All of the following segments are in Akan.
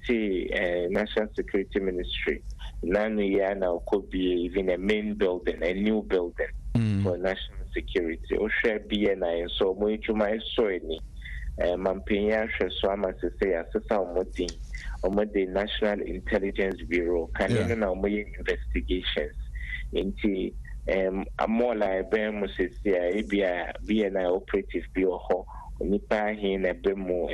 National Security Ministry. Now could be even a main building, a new building for national security. Osha BNI so my soini. Mampenya so I must say the National Intelligence Bureau can now investigations into more like BNI operative bureau. Nipa here na bemo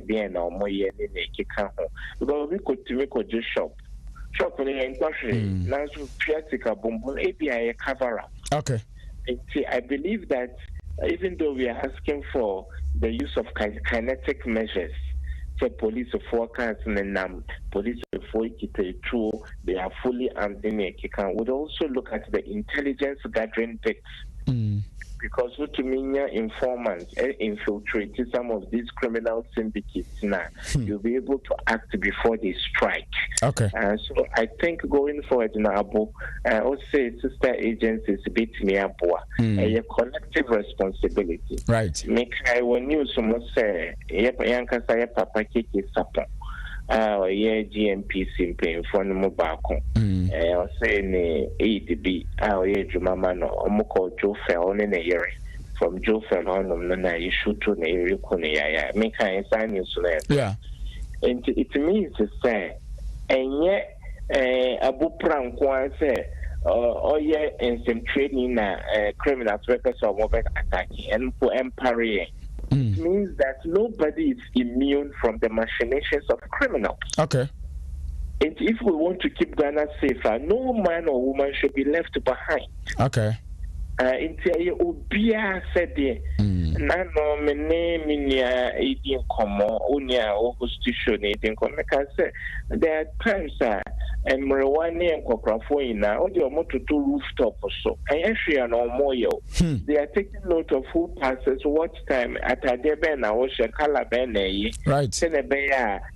bien na omo ye ne keka ho because we could to make a shop ni enkwahwe na so theatrical bombo ABI cover up. Okay. I believe that even though we are asking for the use of kinetic measures, so police forecast and police they are fully armed in a keka, would also look at the intelligence gathering bits. Because Wontumi informants infiltrate some of these criminal syndicates now, you'll be able to act before they strike. Okay. So I think going forward now, I would say sister agencies bit me a collective responsibility. Right. Make I when you someone say Yankasa Papa Kiki Sapon. GMP simping for the mobile. I say ne ADB, Jumama no Omoko Joe fell in a year from Joe fell on Nana issue to the area Kunia. Make I sign you so yeah. And it means to say, and yet Abu Pran Kwan say, and some training criminal records of mobile attacking and for empire. It means that nobody is immune from the machinations of criminals. Okay. And if we want to keep Ghana safer, no man or woman should be left behind. Okay. Inti obia said nano mene minia edin komo unia opposition edin komo can say there are times mrewane and kokrafo ina odi omo to rooftop so and no moyo they are taking note of who passes what time at adebe na wo shekala be right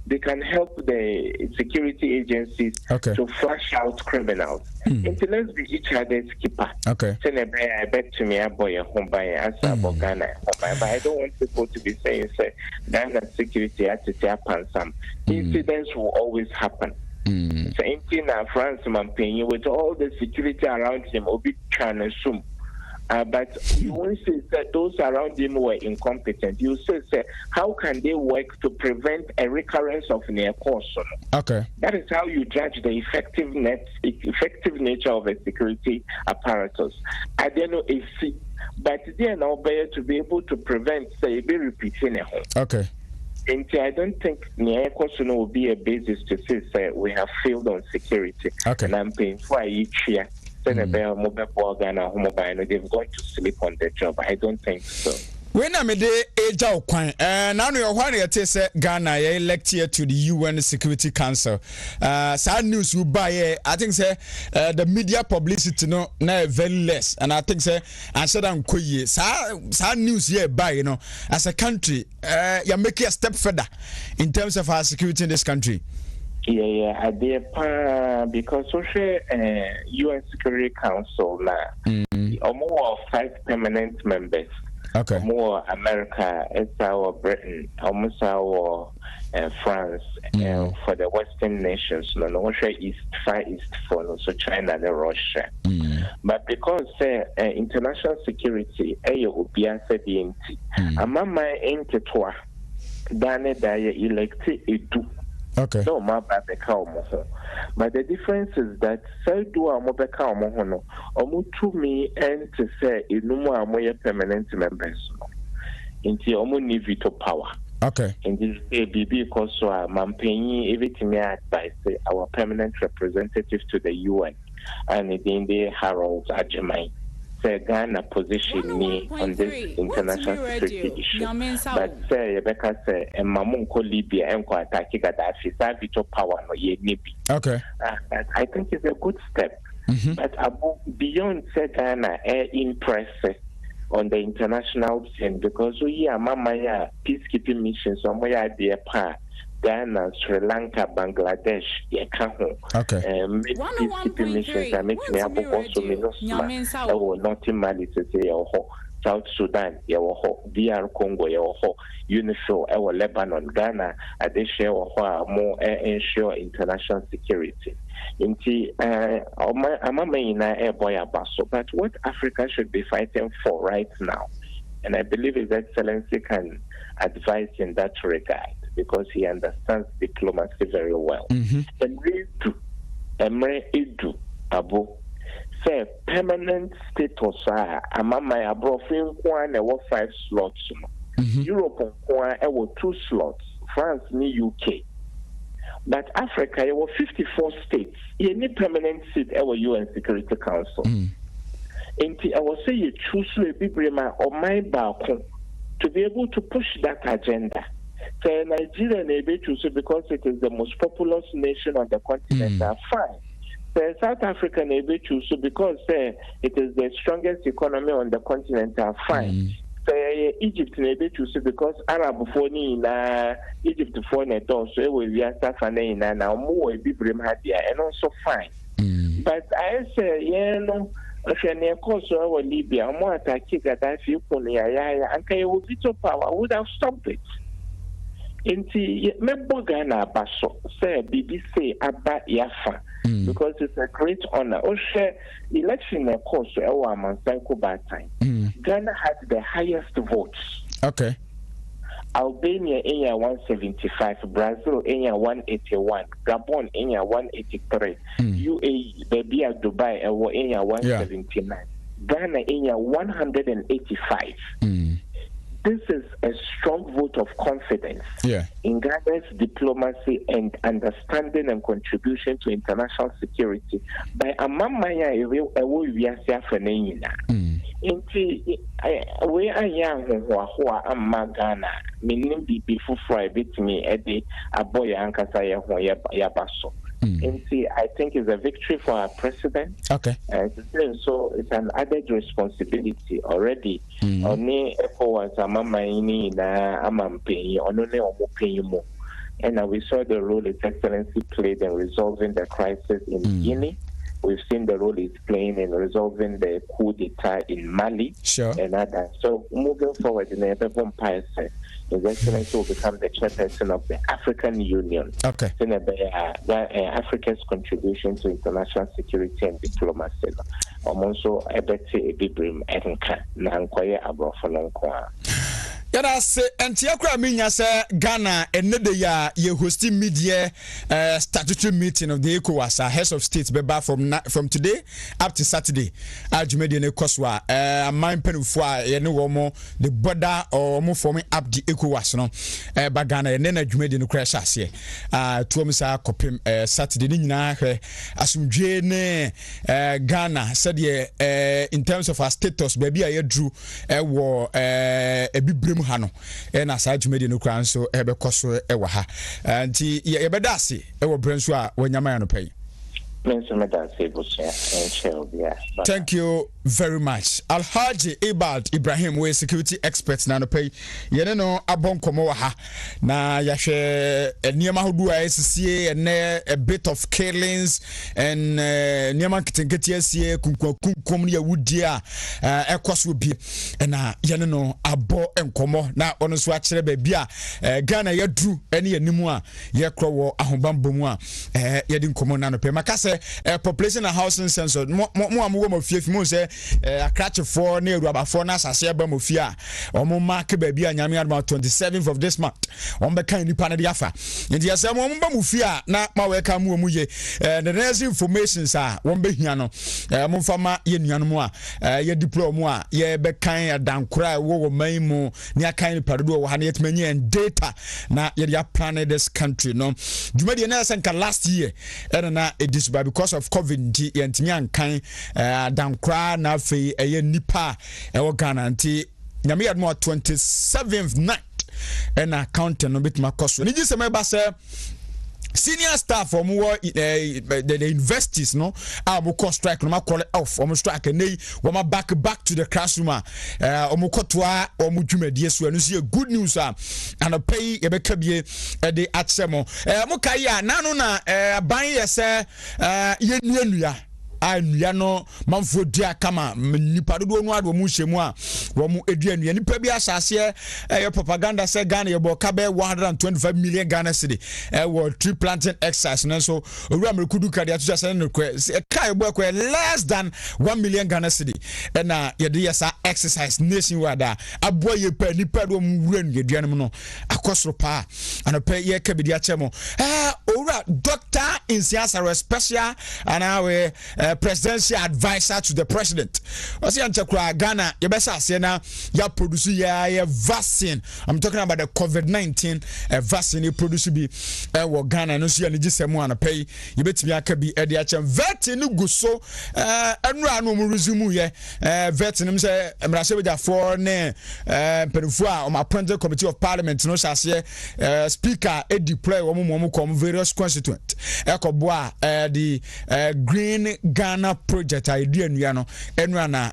they can help the security agencies to flush out criminals. Until let's be each other's keeper. Okay. I bet to me a boy home by as about Ghana. But I don't want people to be saying Ghana security at the happen some incidents will always happen. Same thing now France Mampeni with all the security around him will be trying to assume. But you won't say that those around him were incompetent. You say, how can they work to prevent a recurrence of near course? Okay. That is how you judge the effective nature of a security apparatus. I don't know if but they are now better to be able to prevent, say, be repeating a home. Okay. And I don't think near course will be a basis to say we have failed on security. Okay. And I'm paying for each year. They've gone to sleep on the job. I don't think so. When I'm a day age out, now you're one say Ghana elected to the UN Security Council. Sad news will buy. I think say the media publicity no very less, and I think say I said I'm queer. Sad news here by as a country, you're making a step further in terms of our security in this country. Yeah, I did because social UN Security Council now, more 5 permanent members. Okay. More America, our Britain, almost our France, for the Western nations. No, Russia East, Far East for so China and Russia. But because international security, Obia said the Amama Entetwa, Dane Daya elected Edu. Okay. No, my baby cow. But the difference is that say do a mobeka omohono omu to me and to say inumu amoye permanent members inti omu ni veto power. Okay. In this BB because Mampenyi everything advice our permanent representative to the UN and in the Harold Ajamai. Ghana position me on this international security issue. But say Rebecca say Mamunko Libya and Kwataki Gaddafi veto power no ye nibi. Okay. I think it's a good step. But beyond say Ghana impress on the international scene because we are mama peacekeeping missions on where they are Ghana, Sri Lanka, Bangladesh, okay. Peacekeeping missions that makes me also that will not in Mali to say South Sudan, DR Congo, UNIFIL, Lebanon, Ghana, they share more ensure international security. But what Africa should be fighting for right now, and I believe His Excellency can advise in that regard because he understands diplomacy very well. Emre Edu Abu say permanent status amama abrofin kwa na 5 slots. Europe kwa 2 slots, France ni UK. But Africa, there were 54 states. You need permanent seat at UN Security Council. And I will say you choose to be or my balcony to be able to push that agenda. So Nigeria may be chosen because it is the most populous nation on the continent. Are fine. So South Africa may be chosen because it is the strongest economy on the continent. Are fine. So Egypt may be chosen because Arab phone Egypt phone at all. So we are suffering now more be and also fine. But I say, if you Libya, more attack Gaddafi, and can veto power would have stopped it. Member Ghana Basso say BBC Abba Yafa because it's a great honor. Election course time. Ghana had the highest votes. Okay. Albania in 175, Brazil in 181, Gabon in 183, UAE, Dubai in 179, Ghana in 185. This is a strong vote of confidence in Ghana's diplomacy and understanding and contribution to international security by Amamaya we are young who are Ghana, meaning before Friday to me at the Aboya Ankasaya Yabaso. I think it's a victory for our president. Okay. So it's an added responsibility already. Only ECOWAS amamaini na amampenyi onone omupeyimo. And we saw the role His Excellency played in resolving the crisis in Guinea. We've seen the role it's playing in resolving the coup d'etat in Mali and others. So moving forward in the Empire, His Excellency will become the chairperson of the African Union. Okay. Africa's contribution to international security and diplomacy. Also, Ebete Ebibrim Enka Nankoye Abrofononkoa. Yada se Antiakra minya se Ghana enede ya ye hosting media statutory meeting of the ECOWAS heads of states beba from today up to Saturday. Ajumedi ne koswa man penufo ye ne wo mo the border or mo forming up the ECOWAS no ba Ghana ye na ajumedi ne crash ase tuom sa kopem Saturday ni nyina hwe asumdwe ne Ghana said in terms of our status baby aye drew wo ebibrem hano na sa dwumedi no kran so ebekoso ewa ha nti yebedase ewo brenso a wanyama ya no pai. Thank you very much. Alhaji Ibad Ibrahim, we security experts na no pay. Yene no abon komo wa ha. Na yahwe niema hodu a SCA and a bit of killings and niema kitenketi SCA kunkum ya wudia ekwas will be na yene no abo enkomo na ono so akere ba bia Ghana yadru ene yanimu a yekro wo ahobambo mu a yedi nkomo na no pay makase population and housing census mo amugo mo fie mo say akrache for na eruaba for na asase eba mo fie a omo mark ba bia nyame about 27th of this month on be kan nipa na dia fa ndi yase mo ba mo fie a na ma we ka mu ye the next information sa won be hia no mo fama ye nuanu mo a ye deploy mo a ye be kan adankora wo man mu ni akan nipa do wo ha na yetmanyi and data na ye dia plan this country no dwumadi na senka last year na edisuba because of COVID yentimi ankan adankora na fe eye nipa e Ghana nti nyame yadmo 27th night and account no bit makoso ni gise meba se senior staff from the universities no amuko strike no call off strike nei woma back to the classroom omukotoa omudwumadie so anu see good news and pay ebeka bie de atsemo mukai ya nanu na ban ye se ye nuanua nua no manfo dua kama nipa dodo no ado mu hyemu a wo mu edua nua nipa bi asase propaganda say Ghana ye bo ka be 125 million Ghana cedi wo tree planting exercise no so owura merekudu ka dia to say no kai bo ko less than 1 million Ghana cedi na ye de yesa exercise nationwide aboa ye pa nipa do mu wura nua dua no akosoro pa anopa ye ka bi dia chemo owura Dr. Insiasare special and our presidential advisor to the president. Osi anchakura Ghana yebesa ase na ya produce ya vaccine. I'm talking about the COVID-19 vaccine you produce bi wo Ghana no so ya nigisemu anapay yebetimi aka bi e de achem vet no guso enura no mu resume ye vet nim say emrase beja for ne perufu a o appointed committee of parliament no sase speaker e deploy wo mu come various constituent ekoboa the green Ghana project idea nua no enura na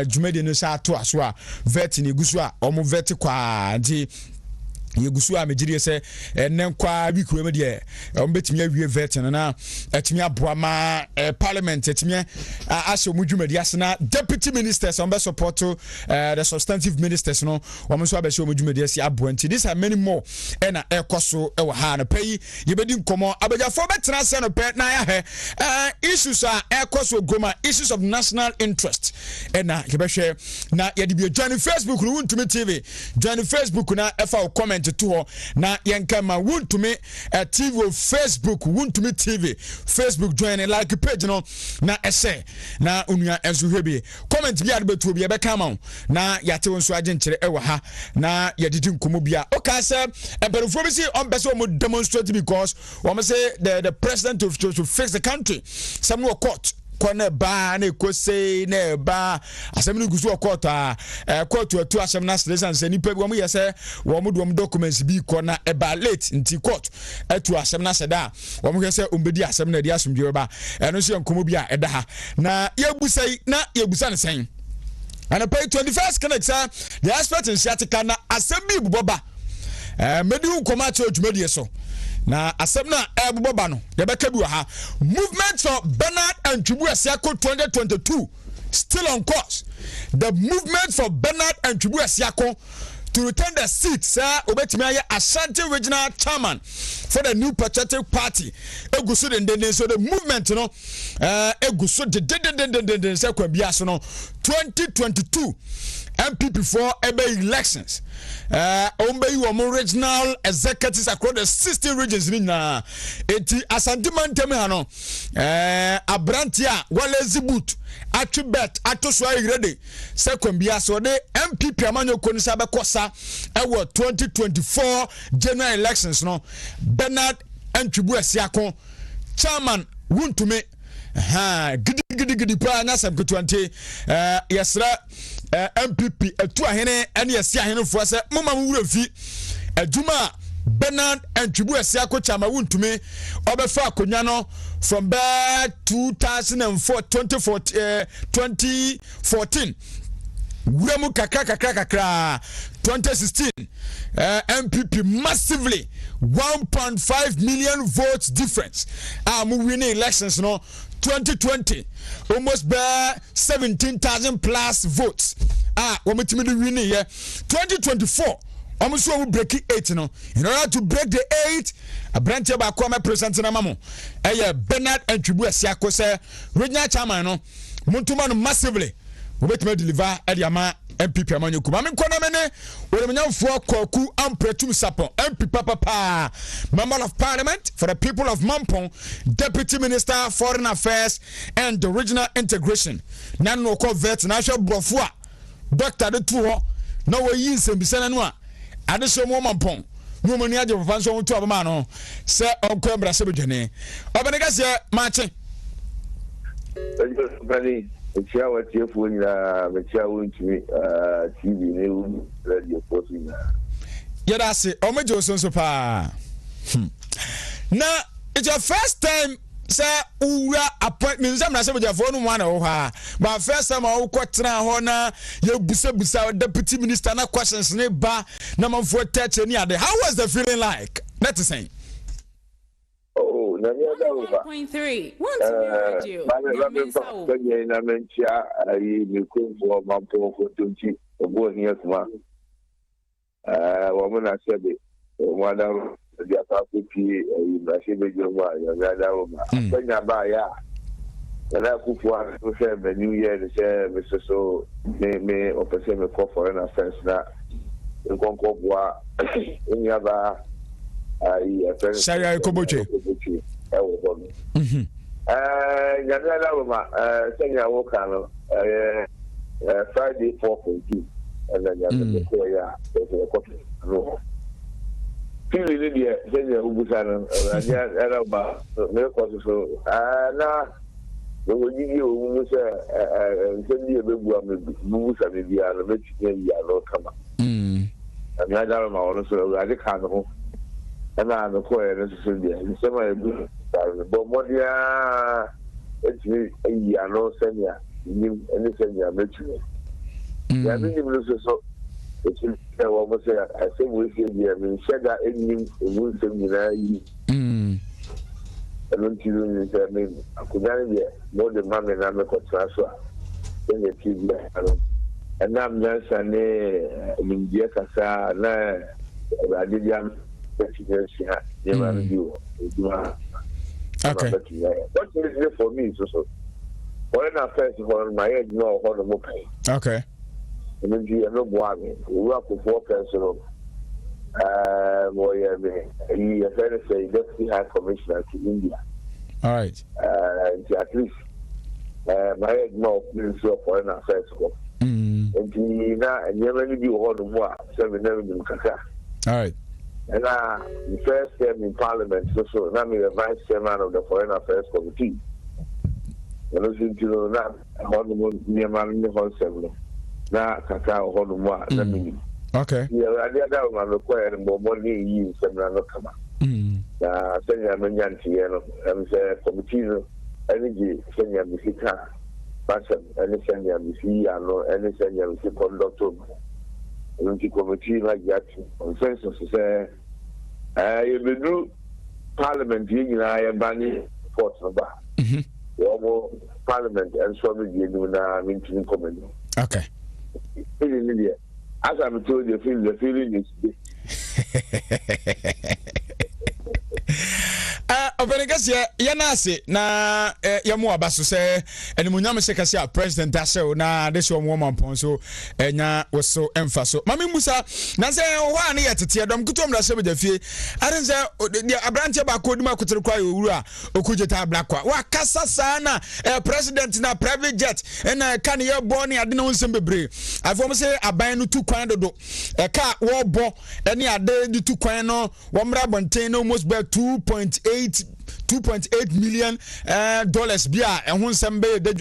jumedi no sa to aso a vet ni guso a omo vet kwa di yegusu a megire se nenkwa bi kuwe de ombetimi awie vet na etimi aboa ma parliament etimi asho mudwumadi asena deputy ministers on be support the substantive ministers no wo so abesho mudwumadi asi aboa nti these are many more na ekoso e wo ha na pay yebedi nkomo abajafo betena se no pe na ya he issues a ekoso goma issues of national interest na yebehwe na yedi bi join Facebook no Wontumi TV join Facebook na efa comment to na yankama Wontumi TV Facebook Wontumi TV Facebook join like page no na ese na onua ensohwe comment bi adebetu bi ebe kama na yate wonso agenkere ewa ha na yedidi nkomo bia oka se emperofo bi si on pese o demonstrate because we say the president to fix the country some no court kone ba na ekose na ba asem no gusu okota court atu asem na selesan se nipa bi wo yese wo mo documents bi ko na eba late nti court atu asem na seda wo mo yese ombedi asem na di asomdwe ba eno so nkomo bi a eda ha na yebusai na yebusa ne sen and pay 21st connect the expert in Siatika na asem bi buboba medi nkoma cha odwumadi so na asem na ebuboba no yebeka bi ha movement for Bernard and Asiako 2022 still on course. The movement for Bernard and Asiako to return the seat sir obetimi Ashanti regional chairman for the new patriotic party eguso den so the movement no eguso den say kwa biaso no 2022 MPP for ebe elections ombe you regional executives across the 16 regions na eti Asante mantem ha no abrantia walezi boot atubet atoswa irede second bia so de MPP amanyoko ni sabe kosa ewo 2024 general elections no Bernard Asiako chairman Wontumi gidi pa na sam kutwante yesra MPP etu ahene ene yesi ahene fo se mama wura fi aduma Bernard Asiako chairman Wontumi obefa akonya no from 2014 Wuramu kakra 2016 MPP massively 1.5 million votes difference mu winning elections no 2020 almost bare 17,000 plus votes we metimi do winning here 2024 almost we break 8 no in order to break the 8 a branch ba ko me present na mamo Bernard Asiako say regional chairman no Montuma no massively we betime deliver ediama MPP amanyoku ma me nkona mene oremnyamfo Kwaku Ampratwum-Sarpong MP papa member of parliament for the people of Mampong, deputy minister foreign affairs and the regional integration nan no ko vet na hwe brofo a doctor de to ho na wo yi nsembisana no a ade so mo Mampong no mo ni age papa so to abama no se onko embrase bedwane obenega se mache Chia what you for Wontumi TV new radio posting. Yeah, that's it. Omejo so pa. Now it's your first time say ura appointment am na say beja for no one o ha. But first time I kwatena ho na ye busa deputy minister na questions ne ba na manfo touch any ade. How was the feeling like? Let's say. Oh, 101.3. Wontumi radio. Na mentia ayi me ko mampo ko tunchi obo ni asma wo mo na sebe wo da dia ta ku pi ayi na se be jo ma ya da wo ma penya ba ya na ku fu an so se be new year se me so me o pese me ko foreign affairs na nkonko boa enya ba ayi affairs Sharia Koboche ewo bo Nyamia Lama, Senya Wokano, Friday 4.2, and then Yamia, a coffee. No. Feeling India, Senya Ubusan, and about miracles. Now, when you send you a big moves and India, and the Mexican Yellow come. And Yadama also, I can't know. And I'm a choir necessarily, and some are good. But what it's me, I know Senya, any Senya, Metro. I mean, so it's almost I think we see, I mean, said that any wound seminar. I don't you I mean, I could not be more than mammy and I'm a contractor. Then the TV, and I'm nurse and in Diakasa, I did young. Okay. What is it for me? So, when I first on my head, no, hold on, okay. Okay. And then you know, we are for 4 persons. He has say Deputy High Commissioner to India. All right. At least my head, no, Ministry of Foreign Affairs. And never do all the more, 7 never do Kaka. All right. And the first term in Parliament, so now I'm the Vice Chairman of the Foreign Affairs Committee. And I think you know that Honolulu near Marine Hall 7. Now, Cacao Honolulu. Okay. Yeah, I did that one required more money in 7 come up. Now, Senya Manyanti, and the committee, energy, Senya Misika, Passion, any Senya Misi, any Senya Misi conductor. The committee like that consensus say you do Parliament in I banning force number. Parliament and so we do now into comment. Okay. In India, as I'm told you, the feeling is Openegas yanase na yamu abaso se enimunyam se kase a president ashe na de so woman pon so enya woso emfaso mami musa na se ho ane yetete dom kutom da se be dafie aren se abrante ba ko dum akotere kwa owuru a okujeta blakwa wa kasa sa na president na private jet na kan ye bo ne ade na wonsem bebre afom se aban no tu kwan dodo ka wo bo ene ade di tu kwan no wo mra bonten no almost be 2.8 million dollars bia ehun sembe be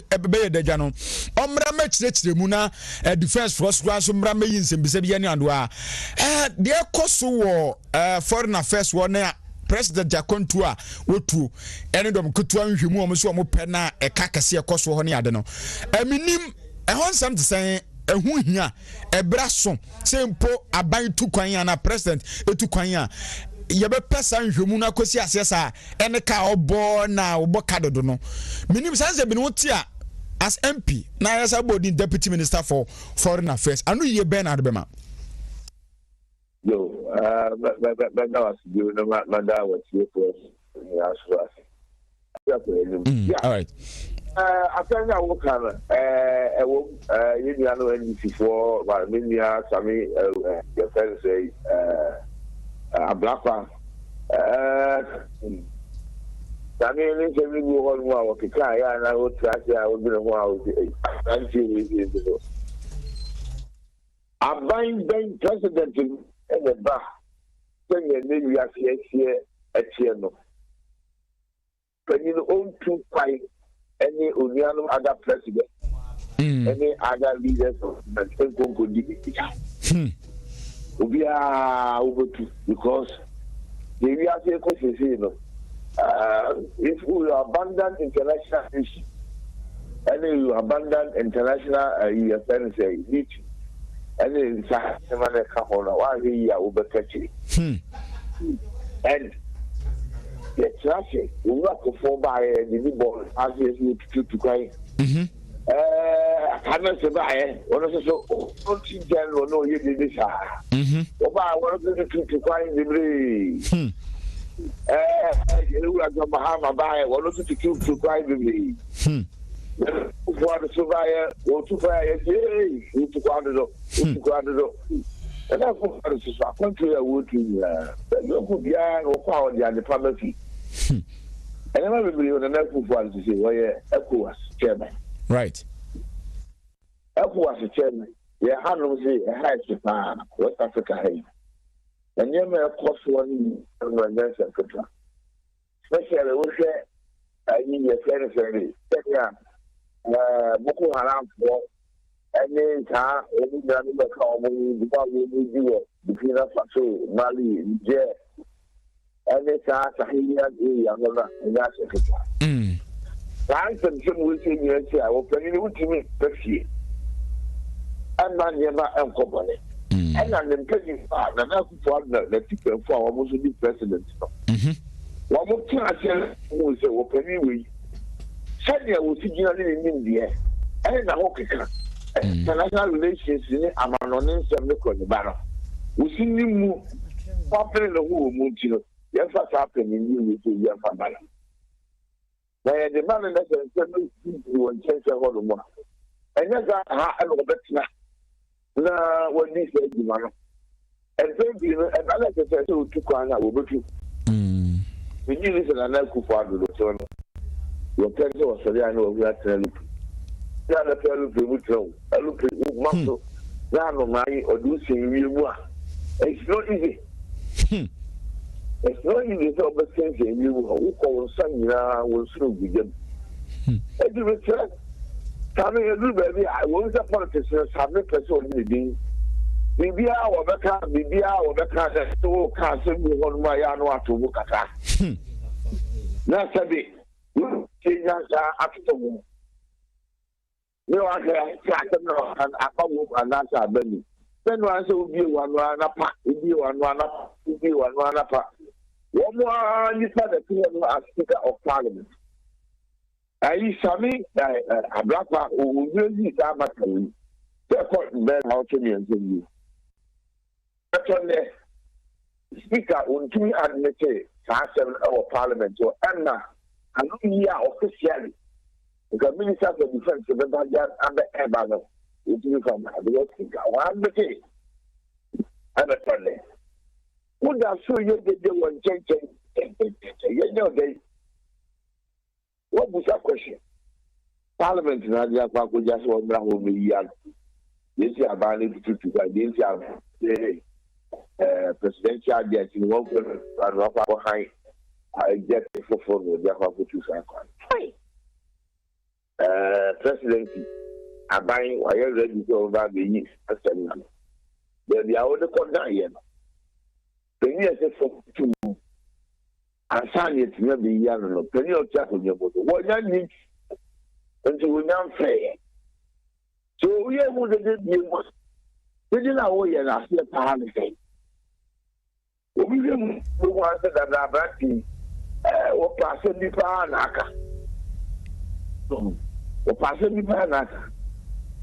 de dwa no omra ma chirechire mu na defense force ground so mra ma yin sembise bia ne ando a de ekoso wo foreign affairs wo na president Jakontu a wotu ene dom kutu anhwemu o so mo pe na eka kase ekoso ho ne ade no aminim ehun sem te sen ehun hia ebra so sempo aban tu kwan ya na president etu kwan ya yebe pesa nhwemu na kosi asesa ene ka obo na obo kadodo no minim sanse bi no tia as MP na yesa body deputy minister for foreign affairs anu ye Bernard Bema yo that was you no matter what you for all right after that work you know NDC for but media sami your friends say a black one. I mean, every one more of the car, and I would try to I would be a while until I bind bank president in the bar. Then you have here at Tiano. When you own 2 fight any Uniano other president, any other leaders of the same we are over to because the we are saying if we abandon international issues and you abandon international say need and then why we are over touching and traffic, we work for by the ball, as you to cry. I don't say by one of the general, no, you did this. About one of the to cry in the breeze. You are Bahama by one of the to cry in the breeze. For the surveyor, or to fire, who took out the door. And that's what I was country I would to local behind or power the pharmacy. And I remember you on the next one to say, well, Echo was chairman. Right. Echo was a chairman. Yeah, I don't say a high Japan, West Africa. And you may have cost one on my next etc. Especially, we say, I need a friend. Boko Haram for any car, any Granada Common, between us, Mali, Niger, any car, Sahelian, and that's it. Thanks and some will say, yes, I will tell you to me, Pepsi. And Maniama and Company. And I'm telling you, and that's the people for almost the president. One more thing I tell you, say, well, anyway. Sanya was in India, and the Hokaka. International relations in Amanonin Samiko, the Barrow. We see you move, popular the whole Muntino. Yes, what's happening in you to your family. Now, the man that will change the whole one. And that's how I know better now. What this is, man. And thank you, and I like to say to Kwana, we'll be. We need this and another Kufa. Your parents was sorry, I know we are telling you. Now, the parents will go. I look at muscle. Now, no money or do sing you. It's not easy. It's not easy to overthink you. Who call son will soon begin. And you return. Coming a little baby, I was a politician, having a person living. Maybe our better, maybe our better, that so can't send me on my annual to work at that. That's a bit. After no, I and and that's our belly. Then once will be one up, will be one up, will be one up. One more, you said the Speaker of Parliament. I Sami, a black man who will use that matter. Therefore, then how to me and you. Speaker, Wontumi admitted, our Parliament, or Anna. And we are officially the Minister of Defense of the Bajan and the Ebano, which is from the Speaker. One day, and a Sunday. Would I show you that they were changing? You know, what was that question? Parliament in Nigeria, Kwaku just one brand will be young. This year, about it to this year, presidential debt in one and up behind. I get it for the Kwaku. Presidency, I buying wire ready to over the years. There are other corner here. The years for 2 and sign it to be young. Penny of chat on your boat. What you need until we now fair. So we are going to do you. We didn't know where you're not here to have anything. We wanted that our back. O passing the panaka. O passing the panaka.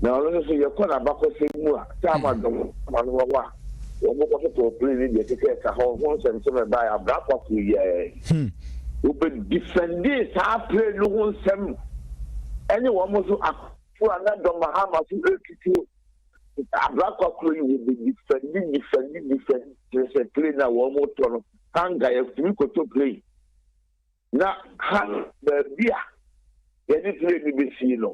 Now, let's say you're going to back with more. Tamadon, Manoa. Or more to play the ticket to hold once and some by a black of the who been defending half play no one sem. Anyone was for another Mahama to execute. A black of will be defending. There's a play now one more turn. Hanga if we could to play. Now, the beer, you need to be seen.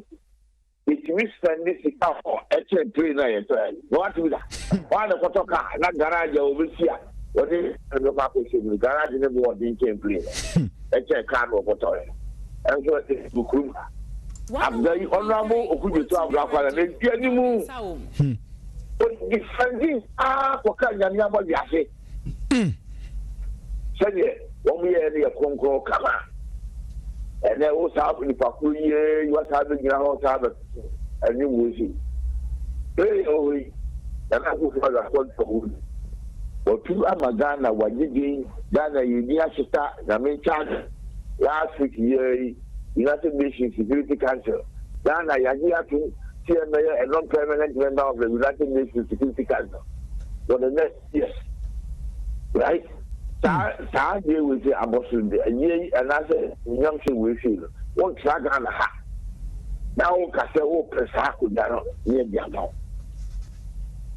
It means that this is how actually play night. What do that? One of the car, not garage over here. What is the Papu? Garage never was in game play. Actually, car over toy. And so it is to I'm very honorable of you to have black and then get you move. But defending, for Kanyama, Yassi. Said it. When we had a conqueror, come on. And there was happening for 2 years, you was having your house, and you will see. Very early, and I was for the Otu Amagana Wajigi, Ghana Yashita, Namin Charge, last week year, United Nations Security Council, Ghana Yagiatu, TMA, a non-permanent member of the United Nations Security Council for the next years. Right? Saa year we say abortion, a year and I say, young we feel, one track and a half. Now, Castle Presaku Dano, near the amount.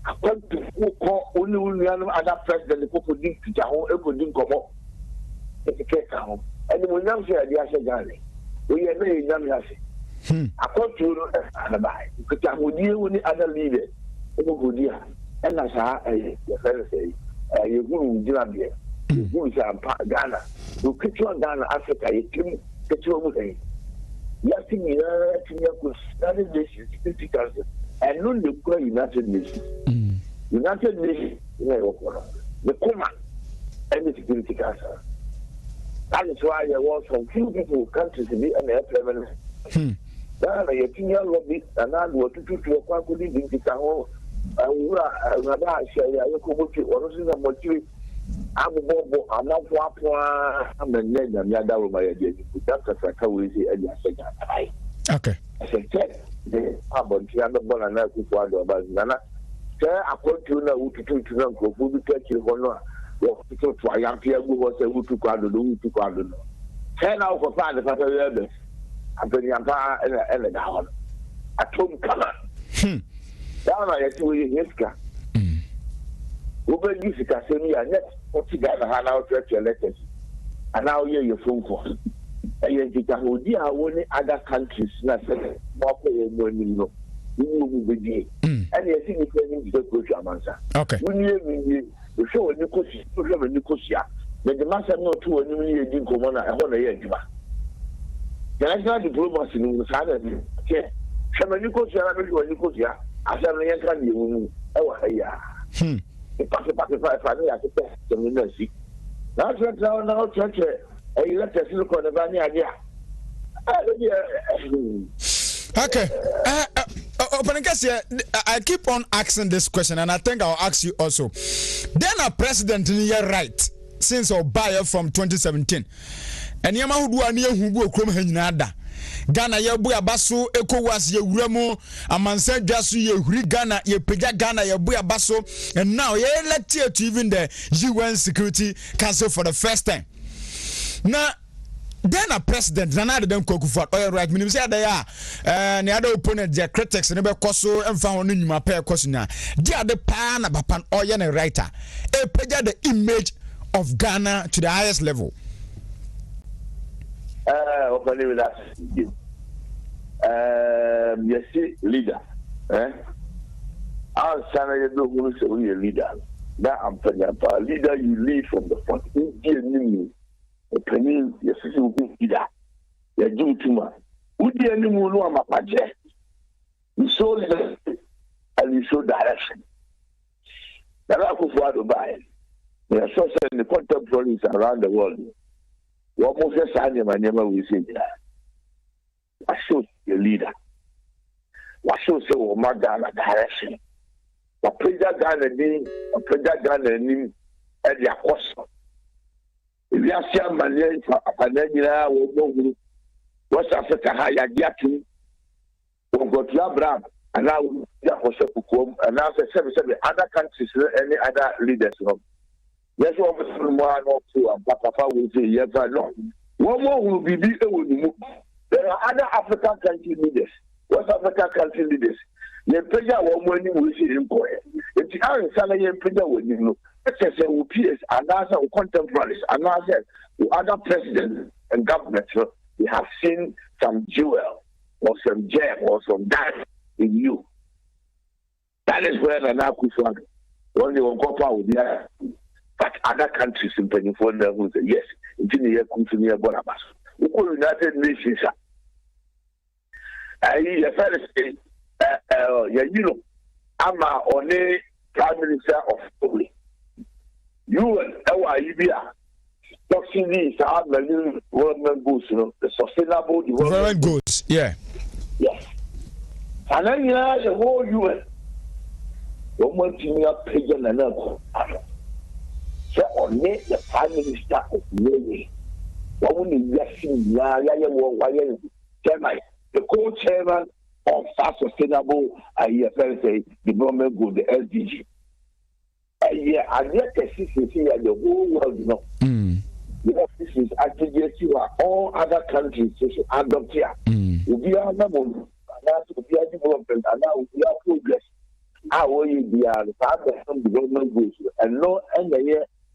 According to who call only other president, who could dig to Jaho, who could dig come up. It's a case now. And we now say, the Asha Gani. We are very young. According to Anabai, because I would deal with the other leaders, who would deal. And as I say, you go to Ghana, you go to Ghana, you catch on Ghana, Africa, you catch on with him. Yes, United Nations Security Council. And non the United Nations. United Nations, the command and the Security Council. That is why there was some few people countries to be an air permanent. Now, a senior lobby, and I was to Kwaku Ampratwum-Sarpong, and Rabbi Shaya, or a motive. I'm a not what I'm a name, and Yada, my idea. That's a fact. Okay. I said, about the ball and I could find about Nana. Sir, I put you now to Uncle, who be catching honor. To try young people who was able to quadro, who to quadro. 10 hours for 5 of the I'm pretty empire and a down. I told him, come on. Down I had to Hiska. Over Yuska, send me a net, what you got a hand out your letters. And now hear your phone call. And you only other countries, not more money, no. You will be and you think it's the crucial answer. Okay. We show a new question, a new question. But the master no two and you need to come on a whole year. The national diplomacy in the Southern. Some new question, I will new question. I said, I can't you. Oh, yeah. The Pakistan, I could test the university. That's what now, church. You let us look on the Vanya. Okay. I keep on asking this question, and I think I'll ask you also. Then a president in your right since Obaya from 2017, and Yama who do a near who will come Henada. Ghana Yabu Abaso, ECOWAS, Yuremo, Amansa Jasu, Yuri Ghana, Yepeja Ghana, Yabu Abaso, and now you're elected to even the UN Security Council for the first time. Now, then a president, another them Kwaku oil right. Meaning say they are, and the other opponent, their critics, and never coso and found in my pair question. They are the pan about pan oil and writer. A picture the image of Ghana to the highest level. Opening with that. Yes, leader. Our son, you know who is a real leader. That I'm telling you, leader you lead from the front. Penny, yes, you will be that. You do too much. Would the enemy know my budget? You show it and you show direction. The lack of what to buy. There are so many contemporaries around the world. You almost just sign him and never will see that. I show the leader. I show so my Ghana direction. I pray that Ghana name, I pray that Ghana name at their cost. If you are some money for a Panania or West Africa, higher getting, or go to Abraham, and now Yahoshapum, and now the 7 other countries, any other leaders. Yes, one or two, and Papa will say, yes, I know. One more will be with there are other African country leaders, West African country leaders. The president one money will see him go. If the Aaron Salary and president will know. Let's say we peers and other contemporaries and other presidents and governments, we have seen some jewel or some gem or some diamond in you. That is where the Nakuswan only will go out with the other. But other countries in Pennyphone will say, yes, it's in the year near Bonabas. We call United Nations. I say, you know, I'm only Prime Minister of Italy. You and Libya, talking these are the new development goals, you know, the sustainable development goals. Yeah. Yes. And then you have the whole UN. Don't want to be a pigeon and another. on the Prime Minister of Norway. What would you chairman, the co-chairman of Fast Sustainable Development Goal, the SDG. And yet, the whole world, you know. This is actually all other countries adopt here. We are development, and now we are progress. How you be the development goals, and no end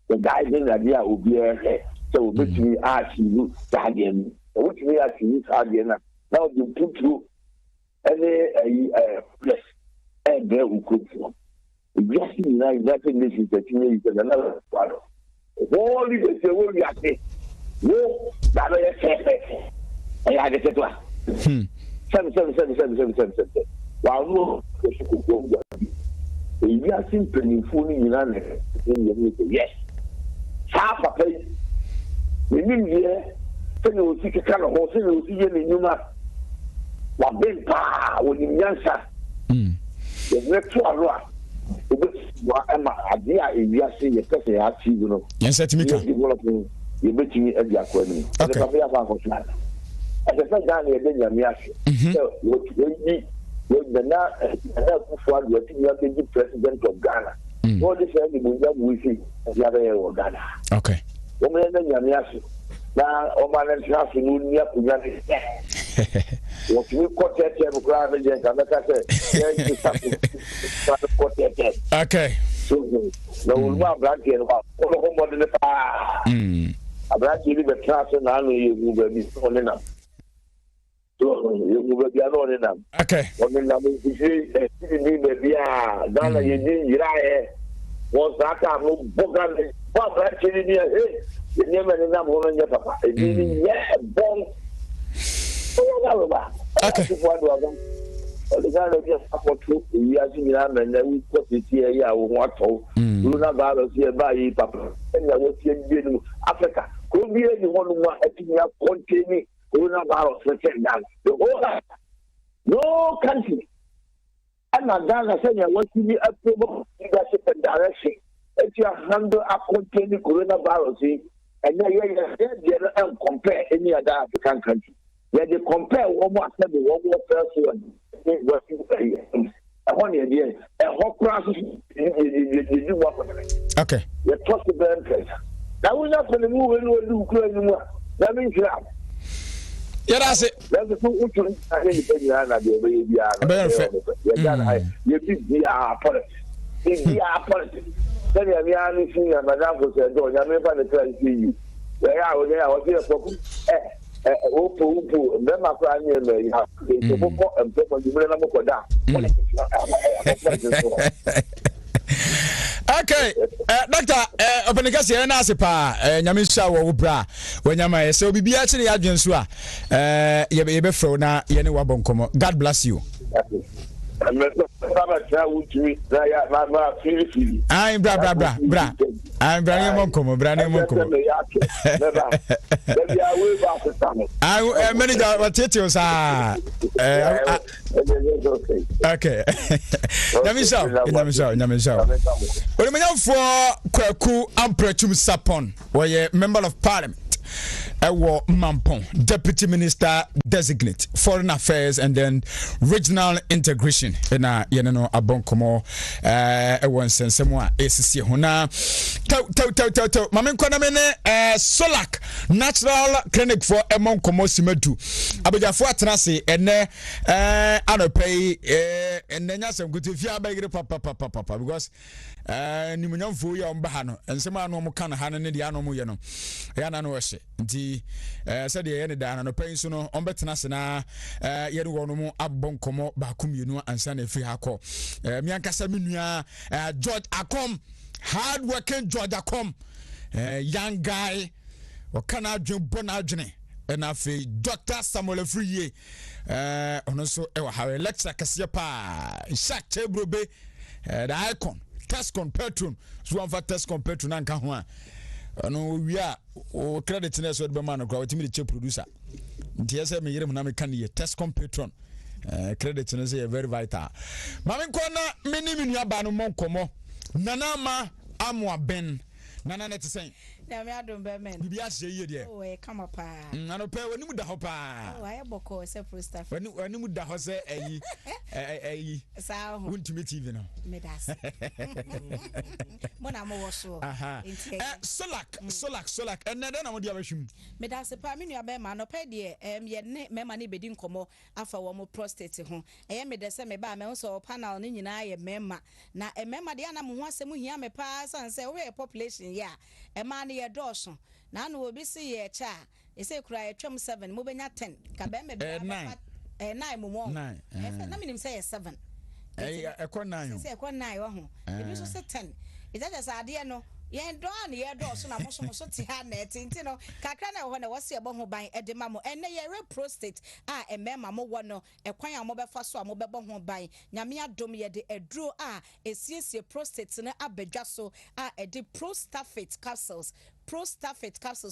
the guiding idea will be here. So, which we ask you, guardian, which we ask you, guardian. Now you put through any place and there we could from. Just in that this is the thing is another part. All the say we are saying, no, that is fair. I had it to us. 7. While no, we are simply fooling in an yes. Half a place. We mean here, say you see a kind of horse, you see in Numa. What big power when you answer? The next one. Idea is just saying, you know. Yes, let me come. You bet me at the aquarium. Okay. As I said, down here, then you're so, what you the now, the president of Ghana. What is we see the other year of Ghana? Okay. Woman, then you're now, Oman and afternoon, what you call that, okay. So, no one black here about all the fire. A black you live a class and I know you will be on enough. So, you will be alone enough. Okay. What the number is, Ghana, you didn't was that time, no bogan, but actually, the name and the number on your papa. Yeah, bomb. Okay. The guy just support to we are seeing and then we put it here. Yeah, what for? You know about here by Papa. And I was here in Africa. Could be anyone who was containing coronavirus second down. The whole no country. And Ghana said, I want to be a leadership and direction. If you handle a containing coronavirus, and then you compare any other African country. Yeah, they compare one more person. Okay. You trust the brand place. Now we're not going to move anymore. That means you have. Yeah, that's it. That's the two. I think okay, Doctor, Openikasi Nasipa, Yamisha Wobra, when Yama, so be actually Adjensua, Yebefrona, Yenwabonkomo. God bless you. I'm bra. I'm Brandon Monkomo. I manage our titles. Okay. Namisha. Well, me for Kwaku Ampratwum-Sarpong, where member of parliament. Ewo Mampong, Deputy Minister Designate, Foreign Affairs and then Regional Integration. Na yeneno abonkomo ewo nsensemwa esisi hona to mame nkwana mene Solak Natural Clinic for emonkomo simedu abejafo atenase ene anopei ene nyasem kutifia abegire papa because nimunyamfo ya omba no ensema anu mo kan ha ne dia anu mo ye no ya na no hye nti said ye ne da no pay so no ombetenase na ye ne wono mo abonkomo ba kumienu ansa na efi ha ko mi ankasa menua George Akom, hard working George Akom, young guy o kana adwen bona adwene na fe Dr. Samuel Afriye ono so e wa ha lecture kase pa Isaac Chebrobe the icon test competron so one for test competron anka ho a no we are o credit na so de man kwa wetimi de che producer nti ese me yire mu na me kan ye test competron credit na say very vital mame nkona meni menu aba no monkomo nanama amwa ben Nana net saying. Na me adom be men. Bibi ahye ye de. Oh, come up. Anope wani mu da ho pa. Oh, I boko se pro staff. Wani mu da ho se eyi. Sa ho. Wontumi TV no. Me das. Mona mo wo so. Solak. Enna na mo dia bahwim. Me das pa me nua be ma no pe de ye ne me ma ne bedi nkomo afa wo mo prostate ho. Eye me de se me ba me so panel ne nyina ye mema. Na mema de ana mo ho asem hia me pa san se we population ya. E ma ne ye dosho. Na no obi si ye cha. E se kura ye twam 7 mo benya 10. Ka be me be 9 mo mo. Na me nim say ye 7. Ekọ 9. Say ekọ 9 wo ho. Ebi so say 10. Is that just ade no? Yen do an ye do so na mo so ti ha na tinti no kakra na ho na wo se ebo ho ban e de ma mo enne ye re prostate a emema mo wo no ekwan a mo be fa so a mo be bo ho ban nyame adom ye de eduro a esiesie prostate na abadwa so a e de prostafate capsules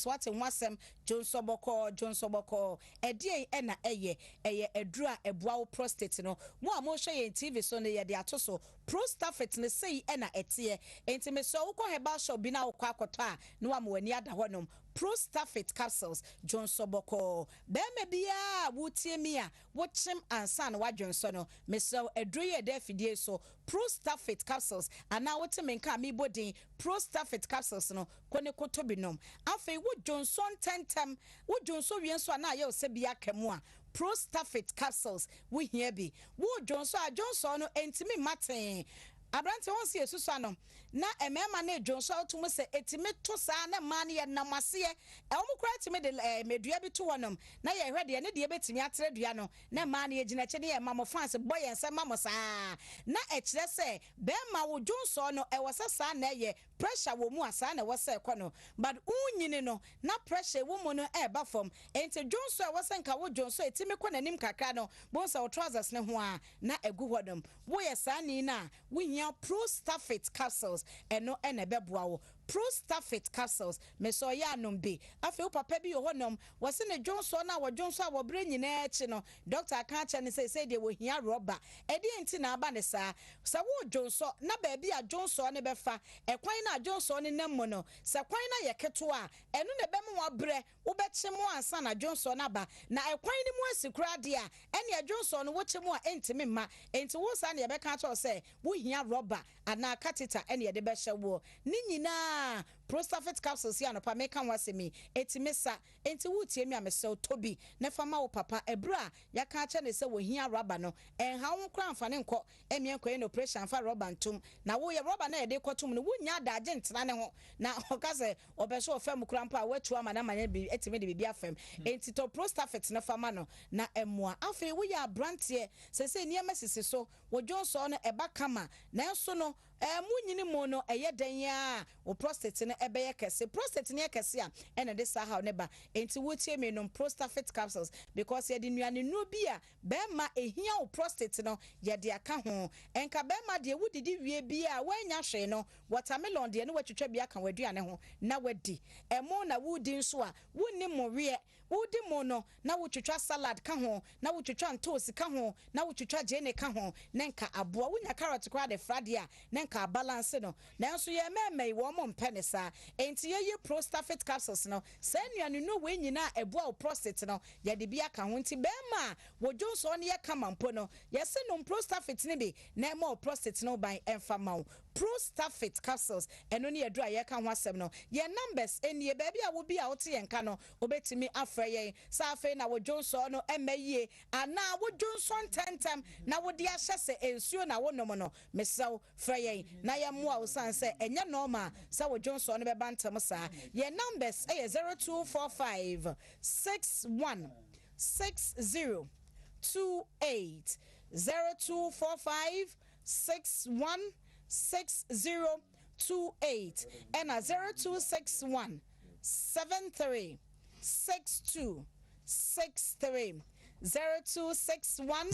what in wasem Johnsoboko edie e na eye eduro a eboa wo prostate no mo a mo hwe ye TV so ne ye de atoso prostafate ne sei e na etie enti so wo heba so bi na wo kwakoto a no wa mo wani ada honom prostafate capsules Johnsoboko be me bia wutie mi a wo chim ansa na wadwonso no me so eduro ye de fidie so prostafate capsules ana wo teme nka mi bodin prostafate capsules no kone koto binom afi wo Johnson tentem wo Johnson wien so na ye osebia kemu a prostafate capsules wo hia bi wo Johnson no entimi maten Abrante won se esusu no na emema na Johnson to mu se etime to sa na ma na ye namase e wo kura etime de medua bi to wonom na ye hwede ne de betimi atere dua no na ma na ye gina che ne ye mamo fans boy ense mamo sa na e kire se be ma wo Johnson no e wose sa na ye pressure wo mu asa na wose e kono but unyini no na pressure wo mu no e ba fom enti Johnson e wose nka wo Johnson etime ko nanim kakra no bon sa wo trousers ne ho a na egu hodom wo ye sa ni na wo prostafate capsules eno enebeboa wo prostafate capsules me so ya nombe afi papa bi yohonom wose ne Johnson na wo Johnson wo bre nyina echi no doctor kan che ne say de wo hia rubber edi enti na aba ne sa wo Johnson na ba bi a Johnson ne befa ekwan na Johnson ne nam no sa kwan na yeketo a eno ne be mo bre wo beche mo ansa na Johnson na ba na ekwan ni mo asikura de a ene Johnson wo che mo a entimi ma enti wo sa ne ye be kan cho say wo hia rubber ana catheter ene ye de be hye wo ni nyina prostafate capsules ya no pa me kan wasemi etimesa enti wutie mi amese tobi ne fama wo papa ebra ya ka acha ne se wo hia rubber no enha wo kra amfane nko emie nko no pressure fa rubber ntum na wo ye rubber na ye de kotum no wunya da age ntena ne ho na okase obeso ofam krampa watu ama na manya bi etime de bibia fam enti to prostafate ne fama no na emmoa afi wo ya brantie se niam sisi so wo Johnson no eba kama na enso no munyini mo no eye dan ya wo prostate ne ebeye kese prostate ne kese a ene de sa ha ne ba enti wotie me no prostafate capsules because ye de nuane no bi a be ma ehia wo prostate no ye de aka ho enka be ma de wudidi wie bi a wanya hwe no watermelon de ne watwetwa bi aka waduane ho na wadi emo na wudi nso a wonni mo wie wudi mo no na wotwetwa salad ka ho na wotwetwa ntosi ka ho na wotwetwa jene ka ho nenka aboa wunya carrot kwa de frade a nenka balance no nanso ye meme wo mo mpene sa enti ye prostafate capsules no sa nuane no we nyina eboa prostate no ye de bia ka ho nti be ma wo Johnson ye kama mpo no ye se no prostafate ne bi na mo prostate no ban emfa ma prostafate capsules eno ne yedura ye ka ho asem no ye numbers enie ba bia wo bia wo te ye nka no obetimi afra ye sa afa na wo Johnson no emaye ana wo Johnson tentem na wo dia hyese ensuo na wo nom no mesaw fra ye na ye moa wo san se enye normal sa wo Johnson no be bantam sa ye numbers 0245 61 60 28 0245 61 6028 and 0261 73 62 63 0261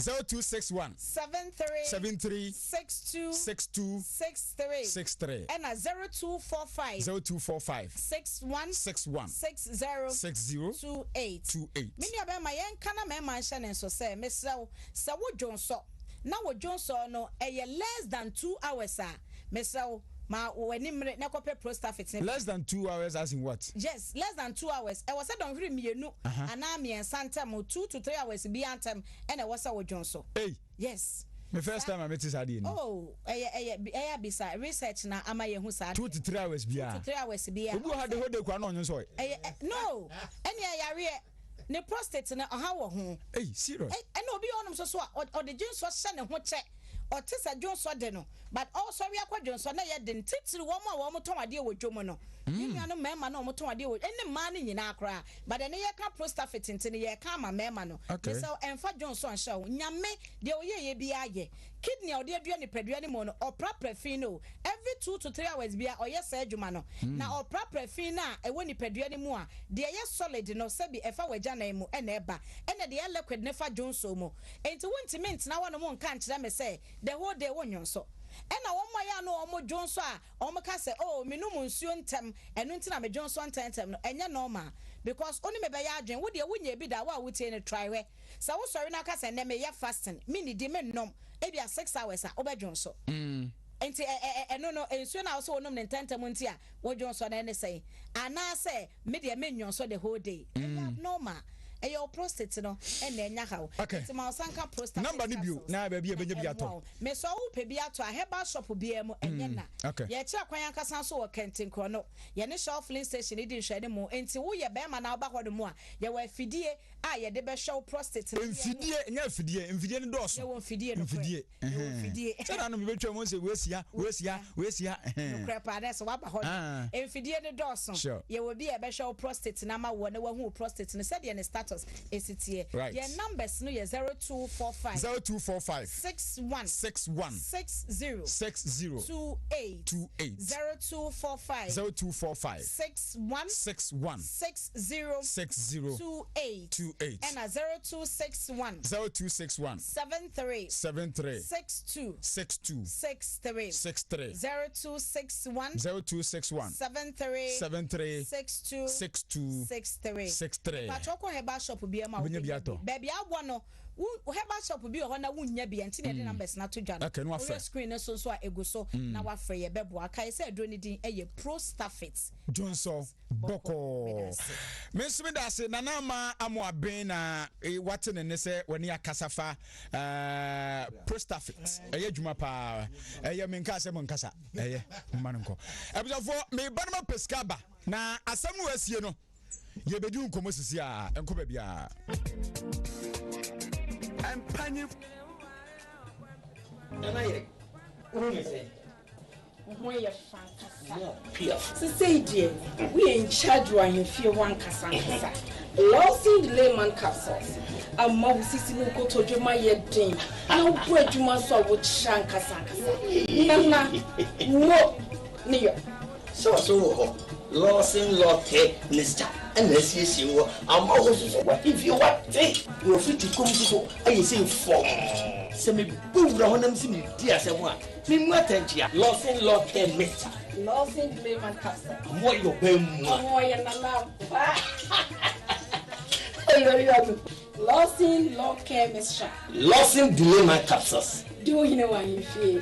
73 62 63 and 0245 61 6028 mini abema yen kana me mansion enso say mesraw sa wo Johnson na wo Johnson no less than 2 hours a mesraw ma wani mre na kope prostafit less than 2 hours as in what? Yes, less than 2 hours. I was said on mienu ana me santem 2 to 3 hours be antem and I was a jonso. Hey. Yes. My first time I met this idea. Oh, bisa research na ama ye hu sa 2 to 3 hours be. 2 to 3 hours be. Who had the whole day kwa no so? No. Any yare ne prostate na aha wo ho. Hey, serious. And obi onom so or the jonso hye ne ho che. Or tisa jonso de no. But also we akwa jonso na ye den titiri wo ma wo mo ton ade wo dwomo no. Nya no mema na mo ton ade wo ene ma ne nyina akra. But ene ye ka prostafit ntine ye ka ma mema no. So enfa jonso anhya wo. Nyame de oyeye bi aye. Kidney or de adua ne padua ne mo no opra prefino every 2 to 3 hours bia oye sa adwuma no. Na opra prefino a ewo ni padua ne mu a de ye solid no sebi efa wagya na mu ene eba. Ene de ye liquid ne fa jonso mo. Enti wontimi ntina wo no mo nka nkyerɛ me say the whole day wonyon so. Ena woma ya no omo jonso a omo ka say oh minum nsuo ntem enu ntina me jonso ntem no enye normal because oni me be ya adwen wo de wonye bi da wa wutie ne try we sa wo sori na ka say na me ya fasting me ni di me nom e bia 6 hours a obedwonso enti no ensuo na wo so onom ne ntem nti a wo jonso na ne say ana say me de me nyonso the whole day normal your prostate no and then yaha. It's my sanka prostate. Number nibu na baby biato. Me so pe biato a heba shop biemu enyena. Ye kira kwan yankasa so wo kentin krono. Ye ne shop filling station e di hwede mu enti wo ye be ma na oba hodo mu a ye wa fidie a ye de be show prostate. Fidie nya fidie ne doso. Ye wo fidie no. Fidie. Say na no me betwa mo say we sia. No crepa na so wa ba hodo. Fidie ne doso. Ye wo bi e be show prostate na ma wo ne wa hu prostate ne said ye ne start ACTA. Right. Your numbers no 0245 61 60 28 0245 61 60 28 and 0261 73 62 63 0261 73 62 63 Pachoko heba shop bi ma baby agwo no heba shop bi ho na wunya bi enti na de numbers na to dwa no screen so so a ego so na wa frɛ ye bebo aka say adro ni din eye prostafit Johnson boko me sumi da se nana ma amo aben na wate ne se wani akasafa prostafit eye dwuma pa eye menka se monkasa eye manko ebuzafo me banama peskaba na asam no asie no ye bedi nkomo sisi a enko ba bia ampanyi anaye uhun say we say dear we in charge when feel one kasa losing the layman capsules amma usisi no ko tojo ma ye den na wo adwuma so wo chan kasa na wo niyo so losing lotte Mr. And let's see you. I'm also what if you want take your fit to come to I say for semi boom round see dear someone. Me matentia losing lotte Mr. Losing layman capsule. What your bem more na Losing law care Mr. Losing layman capsules. Do you know what you feel?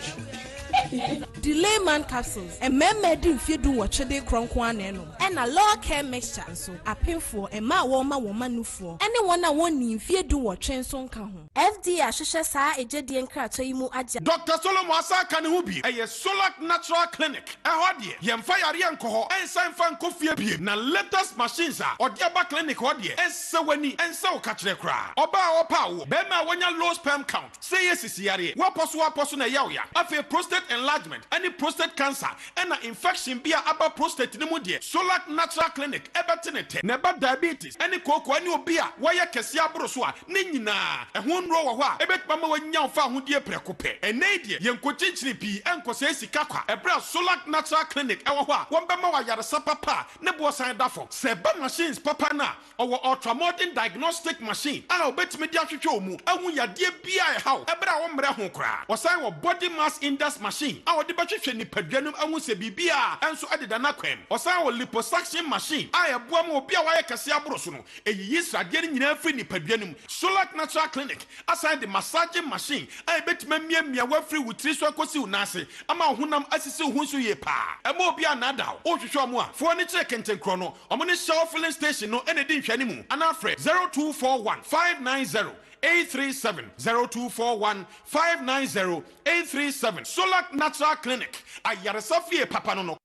Delay man capsules and men do if you do what they cronkwan and a law care mixture so a painful and my woman no for anyone I want if you do what chains on come FD Ashisha sa a jedi and cratoimu aja Dr. Solomon Asa Kanubi a Solak Natural Clinic a hodie yem fire yanko and sign fan coffee na latest machines or diaba clinic hodie and so when and so catch the cry oba opa bema when your low sperm count say yes is yari waposu na yawya afi prostate enlargement any prostate cancer and infection be about prostate ni mudie Solak Natural Clinic ebetinete neba diabetes any koko any obia waya kesia abroso a ne nyina ehun ro wo ho a ebetuma wanya fa hodie prekope enedie yenkochinchini pi enkose sika kwa ebra Solak Natural Clinic ewo ho a wombema wa yaresa papa ne bo san dafo seba machines papa na owo ultramodern diagnostic machine a obetumi dia hwehwe omu ehun yade bia e hawo ebra wo mre ho kra wosan wo body mass index machine a wode betwehwe ni paduanum ehun se bibia enso adeda na kwem wosan wo liposuction liposuction machine I aboa ma obi a waye kase aboro so no eyiyi srade ni nyina free nipadua nim Solak Natural Clinic aside the massaging machine I betima mia wafree wutiri so akosi unase ama honam asisi hu so ye pa ema obi anada o hwehwe omo a fo ni kire kentenkro no omo ni Shell filling station no ene di nhwane mu ana frɛ 0241 590 837 0241 590 837 Solak Natural Clinic ayaresafie papa no.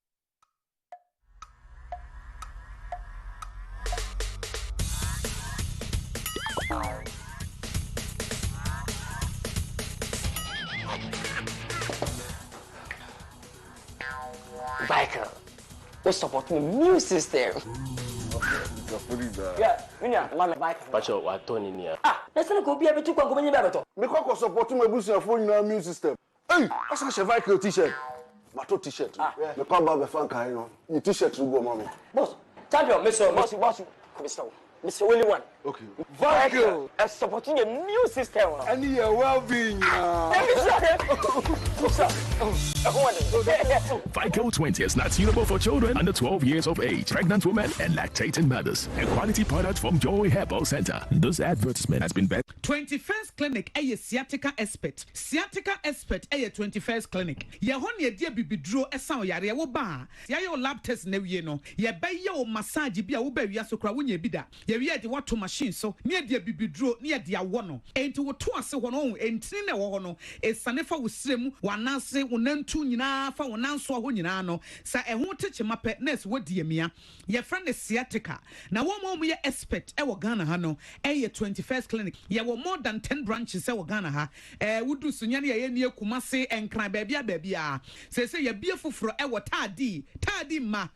Michael, what's up with new system? Yeah, Mama, Michael. But you are Tony near. Let's not go be able to go in the Because supporting my business for your new system. Hey, that's such a Michael t-shirt. My t-shirt. The pamba the funk, I know. Your t-shirt to go, mommy. Boss, tell your boss, Mr. Willie one. Okay. Michael, supporting a new system. And you're well-being. Fico 20 is not suitable for children under 12 years of age, pregnant women, and lactating mothers. A quality product from Joy Herbal Center. This advertisement has been 21st Clinic, a sciatica expert. Sciatica expert, a 21st Clinic. Yahoni dear bibidro, a sound yare wo ba. Yayo lab test ne no. Ye bay yo massage bia ube yasokra wunye bida. Ye the water machine so near dear bibidro near dear wono. And to what was so one and trina wono. A sanefa with sim, one nase, one two nina, for one answer hunino. Sa a won't touch my pet nest, what dear mia. Your friend is sciatica. Now one more we expect our Ghana hano, a 21st Clinic. Ye were more than 10 branches our Ghana ha. Would do Sunyani near Kumasi and cry baby. Say you're beautiful for our tadi ma.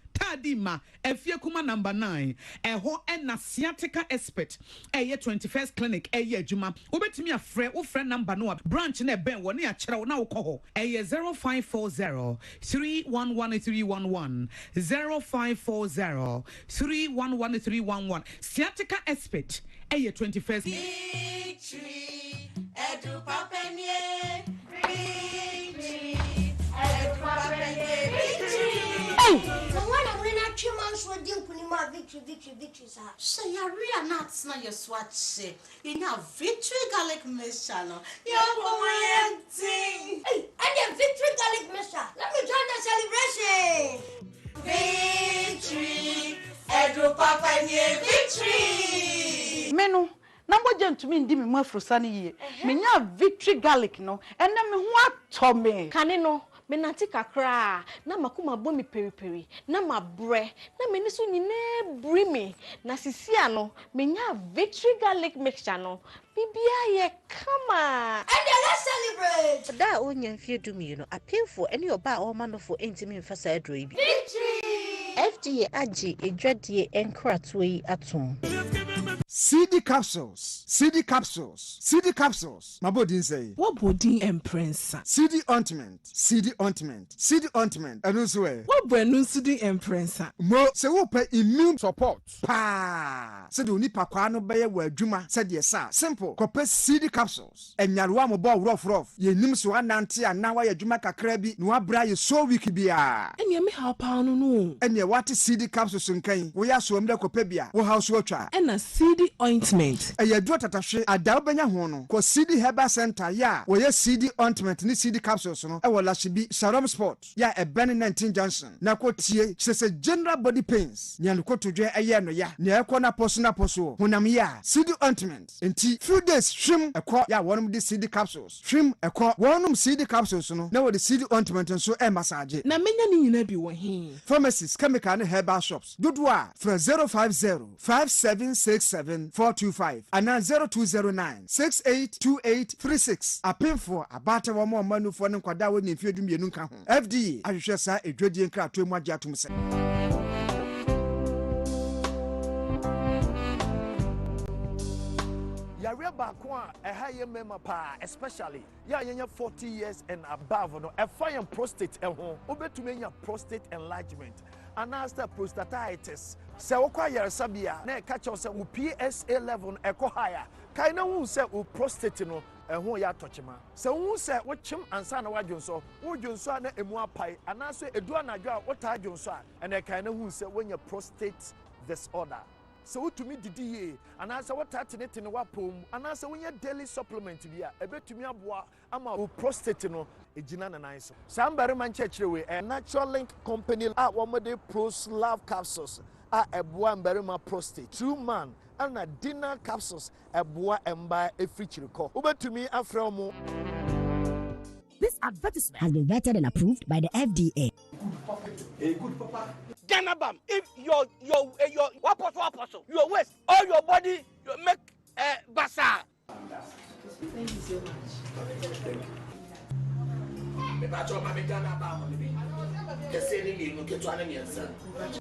Efia kuma number 9. Ho na sciatica expert. 21st Clinic. Juma. Ubetimi a friend number no branch ne ben woni a kyerɛ na wokɔ hɔ. 0540 311 0540 311 Sciatica expert. 21st. Victory, edu papenie. Victory, edu papenie. Victory. So when I'm in a 2 months for victory, sir. So you're real nuts now, your swatch. In a victory garlic mixture, no? You're Hey, and the victory garlic mixture. Let me join the celebration. Victory, Edu Papa, victory. Menu. Number gentlemen, dimmy more for sunny year. Me ya victory garlic no, and then what Tommy? Canino. Menati kakra na makuma bomi peri na mabre na meniso nyine brimi na sisia no menya victory garlic mixture no bibia ye kama and let's celebrate da onye mfie dum yi no apefo ene oba o manofo entimi mfasa adro yi victory FDA agi edwadie enkrato yi atom CD capsules. My body say. What body empress? CD ointment. And also what brand CD empress? Mo se wo pe immune support. Pa. Se do nipa kwa no be ye wa adwuma se de sa. Simple. Kope CD capsules. Enyarewa mo bo rough. Ye nim so anante ana wa ye adwuma kakra bi no abra ye so week bia. Enya me ha pa no. Enya what CD capsules nkan. Wo ya so amda kope bia. Wo house wo twa. Ena CD ointment. Eye do tatahwe ada benya ho no. Ko CD Herbal Center ya. Wo ye CD ointment ni CD capsules no. E wo la shibi Sharom Sport. Ya e Ben 19 Junction. Na ko tie se general body pains. Nya ko todwe eye no ya. Na e ko na poso honam ya. CD ointment. Enti few days shrim e ko ya wonum di CD capsules. Shrim e ko wonum CD capsules no. Na wo di CD ointment so e massage. Na menya ni nyina bi wo he. Pharmacies, chemical and herbal shops. Dodua from 050 5767 425 and 0209 682836. A painful about one more manu for no kwada when if you do me nunca home. FDA, I shall say a dreading crowd to my jatum say. Yare bakwa a higher member pa, especially ya 40 years and above no a fire prostate and home to me prostate enlargement and after prostatitis. Se okwa yare sabia na catch us PSA level echo higher. Kaina who say prostate no ɛho yɛ atɔkyema sɛ wo sɛ wokyem ansa na wadwonso wodwonso na emu apai anaso edu anadwo a wotaa dwonso a ɛna kan na hu sɛ wonya prostate disorder so wotumi didi ye anaso wotaa tenetene wapom anaso wonya daily supplement bi a ebetumi aboa ama wo prostate no ejina na nan so sambere man kyerɛkyerɛ we a natural link company a wɔmode Proslav capsules a ɛboa mbarima prostate true man ana dinner capsules ɛboa ɛmba efirikyirikɔ wobetumi afrɛ mo. This advertisement has been vetted and approved by the FDA. Hey, good papa. Ganabam, if your apostle, your waist, all your body, you make bazaar. Thank you so much. Thank you. Me bacho mami Ganabam, the same me no get to an answer. What are you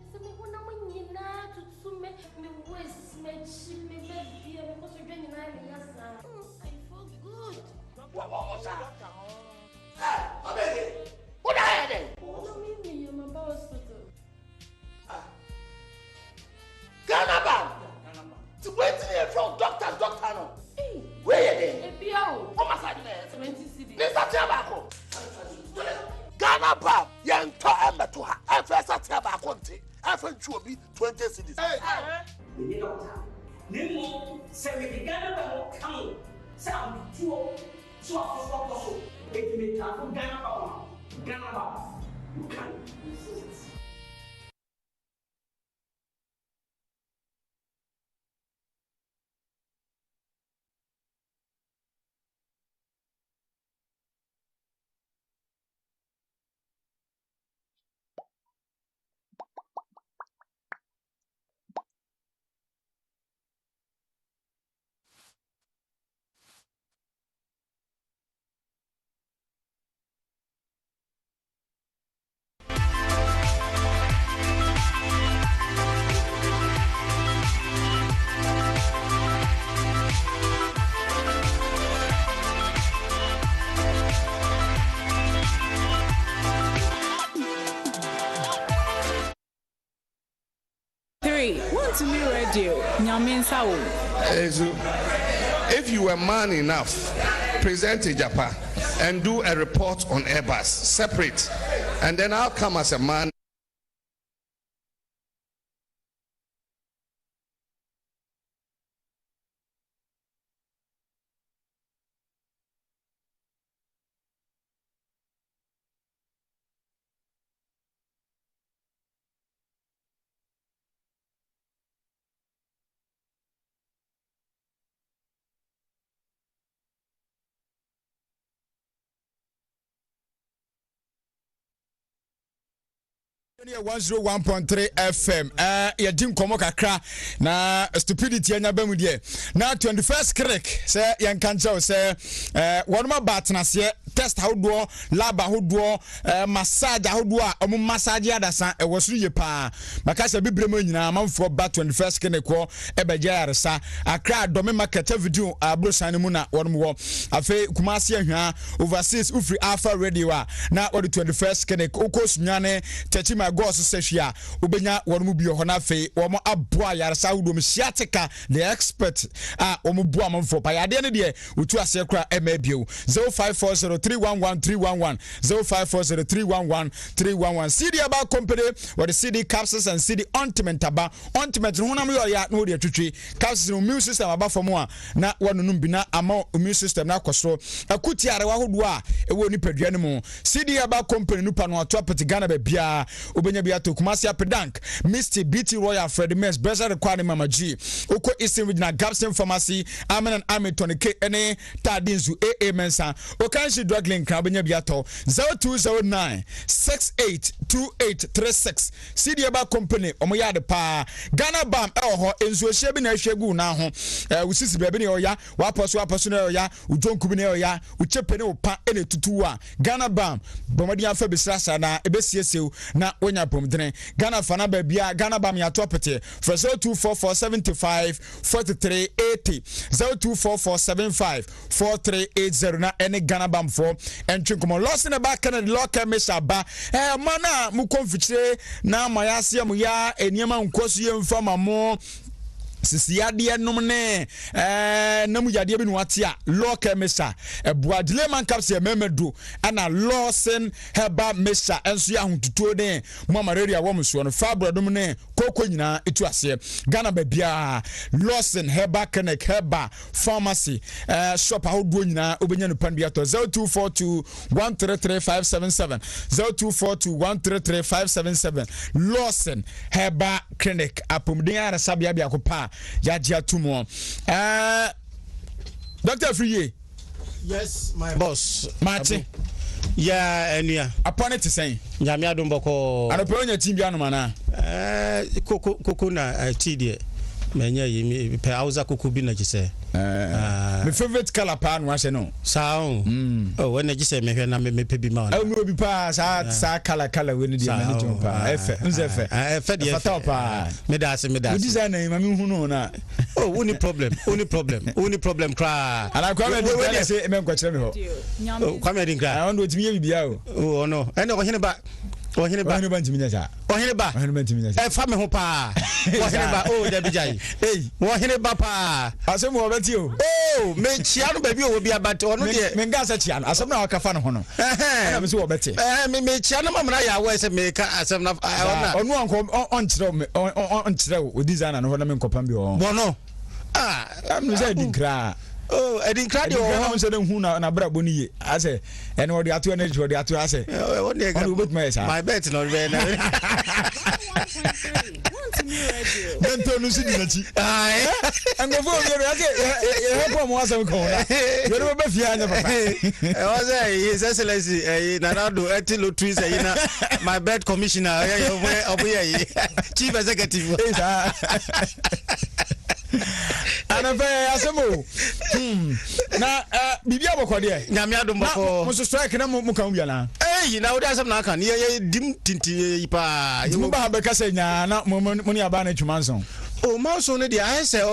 doing? I'm about hospital. Ganabam! To wait from doctor no. Where you there? Ebiao. Oh, my side. 20 cedi. This is Tiabaco. Ganabam, young to Emma to her. I first Tiabaco. I think you will be 20 cedis. Hey, Nemo, say we began to come. Sound two. So, if you talk from Ganabam, you can resist. Wontumi radio, Nyaminsa wo. If you were man enough, present a Japa and do a report on Airbus separate, and then I'll come as a man. Near 101.3 FM. Yadim komo kakra na stupidity anya bamu die. Na 21st click say yan kancha say wonma batnase test how do lab how do massage how do omo massage adasa e wosuru ye pa. Makasa bibrema nyina manfo ba 21st click ko ebeja yaresa akra dome market video abrosan mu na wonmo afi kumase ahwa overseas ufri alpha radio na what the 21st click okosunyane techima go sessia ubenya wonmu bi ho na fe wo aboa yaresa wudom siatika the expert omo boa manfo pa yade ne de utu ase kra emabio 0540311311 0540311311 CD about company or the CD capsules and CD ointment aba ointment honam yo ya no de twetwe capsules no immune system aba fo mo a na wonunum bi na ama immune system na koso akuti arewa hodo a ewo nipadua ne mu CD about company nupa no atopet Ghana ba bia obenya bia to Kumasi Apedank Mr. BT Royal Fred Mess Beza require Mama G Oko Eastern Regional Gapson Pharmacy Amen and Army Tony K ene Tadinzu AA Mensa Okanshi Drug Link obenya bia to 0209 682836 CD about company omoya de pa Ghana Bam ho enzo hye bi na hwegu na ho usisi bebe ne oya waposo na oya ujonku bi ne oya uchepe ne opa ene tutu a Ghana Bam bomadi afa besrasa na ebesiesew na onya pomdene Ghana fana babia Ghana Bam ya topete for 0244754380 0244754380 na ene Ghana Bam for entwinkomo lost in the back and the local mesaba mana mu konfichire na mayase mu ya eniema nkoso ye mfama mo sisiade nom ne namu yade bi no wate a law chemist eboa Dileman capsule memedo ana Lawson Herbal Mixture enso ya huntutuo den mo malaria wo mso no fabrodom ne koko nyina etu ase Ghana babia Lawson Herbal Clinic Herbal Pharmacy shop ahodo nyina obenya no pan bia to 0242133577 0242133577 Lawson Herbal Clinic apomden ara sabia bia kopa ya tumo Dr. Friye. Yes, my boss. Martin. Yeah, and yeah. Upon it to say. Yamia Dumboko. And upon your team, Yanamana. Kukuna, TD. Menya yimi pe auza kukubina jise. My favorite color pan was no. Sound. Oh, when I just say me na me pebi man. Oh, no be pass sa color when the manager pa. Fed ya pa. Me da. We design name I mean who know na. Oh, only problem cry. And I come and say me kwachire me ho. Oh, come and cry. I want to me bibia o. Oh no. And ohene ba ntiminya sa. Ohene ba ntiminya sa. Fa me ho pa. Ohene ba oh da bijai. Hey, ohene ba pa. Asem wo beti o. Oh, me chia no ba bi o bi abate ono de. Me nga sa chia no. Asem na waka fa no ho no. Na me so wo beti. Me chia no mamra ya wo se me ka asem na ona. Onu anko on kire o designer no ho na me nkopam bi o. Bono. I'm say dinkra. Oh, I didn't cry. I'm saying who na bra boni ye. I say and what the atu energy what the atu I say. My bet not very. Then to no see the and go for me I say help am was am ko na. You no be fia anya papa. I was his excellency Nanado Etilo Trees my bet commissioner chief executive. Anafaya asemo na bibia boko de nyame adom boko mo so strike na mo kan bia na na wo dasem na kan ye dim tinti pa mo ba be kase nya na mo ni aba na twumanson o manson ne de ahese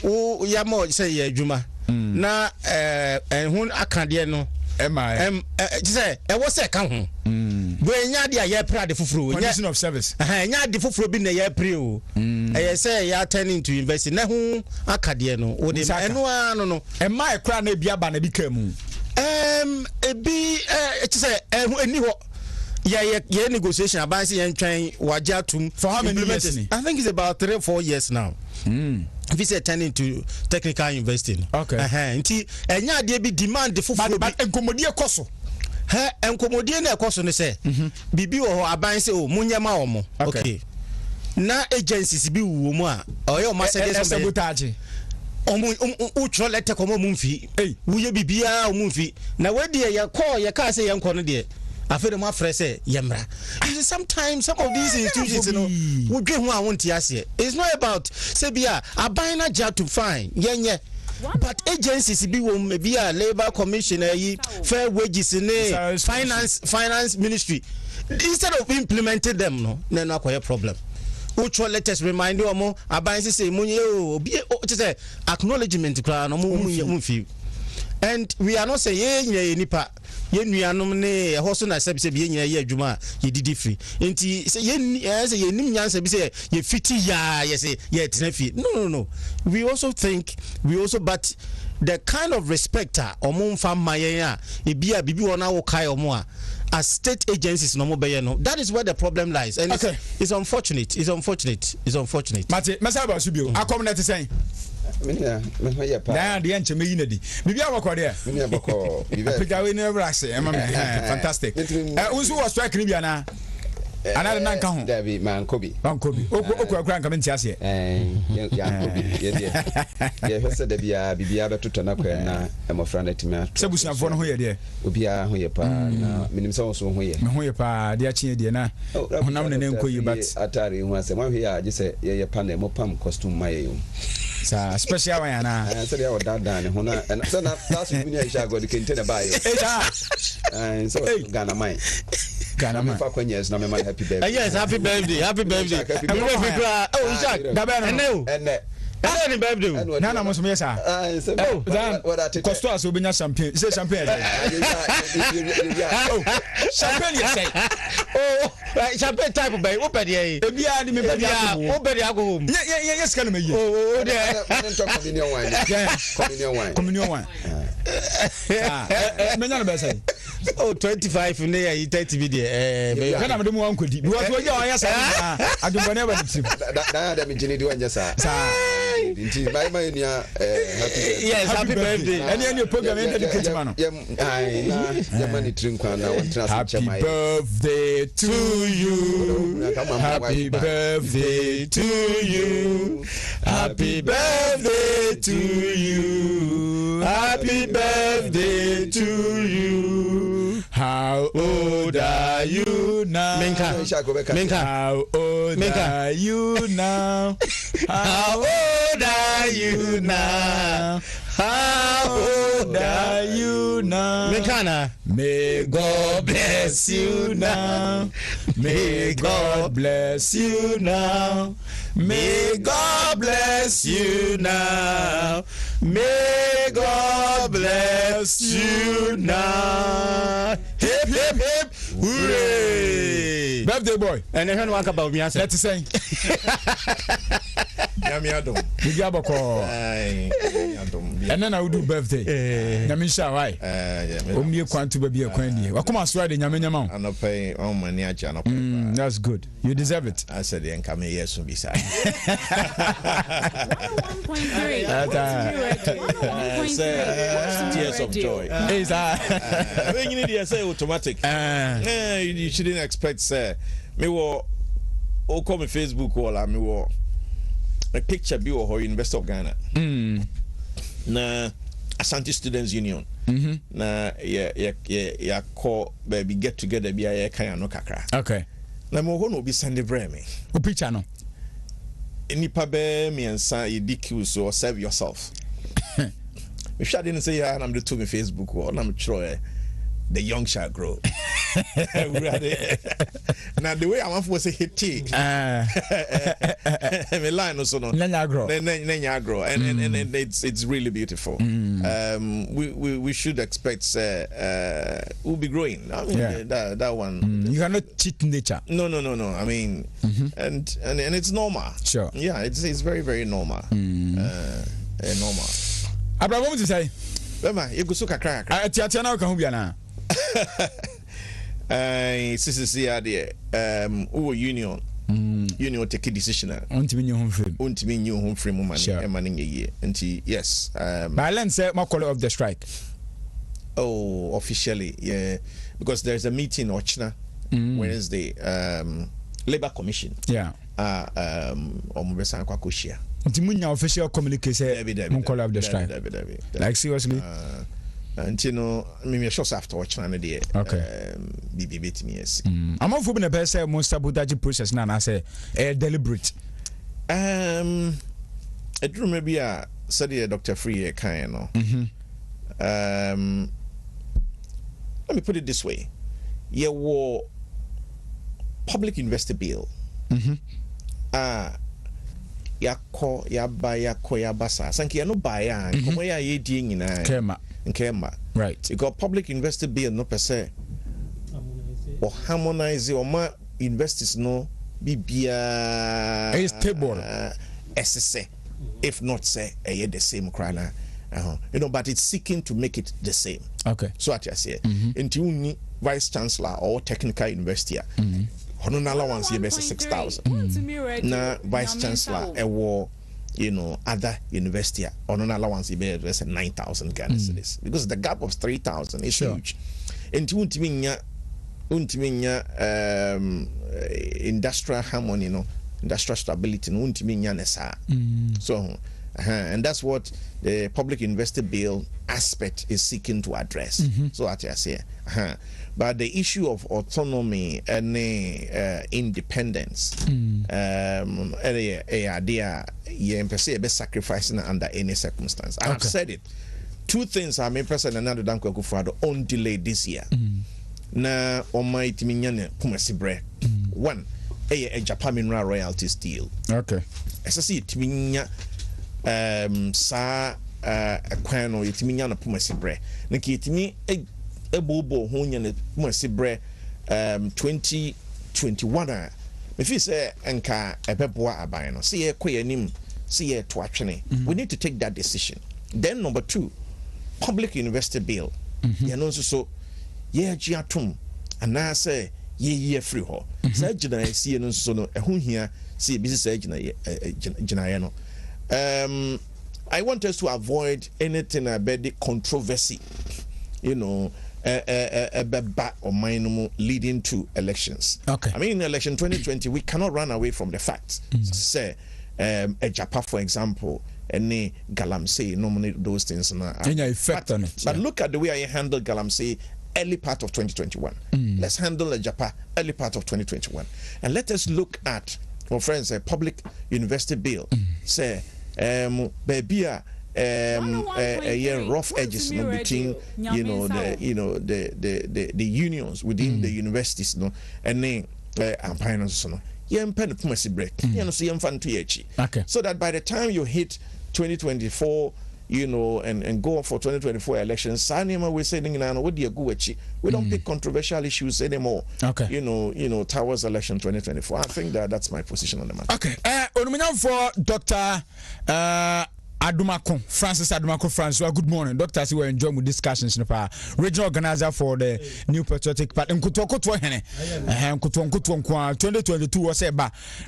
o ya mo say ye adwuma na hun akade no say e wo say kan ho we nya de aye prade foforo condition of service nya de foforo bi na ye pre o e say ya turning to invest na hu akade no o de eno ano no e mai kra na bia ba na bi kamu ebi say eni ho ye negotiation about say yen twan waja tum for how many years? I think it's about 3 or 4 years now. If you say turning to technical investing. Okay. Nti enya de bi demand de foforo bi enkomodi ekoso. Enkomodi na ekoso ne say bibi wo ho aban say o munyema wo mo. Okay. Na agencies bi wo mu a oyo massage sabotage. Utro letter komo mumfi. Wuye bibia o mumfi. Na we de ye call ye ka say ye nko no de. After my friend say yemra. Sometimes some of these institutions, you know, we get one want to. It's not about say bia a buying a job to find. Yeah. But agencies be maybe a labor commission, fair wages in finance ministry. Instead of implementing them, no quite problem. Which let us remind you more about say say acknowledgement and we are not saying nipa ye nuanom ne hoso na sabi be nyina ye adwuma ye didi free enti ye nim nyansa bi say ye fiti ya ye say ye tenafi no we also but the kind of respecter omon fa mayen a e bia bibi wona wo kai omo a as state agencies no mo be no that is where the problem lies and okay. it's unfortunate Mate mesa ba su bio akom na te sen Minia, me hoye pa. Da de enche me yinadi. Bibia boko de. Minia boko. Bibia we never say. Fantastic. Unsu was strike ni bia na. Another nan kan ho. Davi mankobi. Okura nka menti ase. Ya kobi. Ye hwese da bibia betoto na kwa na emofra na timia. Sebusiafo no ho ye de. Obia ho ye pa na minim se won ho ye. Me ho ye pa de achi de na. Honam ne nkoyi but atari hu ase. Wan hwe ya je se ye pa na emopam costume maye yo. Sa special one na so they are dada ne ho na so na last week ni Aisha God kente ba yo so Ghana man fa kwanyes na me man happy birthday yes happy birthday oh Isaac enne Any birthday. Nana must be sa. Costo as obinya champagne. Say champagne. Champagne you say. Oh, champagne type of bay. Open here. Ebia di me baby. Open here go home. Yes can me. Oh, there. Communion wine. Communion wine. Menya no be say. Oh, 25 in there, 30 video. When I'm the one could be. Because we are yes, I don't never see. That me Jenny do and just yes, happy birthday. And then your program educated man. Money drink now. Happy birthday to you. Happy birthday to you. Happy birthday to you. Happy birthday to you. How old are you now? Minka. How old are you now? How old are you now? How old are you now? Minkana. May God bless you now. May God bless you now. May God bless you now. May God bless you now. Hip hip hip, hooray! Birthday boy. And then one about me. Let's say. Yamiadom. Bigaboko. And then I will do birthday. Yamisha, why? Only quant to be a queenie. What come on, Swede, Yamina? I'm not paying all money. That's good. You deserve it. I said, the income yes will be sad. 1.3. Tears of joy. When you need say automatic. You shouldn't expect, sir. Me will call me Facebook wall. Me will a picture be or University of Ghana. Na Ashanti Students Union. Na ya call baby get together be a kaya no kakra. Okay. Na mo hono be send me. O picture no. Nipa be me ansa ye DQ so serve yourself. If I didn't say yeah, I'm the to me Facebook or I'm try the young shall grow. Now the way I want to say hit me line also no. Nenya grow. And it's really beautiful. We should expect we'll be growing. I mean that one. You cannot cheat nature. No. I mean and it's normal. Sure. Yeah, it's very, very normal. Normal. Abra, what would you say? Bema, you go so kakra. Tia na ka hu bia na. Sisi ade union take a decision. Wontumi nyu home frame man e man nyeye. Nti yes. Balance say my call of the strike. Oh, officially, yeah, because there's a meeting Ochna Wednesday Labor Commission. Yeah. Omubesa Kwaku share. Ntimunya official communication mon call of the strike. Like seriously. And you know, me shots after watching an idea. Okay. BBT me yes. I'm not for the best most sabotage process now. I say deliberate. I do maybe said Dr. Free kind no. Let me put it this way. Yeah, war public investor bill. Ya basa. Sanki ya no buy ya. Komo ya ye di nyina. Nkema. Right. You got public investor bill no per se. Or harmonize or ma investors no bibia. It's stable. SSA. If not say the same crana. You know, but it's seeking to make it the same. Okay. So what I say. Until you vice chancellor or technical university. Honon allowance you 6,000. Na vice chancellor you know, other university on allowance you 9,000 Ghana cedis because the gap of 3,000 is huge. And industrial harmony, you know, industrial stability, so and that's what the public investor bill aspect is seeking to address. So what I say, but the issue of autonomy and independence, sacrificing under any circumstance. I have said it. Two things I mean, President Nando Danko Akufo-Addo on delay this year. Na almighty minyane kumasibre. One, a Japan mineral royalties deal. Okay. As I see it, minya sa kwan no yetimi nya no pomasi bre na ke yetimi ebobo ho nya no pomasi bre 2021 a me fi say enka ebeboa aban no say ekoyanim say to atwene we need to take that decision. Then number 2, public university bill ye no so ye agiatom ana say ye free ho say gina sie no so no ehun hia see bi say gina ye no. I want us to avoid anything about the controversy, you know, or minimum leading to elections. Okay. I mean, in election 2020, we cannot run away from the facts. Say, a Japa, for example, any Galamsey, nominate those things. Any effect on it. But look at the way I handled Galamsey early part of 2021. Let's handle a Japa early part of 2021. And let us look at, well, friends, a public university bill. Say, baby, rough edges, no, between the unions within the universities, no, and then so that by the time you hit 2024, you know, and go for 2024 elections, we say we don't pick controversial issues anymore. Okay. You know, towards election 2024. I think that's my position on the matter. Okay. For Dr. Francis Francis. Good morning, Doctor. We were enjoying with discussions. Regional organizer for the New Patriotic Party. 2022 was a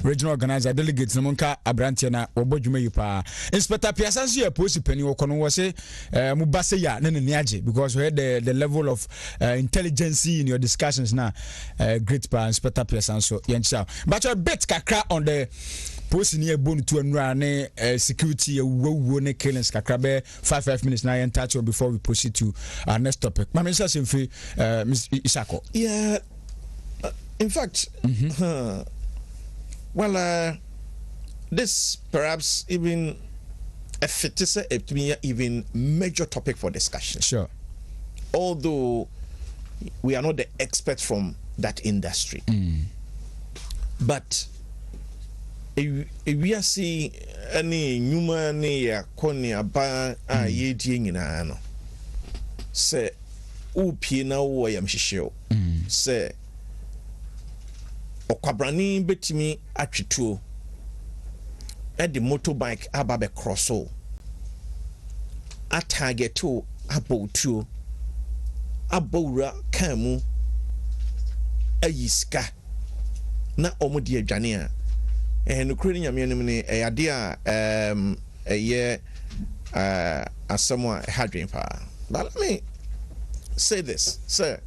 regional organizer delegates. Namonka Abrantiana Obojume Yupa. Inspector Piasansi post penny Okono was a Mubaseya Neniaji because we had the level of intelligence in your discussions now. Great pa Inspector Piasanso Yansha. But a bit kakra on the post near bone to run security ne killings kakrabe 5 minutes now and touch before we proceed to our next topic. Mr. Simfi, Ms. Isako. Yeah, in fact, this perhaps even even major topic for discussion. Sure. Although we are not the experts from that industry, but we are seeing any human near Kony Aba ye ding say Upina Wayam Shisho say Okabrani betimi achitu at the motorbike ababe crosso a target to about abora kamu a yiska na omudi jania. And Ukrainian Yamini a idea a year as someone hadrin power. But let me say this, sir.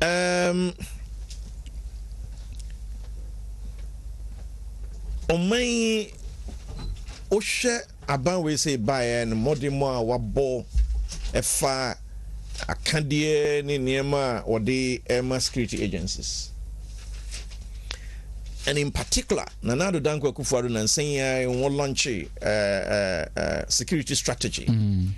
On my Osha Aban we say by and Modimo Wabo a far a Candia Niema or the Emma security agencies. And in particular, Nanado Danko Kufuadu and saying one launch security strategy. And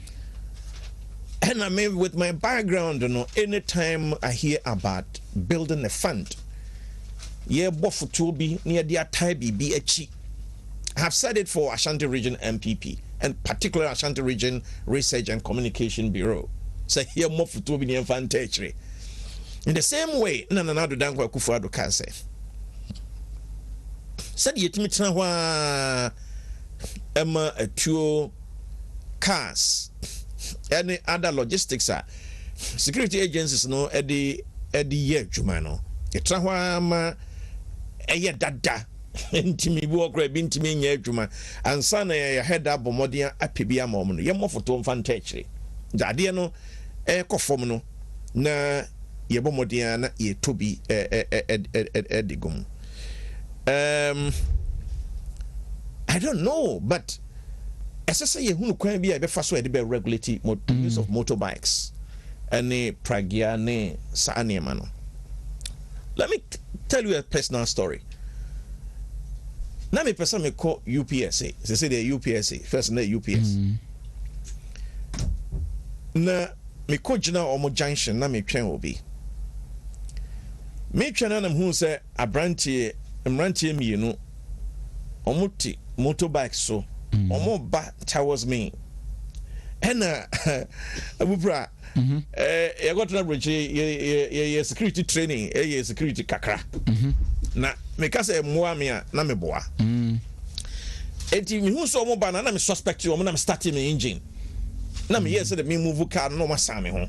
I mean, with my background, you know, anytime I hear about building a fund, yeah, bofu to be near the Ataibi BHE. I have said it for Ashanti Region MPP, and particularly Ashanti Region Research and Communication Bureau. So here, more for to be near Fantasy. In the same way, Nanado Danko Kufuadu can say. Said yet me wa Emma a two cars any other logistics security agencies no Eddie year jumano etra ma eye dada ntimi bi okra bi ntimi nya adwuma ansa na ya head up bomodian apebia ma no ye mo foto mfa ntachire dade no kofom no na ye bomodian na ye tobi edigum. I don't know, but as I say, who can be a fast way to regulate use of motorbikes and pragia ne saani mano. Let me tell you a personal story. Now me person me call UPSA. They say the UPSA first name UPS. Na me call jina omo junction na me twen obi. Me twen na who say Abrantie mienu omuti motorbike so omo ba towards me and abubra you got to bridge ye security training ye security kakra na me ka say moa me na me boa enti me hu so omo ba na me suspect omo na me start me engine na me yes say me move car no ma sam me ho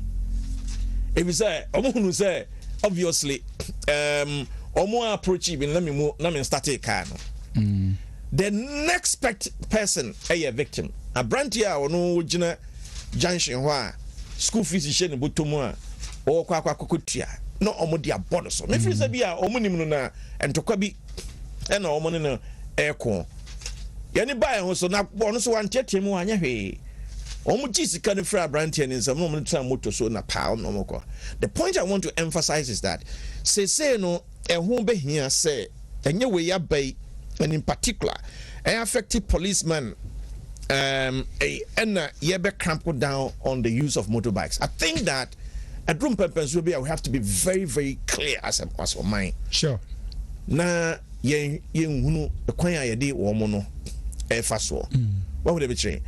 e be say omo hunu say obviously omo approach even na me start a car no the next person a victim a brantia or no gina junction wa school fees she ne botomu a o kwakutia no omo dia bodo so me feel say bia omo nim no na entokwa bi e na omo ne no eko ye ne buy ho so na bono so wan tietie mu anya hwe omo jisika ne fra brantia ne nsam no omo tra motor so na pa no omo ko. The point I want to emphasize is that say no ehun be hia say enye we ya bai, and in particular effective policemen and yebe cramp down on the use of motorbikes. I think that at room purpose will be we have to be very, very clear as for mine. Sure. Na ye hunu kwanya ye de wo mo no e fa so. What would it be train?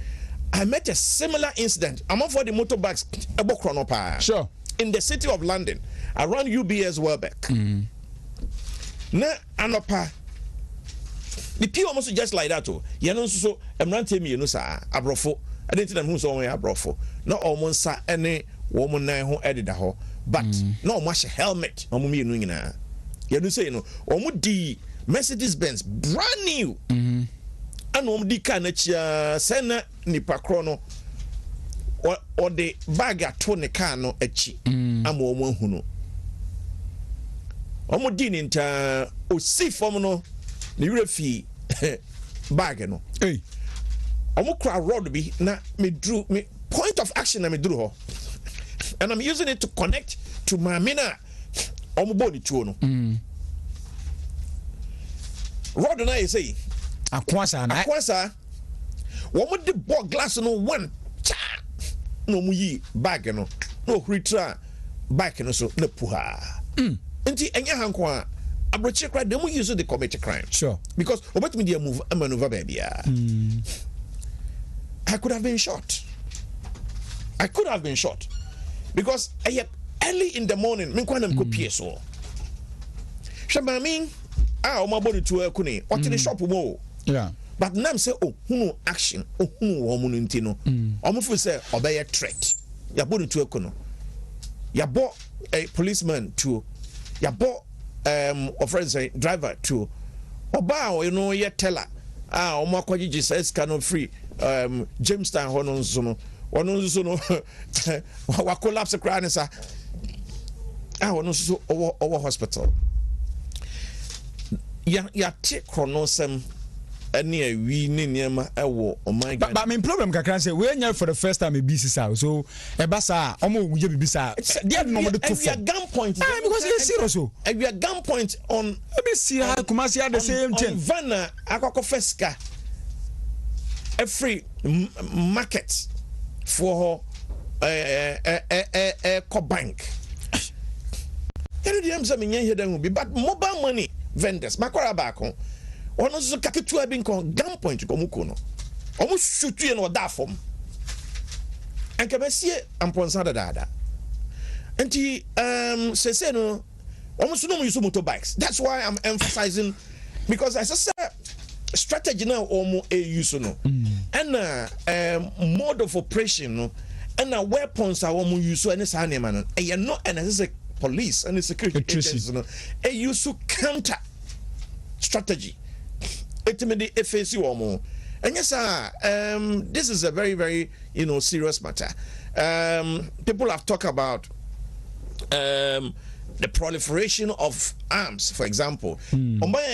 I met a similar incident among for the motorbikes ebokro pa. Sure. In the city of London around UBS Welbeck. Na anopa the P almost just like that too. You know, so I'm not telling you, no, sir, abrofo. I didn't tell them who's only abrofo. Not almost any woman who added the whole, but no much helmet. No me doing na. You know, say you know, almost the Mercedes Benz brand new. And the carnage sena nipa chrono or the bag at Tony Cano echi. I'm woman who know. Almost didn't see for no. Ni refi bag no hey omo kra road bi na me drew me point of action na me drew ho and I'm using it to connect to my mina omo body tuo no road na say akwasa wo mo de ball glass no one cha no mu yi bag no no ritra bag no so na puha enti enya hanko a abrochi crime, they will use the commit crime. Sure. Because about me they move a maneuver baby. I could have been shot. Because early in the morning, me kwana mko PSO. Shamba mi my body to kune what in the shop mo. Yeah. But now say who action, who woman intino. Omufu say obey a threat. Ya body to kuno. Ya bought a policeman to ya bought of friends driver to oba you know ye teller omo akwaji says cannot free Jamestown hono nso no wa collapse cry nsa hono nso owo hospital ya take chronosem any a we niema ewo oh my God. But my problem kakran say we nya for the first time e be sisa so e ba sa omo we be sa there no mo to for gunpoint because it's serious so we are gunpoint on be see how Kumasi the same thing Vanna akoko feska a free market for co bank you know the me here then will be but mobile money vendors makwara back on ono so kaketu abi nko gunpoint ko muko no omo shoot ye no da fom enka besie amponsa da enti say no omo so no use motorbikes. That's why I'm emphasizing, because as I said strategy now omo use no and mode of operation no and weapons are omo use so any sa name no e no and as police and security agents no e use counter strategy. Ultimately, FAC woman, and yes, this is a very, very serious matter. People have talked about the proliferation of arms, for example. Because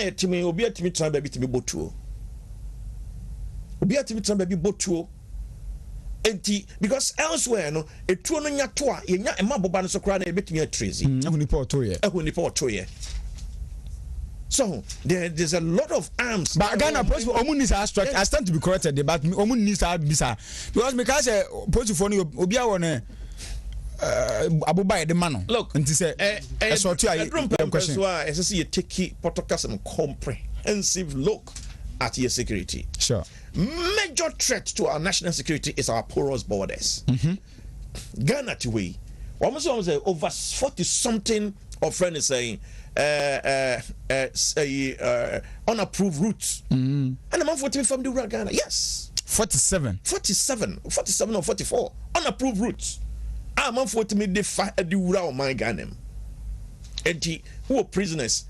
elsewhere, no, a true no nyatoa, yenya emaboba so kra na ebetumi atrezi. So there's a lot of arms. But Ghana police needs I stand to be corrected, but needs bisa because police for obi awon abuba the man. Look, and say question. You take comprehensive look at your security. Sure. Major threat to our national security is our porous borders. Ghana to we. Almost over 40 something of friends is saying unapproved routes. And the man 40 from the Ghana. Yes. 47 or 44 unapproved routes. I'm man 40 me the Ura my Ghana. And who are prisoners?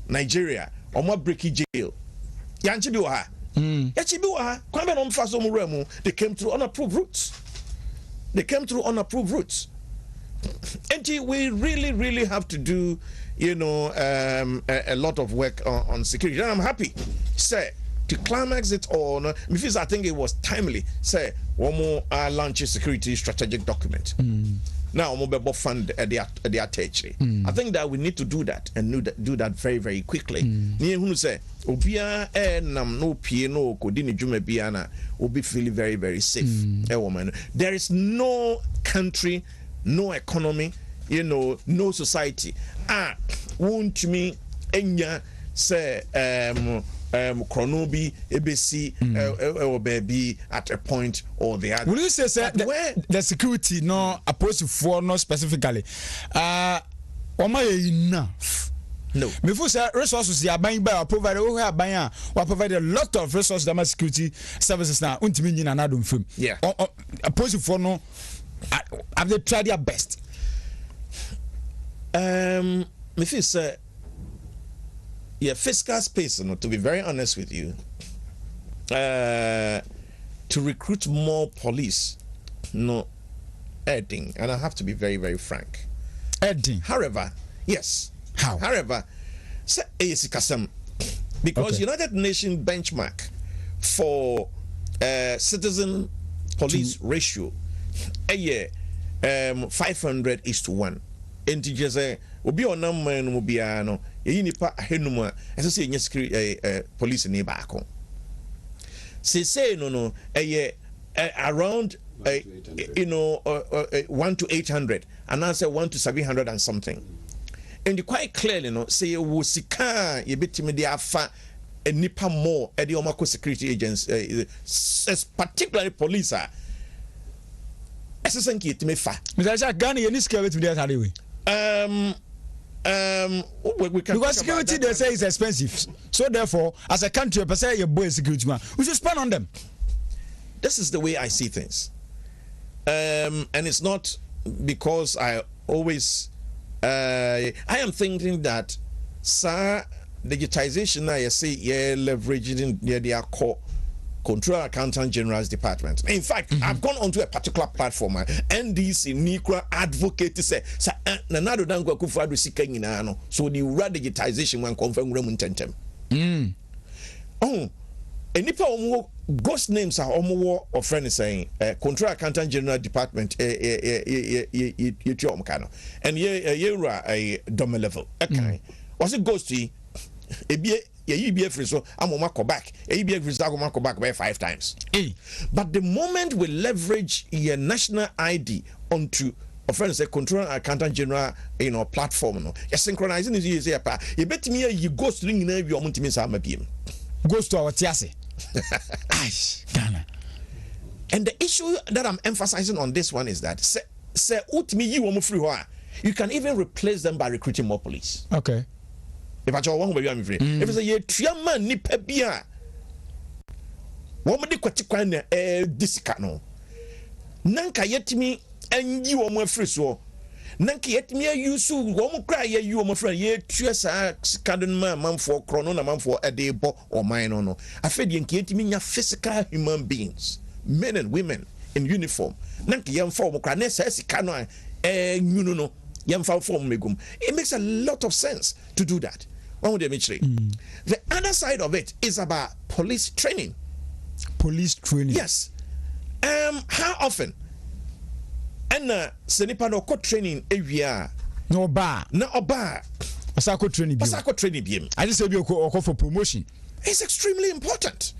Nigeria or more breaky jail. Yanchibiwa. Yachibiwa. Kwame on Faso Muremu. They came through unapproved routes. And we really have to do, a lot of work on security. And I'm happy, say, to climax it on, because I think it was timely, say, one more launch a security strategic document. Now, mobile fund at the attach. I think that we need to do that and do that very, very quickly. Who say, Obia nam no piano kodini jume biana will be feeling very, very safe. There is no country, no economy, no society. Wontumi enya say chronobi ebc or baby at a point or the other. Will you say the security no opposed for no specifically enough? No. Before say resources are buying by provide provide a lot of resources that security services now untimi nyina na dom film. Yeah. Opposed for no have they tried their best? Me feel say fiscal space, to be very honest with you, to recruit more police, adding, and I have to be very, very frank. Adding. However, yes. How? However, say because United Nations benchmark for citizen police ratio, 500:1. Integers obi onam man no bia no eyi nipa ahenum a ese se enya security police ni ba ko say no around 1 to 800 and answer 1 to 700 and something, and quite clearly say wo sika ye betimi de afa nipa more e de omako security agents particularly police ese sanki etime fa Mr. Ghana ye ni sika betimi de atare we we can, because security they say is expensive, so therefore as a country per se your boy security man we should spend on them. This is the way I see things, and it's not because I always I am thinking that digitization I say leveraging their core Control Accountant General's Department. In fact, I've gone onto a particular platform. NDC Nikra advocate say nanado dango kufadu sika nyina no. So the digitization when confirm remuntentem. Enipa omo ghost names are omo of friend saying Control Accountant General Department kano. And ye a dome level. Okay. Was it ghost ebie free so amoma go back go back by 5 times. But the moment we leverage your national ID onto a friend say Control Accountant General platform no you synchronizing is easy pa you bet me you go string na bi omuntimi sa mabiem goes to our tiase Ghana. And the issue that I'm emphasizing on this one is that say utmi you omo free ho you can even replace them by recruiting more police. Okay. If I tell one way I'm free. If it's a year man ni pebia. Woman de kwatikwan na disika no. Nanka yetimi enyi wo mo free so. Nanka yetimi ayusu wo mo kra ye yi wo mo free ye tua sa skadon man for krono na man for edebo or mine no. Afedi enka yetimi nya physical human beings, men and women in uniform. Nanka yem for mo kra na sa sika no nyunu no. It makes a lot of sense to do that. The other side of it is about police training. Police training. Yes. How often? And senipa no ko training area. No bar. Osako training biem. I just said you go for promotion. It's extremely important.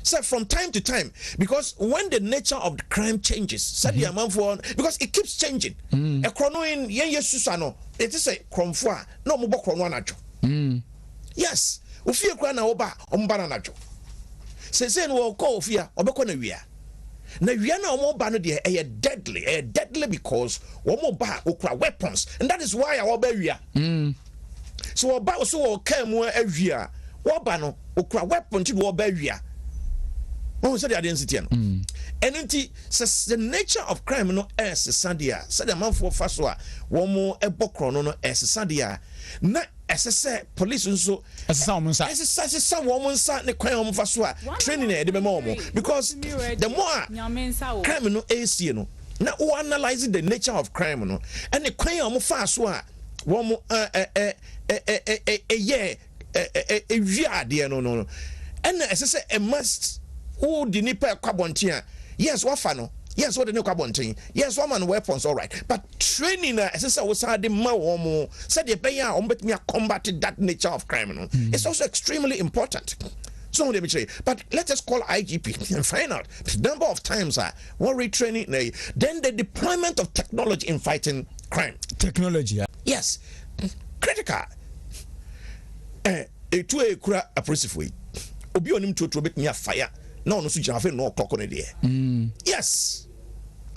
So from time to time, because when the nature of the crime changes, because it keeps changing. A chrono in it is a cromfoa, no more chrono. Yes, ofie kura na oba omba na najo sese no wo ko ofia obekọ na wia na wia na omo no de deadly because omo ba okura weapons and that is why oba wia so oba so o ka mu awia oba no okura weapon ti oba wia oh so the identity no and the nature of crime no is sadia said the man for faso a womo ebokro no is sadia na esese police nso esesa woman sa ne kwan woman faso a training e de be ma because the more crime no AC no na we analyze the nature of crime no and the kwan woman faso a woman no and esese a must who the nipa kwabontia yes wafa no yes what the new kwabontin yes woman weapons all right but training esese wo sa de ma wo mo said the pay ya betimi combat that nature of crime no it's also extremely important. So let me say, but let us call IGP and find out the number of times what retraining then the deployment of technology in fighting crime. Technology, yes, critical. To a kura oppressive way. Obi onim to bet me a fire. No, no, so have no o'clock on the day. Yes.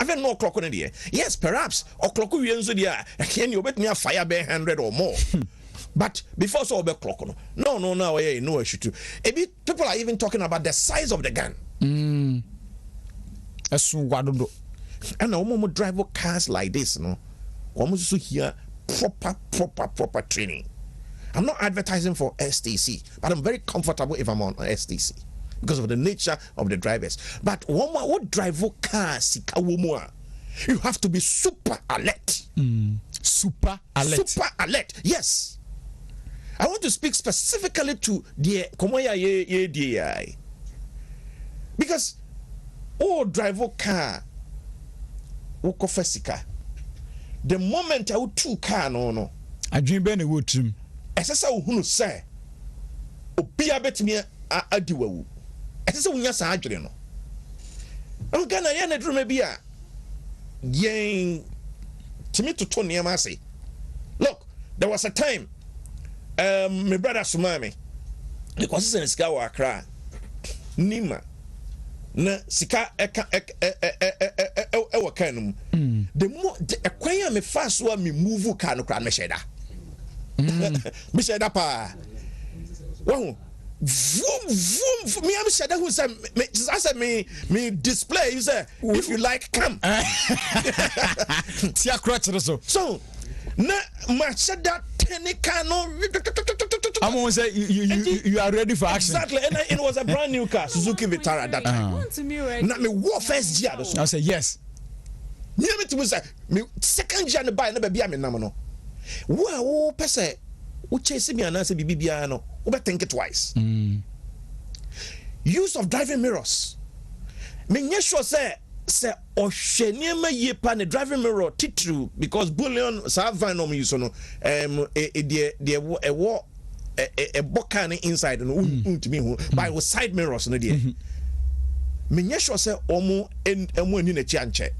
I've no o'clock on the day. Yes, perhaps o'clock we use the can you bet me a fire by 100 or more. But before so be clock no, no, I should do. People are even talking about the size of the gun. And a woman drive cars like this, no. Almost so here proper training. I'm not advertising for STC, but I'm very comfortable if I'm on STC because of the nature of the drivers. But what drive car you have to be super alert. Super alert. Yes. I want to speak specifically to the DI because drive car the moment I would two car no I dream Benny would trim. Esesa uhunu say obia betimi adiwawu esesa unya sa adwere no Ghana ya na drum bia yen timi to niam ase. Look, there was a time my brother Sumami because in Sika wa Accra Nima na Sika e wakanum the more ekwan me fast wa me move car no kra me sheda me sheda pa wow vroom me am sheda who say me display you say if you like come tia crutch so na ma sheda tenika no I'm gonna say you are ready for action. Exactly, and it was a brand new car, Suzuki Vitara at that time. Now me war first year. I say yes. Me to say me second year buy na be me nam no. Wo pese wo chase me anase bibia no. Wo be think it twice. Use of driving mirrors. Me nye sure say ohweniema ye pa ne driving mirror titru because bullion sa van no use no a bokan inside no untimi hu by with side mirrors no there me nye sure say omo ani na chi anche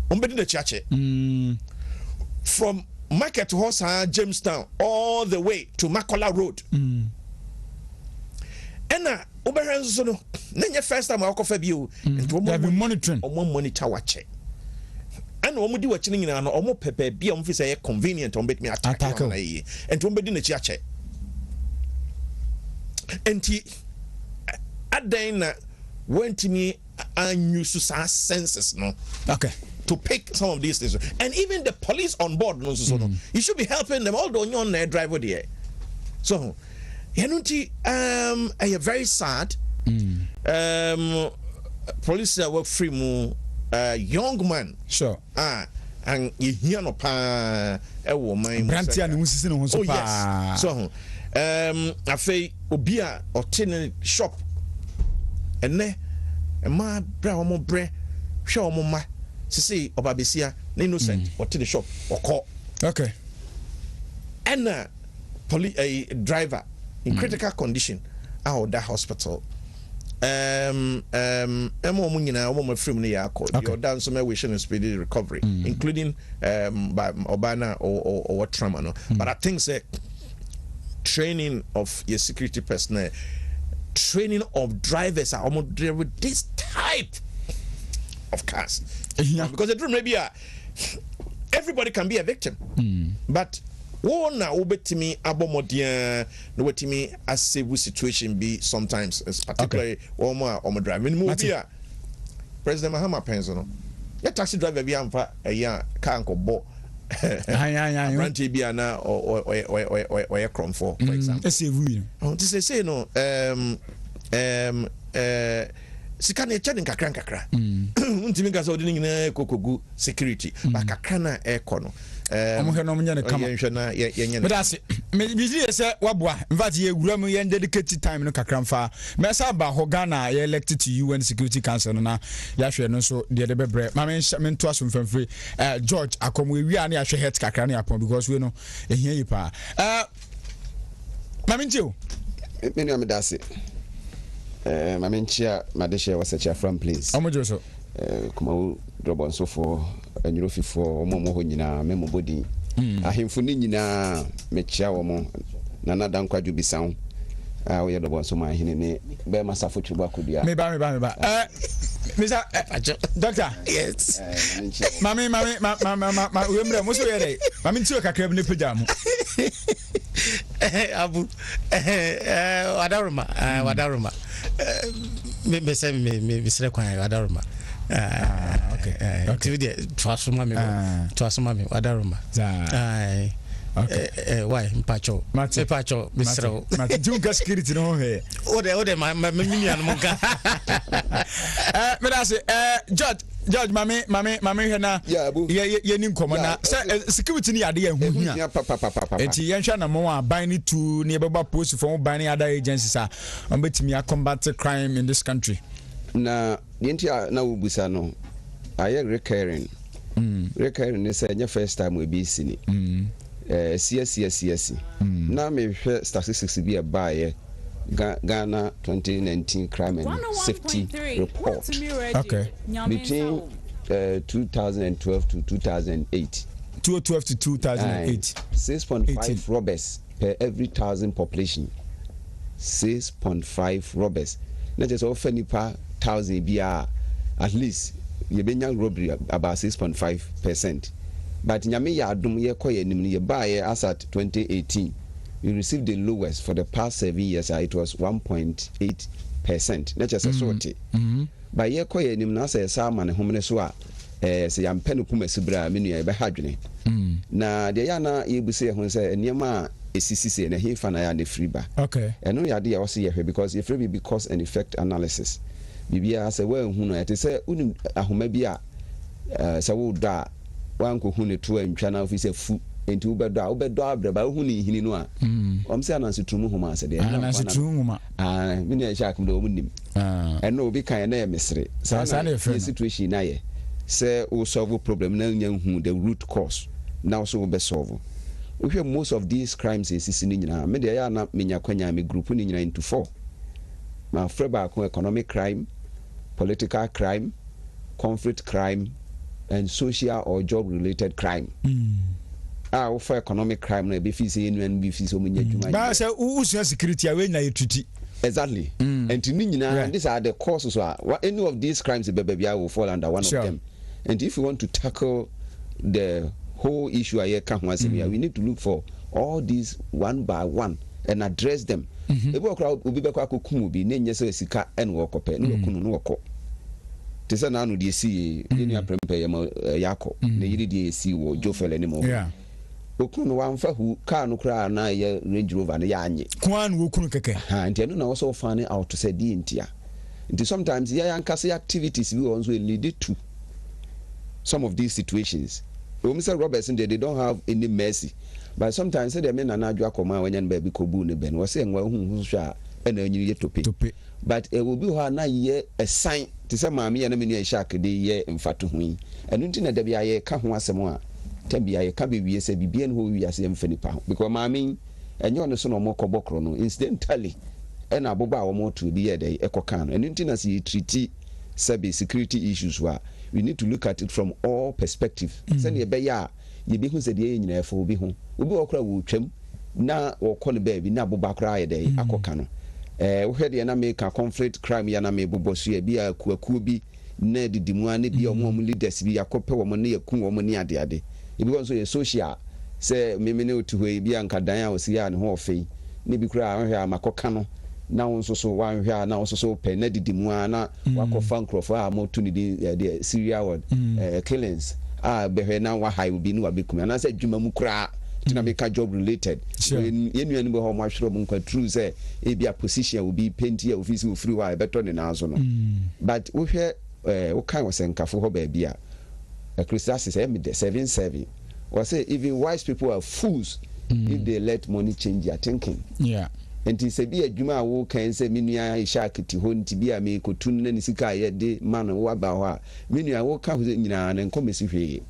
ombedi na chi ache from market horse Jamestown all the way to Makola Road ena oberhan so no na first time akofa bio and we monitoring monitor wache and omo di wache nyina no omo pepe bia omo fi say convenient omo betimi attack na yi and omo bedi na chi ache enti adan na wentimi anuse sa senses no okay to pick some of these things and even the police on board no so no you should be helping them although you're on their driver there so Yanunti a very sad police work free mu young man sure and you hear no pa e wo man brantia ne musisi ne ho so pa so afei obi a otene shop ene ma bra wo mo bre hwe wo ma sisi obabesia na innocent otene shop okọ okay and police a driver in critical condition out of the hospital emo nyina omo free mu ya call your dance some wishing a speedy recovery including by Obana or what trauma no but I think say training of your security personnel, training of drivers are almost with this type of cars. Because the truth may be everybody can be a victim, but one now me abomodia no wetimi as a situation be sometimes, particularly or driving movie. President Mahama Penzono, a taxi driver be amfa a can't bo. Branty be ana or a crom for example. I want to say no sikane chadin kakra untimi ga so odin na kokogu security ba kakra na ekono omo no mnya ne kama but as me say waboa in fact ye wura mu ye dedicated time no kakra mfa me sa ba ho Ghana ye elected to UN Security Council na ya hwe no so de bebre ma me nto aso mfamfre George akomo wi a na ya hwe het kakra na yapon because we no ehia yi pa ma me ntio me no me dase Mamenchia Madesha was such a from place. Omojoso. Kuma drop so for a neurofi for Momo Nina, Memo body. A him for Nina, Mechia Omo, Nana Danka Jubi sound. We are the one so my hinne, bear myself for Chubakudia. Me ba. Mr. Doctor. Yes. Mammy, remember, most of your day. Mammy, took a crab in the pajama. Abu, Wadaruma. Me say me Mr. Wadaruma. Okay. Twasuma, Wadaruma. Okay. Why? Pacho, Mr. Junga security no here. Ode, my minion monka. But I say, George, Mammy, Hena, Yenin Common, security near the Papa. And Yanshana Moa binding to nearby posts from binding other agencies are on betting me a combat crime in this country. Na Yentia now Busano, I am recurring. Recurring is your first time we be seen. CSC. Now me statistics be a buyer. Ghana 2019 crime and safety report. Okay. Between 2012 to 2008. 2012 to 2008. 6.5 robbers per every 1,000 population. 6.5 robbers. Not just often per 1,000 BR. At least you be young robbery about 6.5%. But nyame ya adum ye koye nim ye buy as at 2018. You received the lowest for the past 7 years. It was 1.8%. Not just a sort. But ye koye nim na say sama ne homene so a say am penu kuma sibra menu e be hadwene. Na de ya na ye bu say ho say niema esisi say na he fa na ya de free ba. Okay. Eno ya de ya wo say ye because ye free be cause and effect analysis. Bibia say we hu no e say unu ahoma bi a say wo da wan ko hu ne to antwa na office fu enti ubedo abraba hu ne hini no a omse ananse tumu homa ase de ananse tumu homa me ne sha akum do omunim eno obi kan na emesre sa na situation na ye say o solve problem na nya hu the root cause now so be solve we hear most of these crimes is ni nyina me de ya na menya kwanya me group ni nyina into 4 ma freba ko economic crime, political crime, conflict crime, and social or job related crime. For economic crime na be fi say enu be fi so munya djuma ba say usu security awe na yetuti exactly and ni nyina these are the causes any of these crimes bebia will fall under one of them. And if we want to tackle the whole issue aye ka ho asem we need to look for all these one by one and address them. Ebe okra obi be kwa kokum bi na nye se sika en wo kope na okunu no woko tese na anu de esi ni aprempe yako na yiri de esi wo jofele ni mo okunu wa mfa hu car no kra na ye Range Rover na ya anye kwan wo kunu keke ha ntia no na wo so fane out to say di ntia nti sometimes ya yankase activities we also lead to some of these situations. Mr. Robertson they don't have any mercy. But sometimes they men na adwa koma wanyan ba bi kobu ne ben wo se nwa hu hwa na anyi ye tope but it will be ho na ye a sign to say maami ya na menu e shark de ye mfato hu enu nti na da bia ye ka ho asem a tabia ye ka be wie se bibia no ho wi ase mfani pa because maami enyo no so no mo kobokro no incidentally na aboba a wo mo to bi ye dey ekoka no enu nti na se treat security issues wa we need to look at it from all perspectives. Send ye be ya ye be hu se de ye nyina efo bi ho obi okra wo twam na wɔkɔ ne baabi na aboba koraa yɛ dɛ akɔka no wohwɛ deɛ na meka conflict crime ya na mebobɔ so bi a kuakuo bi na didi mu a ne bi ɔmo leaders bi akɔpɛ wɔn ne yɛku wɔn ne adeade ebi wɔ nso yɛ social sɛ meme ne otu hɔ bi a nkadan a osi a ne ho ɔfɛ ne bi koraa ahwɛ a makɔka no na wo nso so wanhwɛ a na wo nso so pɛ na didi mu a na wakɔfa nkurɔfoɔ a moto ne din deɛ serial killings a bɛhwɛ na wahai bi ne wabɛkum anaasɛ adwuma mu koraa tina meka job related yɛnua no bɛ hɔ mo ahwerɛ mu nkwa true sɛ ebi a position a obi penti a ofisi ofiri hɔ a ɛbɛtɔ ne nanso no but wohwɛ wokan wɔ sɛnkafo hɔ baabi a Ecclesiastes 7:7 was say even wise people are fools if they let money change their thinking. Nti sɛ bi adwuma a wo kan sɛ menua ɛhyɛ akiti hɔ nti bi a mekɔtu na ne sika a yɛde ma no woaba hɔ a menua wo ka ho nyinaa ne nkɔmɛsi hwee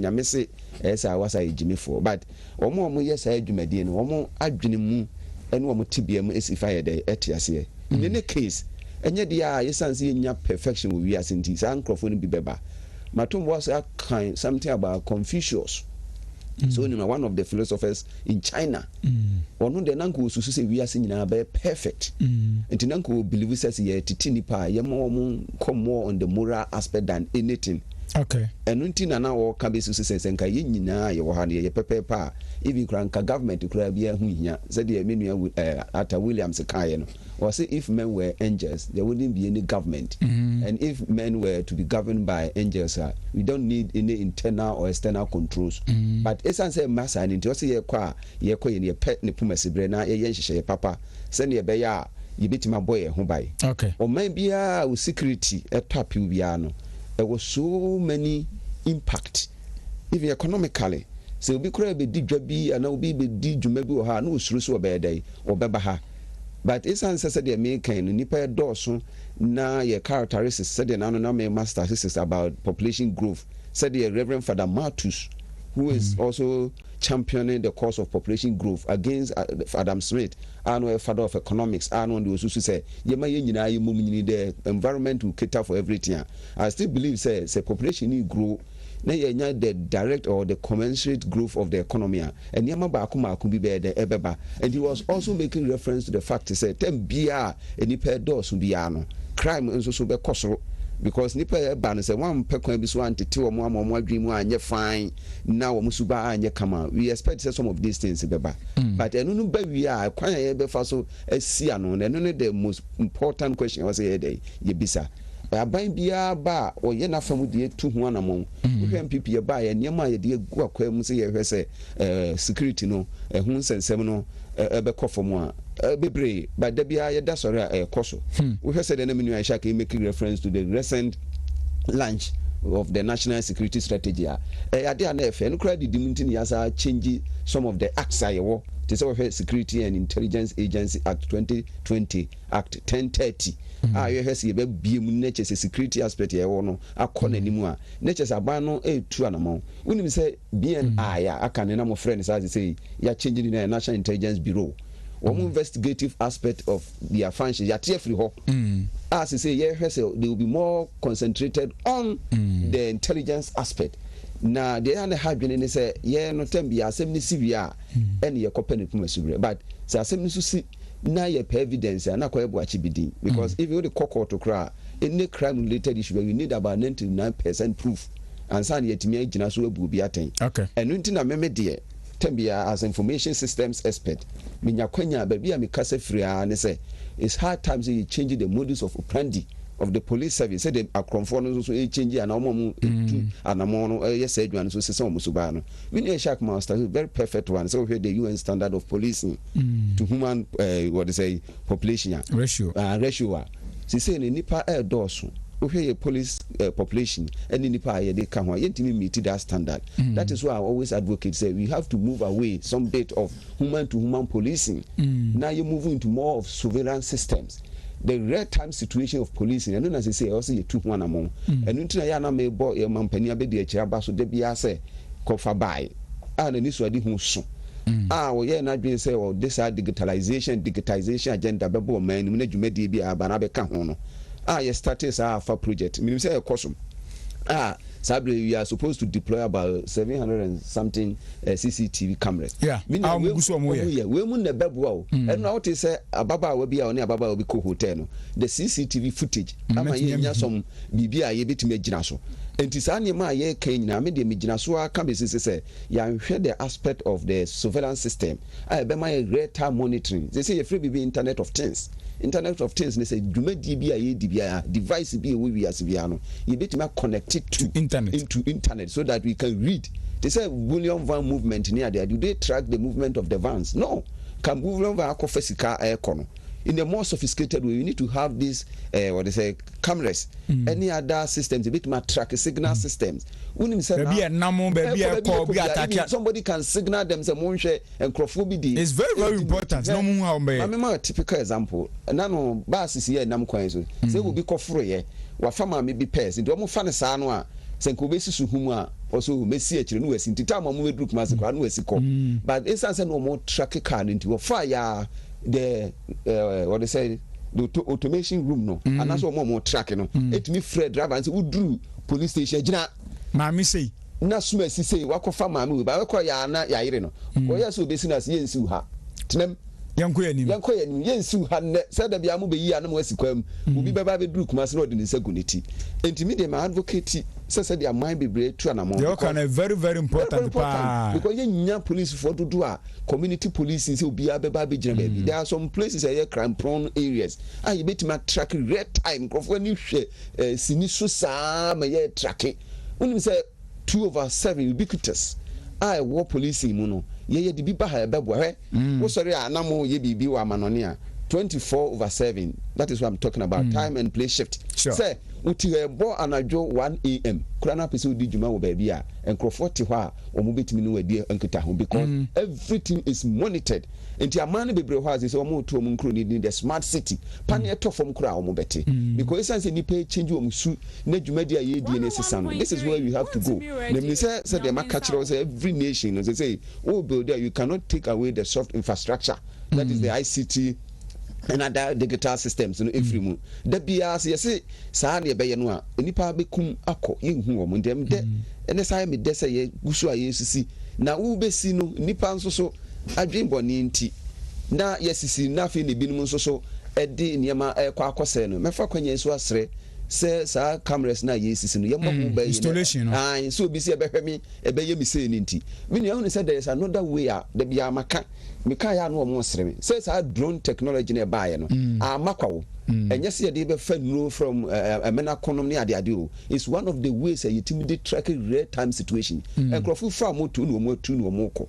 nyame se ɛsɛ a wasa yɛgyimifoɔ but ɔmo yɛ saa adwumadie no ɔmo adwene mu ɛne ɔmo tibea mu ɛsi fa yɛ dɛ ɛte aseɛ in any case ɛnyɛ deɛ a yɛsan sɛ yɛnya perfection wɔ wiase nti saa nkurɔfoɔ no bi bɛba matom was a kind something about Confucius. So one of the philosophers in China ɔno de nanko susu sɛ wiase nyinaa bɛyɛ perfect nti nanko believe says yɛ titi nipa yɛ mo come more on the moral aspect than anything. Okay. ɛno nti na wɔka bɛsu sɛ nka yɛ nyinaa yɛwɔ ha no yɛyɛ pɛpɛɛpɛ a even kora nka government koraa bi ahu hia sɛdeɛ menua Arthur Williams kaeɛ no or say if men were angels there wouldn't be any government and if men were to be governed by angels we don't need any internal or external controls but ɛsiane sɛ masa no nti ɔsɛ yɛkɔ a yɛkɔ yɛ ne yɛpɛ ne pomasiberɛ na yɛyɛ nhyehyɛ yɛ papa sɛneɛ ɛbɛyɛ a yɛbɛtumi abɔ yɛn ho bae ɔman biara wo security ɛtɔ apɛw biara no there was so many impact even economically so obi kura be di dwa bi ana obi be di dwuma bi wɔ ha na osuro so obɛyɛ dai obɛba ha but esan sɛ de American nipa dɔɔso na your characteristics said the na me master statistics about population growth said the Reverend Father Martus who is also championing the cause of population growth against Adam Smith and a father of economics and one who say the environment will cater for everything. I still believe say population need grow na yenya the direct or the commensurate growth of the economy and yama ba akuma be the ebeba and he was also making reference to the fact say tem bia eni pe doors bia no crime nso so be koso because nipa ba no say one pekwan bi so antete wo mo adwin mu anye fine na wo musuba anye kama we expect say some of these things beba but enu no ba wi a kwan ye be fa so asia no enu no the most important question was say ye bisa aban bia ba o ye na famu de tu ho anamon wo MPP ye ba ye niam a ye de gu akwa mu se ye hwe se security no hu nsensem no ebe kofom a bebre but da bia ye da sori a koso wo hwe se de na menu Aisha make reference to the recent launch of the national security strategy ade na efe no kra di dimunti ni yasa change some of the acts ayewo to say Security and Intelligence Agency Act 2020 Act 1030 you hear say be biem nature security aspect ye wo no akọ nanimu a nature aban no etu anamon unim say BNI aka ne na mo friend say ya change the National Intelligence Bureau one investigative aspect of their function ya tie free ho as say ye hear say they will be more concentrated on the intelligence aspect. Na they are having ni say ye no tem bia asem ni sivia ene ye kopa ne puma sivia but say asem ni so si na ye per evidence na kwa ebo achi bidin because if you the court to cry any crime related issue you need about 99% proof and san ye timi agina so abu bi aten enu nti na meme de tem bia as information systems expert minya kwanya ba bia me kasa fria ne say it's hard times you change the modus of operandi of the police service said the akromfo no so change and omo etu anamo no yes adwan so se omo suba no we need shark master very perfect one so we the UN standard of policing to human what they say population ratio say ne nipa doso we police population and nipa ye dey ka ho yentimi meet that standard that is why I always advocate say we have to move away some bit of human to human policing now you move into more of surveillance systems. The rare time situation of policing and as I say also you took one among and until I am a boy a mampany abedi echaba so de bia say kofa bai and ni so adi hu so we ye na dwen say this digitization agenda bebo man mu na dwumadi bia ba na be ka ho no ye started sa fa project minim say e kosom Sabre, we are supposed to deploy about 700 and something CCTV cameras. Yeah. We mun ne bebo and now it say ababa will be on ababa will be co hotel. The CCTV footage. Ama ye some bibia ye bitime ginaso. Enti saa nneɛma a yɛka nyinaa me deɛ megyina so aka bɛsi sɛ yɛanhwɛ the aspect of the surveillance system a ɛbɛma yɛ real-time monitoring sɛ yɛfrɛ biribi internet of things ne sɛ dwumadie bi a yɛdi biara device bi a ɛwɔ wiase biara no yɛbɛtumi connect it to internet so that we can read. They say bullion van movement near there. Do they track the movement of the vans? No. Can bullion van akɔ physical aircon? In a more sophisticated way, you need to have these cameras. Any other systems, a bit more track signal systems. Somebody can signal them and crophobia. It's very, very important. No more. I remember a typical example. Nano bus is here, Nam Coins. Say will be coffrey. What farmer may be pairs. Into a fan sanwa. Senkobesi suhuma also Messi actually no sin titama mu medruk masiko anu esiko. But instance no more track card into fire. The what they say the automation room no and that's what more tracking no it me Fred driver and say who drew police station gina mami say na suma si say wakofa mami ba wakọ ya na ya yire no o ya so obesi na se yensi ha tenem yanko yanim yensi ha ne say da bia mo be yi anam wasikwam obi beba be dru kuma se no de ne saguneti enti de my advocate say their mind be break to anamon they are very, very important because you police for to do a community policing say obi abeba be gina baby. There are some places here crime prone areas and you better track real time when you siniso sa ma ye tracking when say 2/7 ubiquitous I war policing muno ye de biba ha bebo wo sorry anamo ye bibi wa manone a 24/7 that is what I'm talking about time and place shift say uti bo anajo 1 AM kurana pese odi djuma wo ba bia enkrofo te ho a omo betimi no wadi ankita ho because everything is monitored enti amane bebre ho as say omo to omo nkro ni the smart city pan e to fom kura omo bete because sense ni pay change omo su na djuma dia ye die ne sesa no this is where you have to go them say the market say every nation as they say oh build there you cannot take away the soft infrastructure that is the ICT and other digital systems no every mu da bia se yesi saa na be ye no a enipa bekum akọ yenhu wo ndem de ene sai me de se ye gusu a yesisi na wo besi no nipa nso so adwenbọ ni nti na yesisi na fe ne binum nso so edi niema ekọ akọse no mefa kwanya so asre se saa cameras na yesisi no yemma ba installation no so bi se ebehwemi ebeye mi se ni nti me ne hu say there is another way a da bia maka meka ya no omo sreme say saa drone technology na baaye no amakwawo enye se de be fa no from amena konom ne ade o is one of the ways that you timidate track real time situation enkrofo fa moto no omo tu no omo ko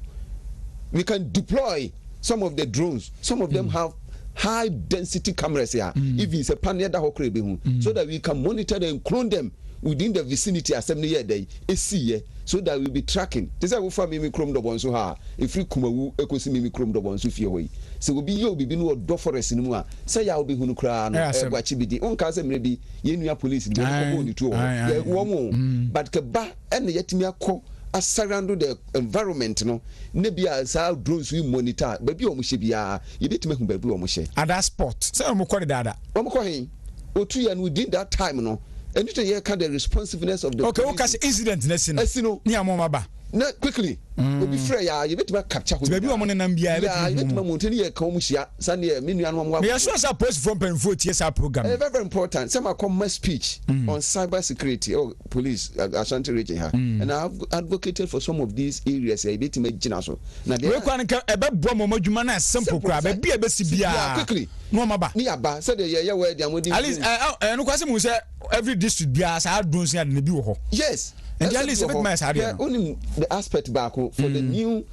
we can deploy some of the drones some of them have high density cameras here if it's a panel that hokre be hu so that we can monitor and clone them within the vicinity assembly here day esi so that we'll be tracking this is what me chrome do bonso ha if you kumawu ekosi me chrome do bonso fie hoyi so we be you be no do forest ni mu a say ya obi hunu kra no gwachi bidi on ka say me bi ye nua police ni ko ni tu wo mo but ke ba ene yetimi akọ surround the environment no ne bia sa drones we monitor ba bi o mo hye bia ye betime hu ba bi o mo hye at that spot say o mo kọ dada o mo kọ hin otu ya no within that time no and you can the responsiveness of the okay police. Okay incident nesino ni amoma ba na quickly obi frɛ ya you betima capture ho baby o mo nenam bia you betima montani ye ka o mo hia sane me nua no mo we sure say post from penfo tie sa program very, very important some are come speech on cyber security or police Ashanti region here and I have advocated for some of these areas e betima gina so na we kwa nka e be bo mo madwuma na simple kra ba bia be si bia quickly no maba ni aba say the ye we dia mo di at least no kwase mu say every district bia sa drones ya de bi wo ho yes and at least a bit nice only the aspect back for the new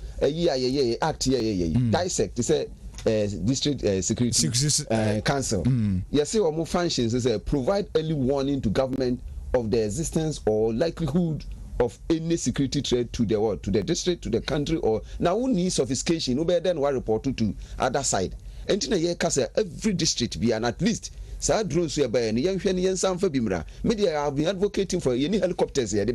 act dissect to say district security council yes say more functions is provide early warning to government of the existence or likelihood of any security threat to the world, to the district, to the country, or now we need sophistication no better than what report to other side and in a year every district be an at least sa drones we buy any young samfa bimra media have been advocating for any helicopters here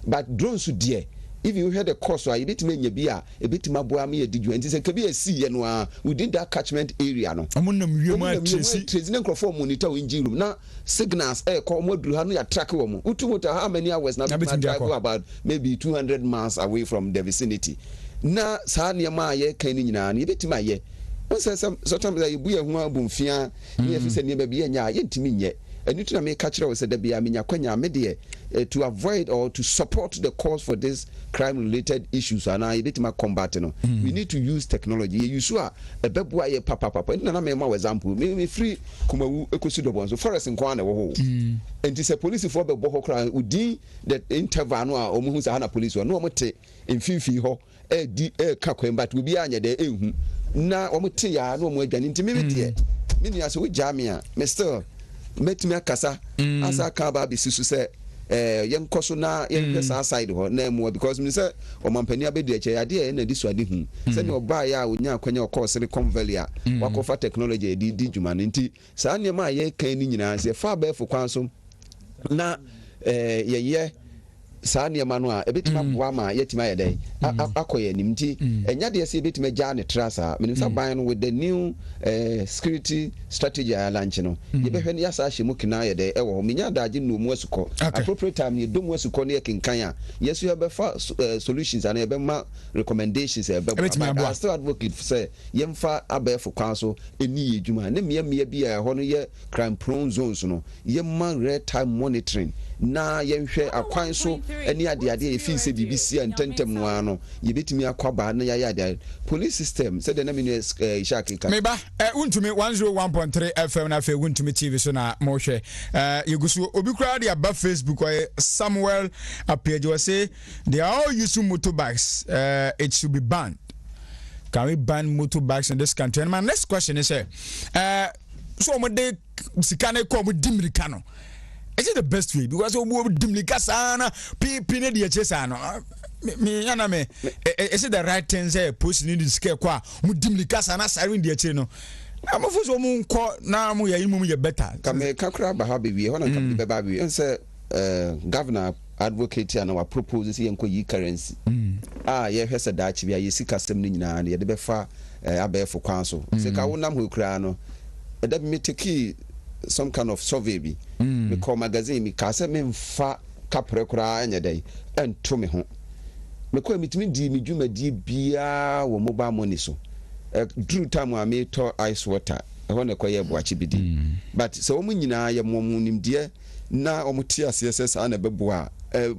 but drones dear if you hear the course you bit me bia a bit ma boa me adiju enti se ka bi asi no within that catchment area no omunam wiema tracy monitor room na signals call modulu ha no ya track wo mo utu how many hours na drive about maybe 200 miles away from the vicinity na saa ne ma ye kan ni nyina na betima ye sometimes you bu ye ho abumfia ye fi se ne ba bi ye nya ye ntimi nye enu tuna me catch we say da bia menya kwanya me de to avoid or to support the cause for this crime related issues and I betima combat no we need to use technology you use a beboa ye papa na me ma example me free kumawu ekosu dobon so forest nko na wo ho enti se police for be bo kra udi the interval no a omu hu sa na police no omote mfifi ho di ka kwen but obi anya de ehu na omote ya na omu adwane enti me de me ni aso we jamia me still metimi akasa asa ka ba bi sisu se yen koso na yen pesa side ho na emu because me say o mampani abedi ache ade na di so ade hu se ne oba ya onya akwanya o course re convelia wakofa technology di djuma nti sa ne ma ye kan ni nyina se fa ba fo kwan so na ye saa nneɛma no a ebetima boa ma yetima yɛ dɛ akɔyɛ nim nti enya de sɛ ebetima gya ne trasa menim sɛ ban no with the new security strategy a launch no yɛbɛhwɛ ne yasa ahyɛ mu kena yɛ dɛ ɛwɔ hɔ menya adagye no mu asukɔ appropriate time ne dom asukɔ ne yɛkenkan a yɛso yɛbɛfa solutions ana yɛbɛma recommendations ɛbɛboa I still advocate sɛ yɛmfa abɛɛfo kwan so ɛni yɛ adwuma ne mmea bi a ɛhɔ no yɛ crime prone zones no yɛma real time monitoring na yɛnhwɛ akwan so any ade efi se BBC antentem no ano yebetimi akwaba na yaya police system said the name is Ishaki meba Wontumi 101.3 FM na fe Wontumi TV so na mo hwe yegusu obi kura de aba Facebook or Samuel appeared you say they are all using motorbikes it should be banned. Can we ban motorbikes in this country? And my next question is so mo de sikane ko mo dimirika no. Is it the best way? Because we dimlika sana pipi ne de chesa no. Me yana me is it the right thing say post need scare kwa mu dimlika sana siren de che no. Am for so mu nko na mu ya imu ye better. Ka me kakra ba ha be wi ho na kam be ba wi. Say governor advocate and our proposes yenko yi currency. Ye hwese da chi bia ye sika stem ni nyina na ye de be fa abefo kwan so. Se ka wonam ho kura no. E da me take some kind of survey bi me call magazine me ka se me mfa kapre kura anya dai ento me ho me ko mitimi di me dwuma di bia wo mobile money so drew time a me to ice water e ho na koye boachi bidi but so omu nyina ye momu nimde na omuti asese ana beboa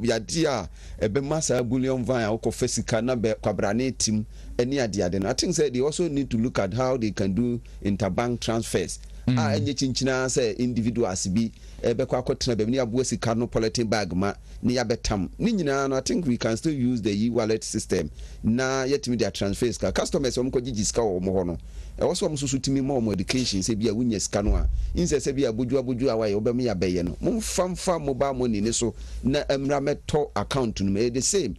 yade a ebe masa bullion van a ko fesika na be kwabrane tim eni ade no I think say they also need to look at how they can do interbank transfers enye chinchina say individuals bi ebekwa akotena be ni abo sika no polythene bag ma ni yabetam ni nyina no I think we can still use the e-wallet system na yetimi their transfers ka customers omko gigi sika wo mo ho no also am susu timi mo education say bia wunya sika no a inse say bia boju awaye obem ya beye no mo famfa mobile money ni so na emra meto account no the same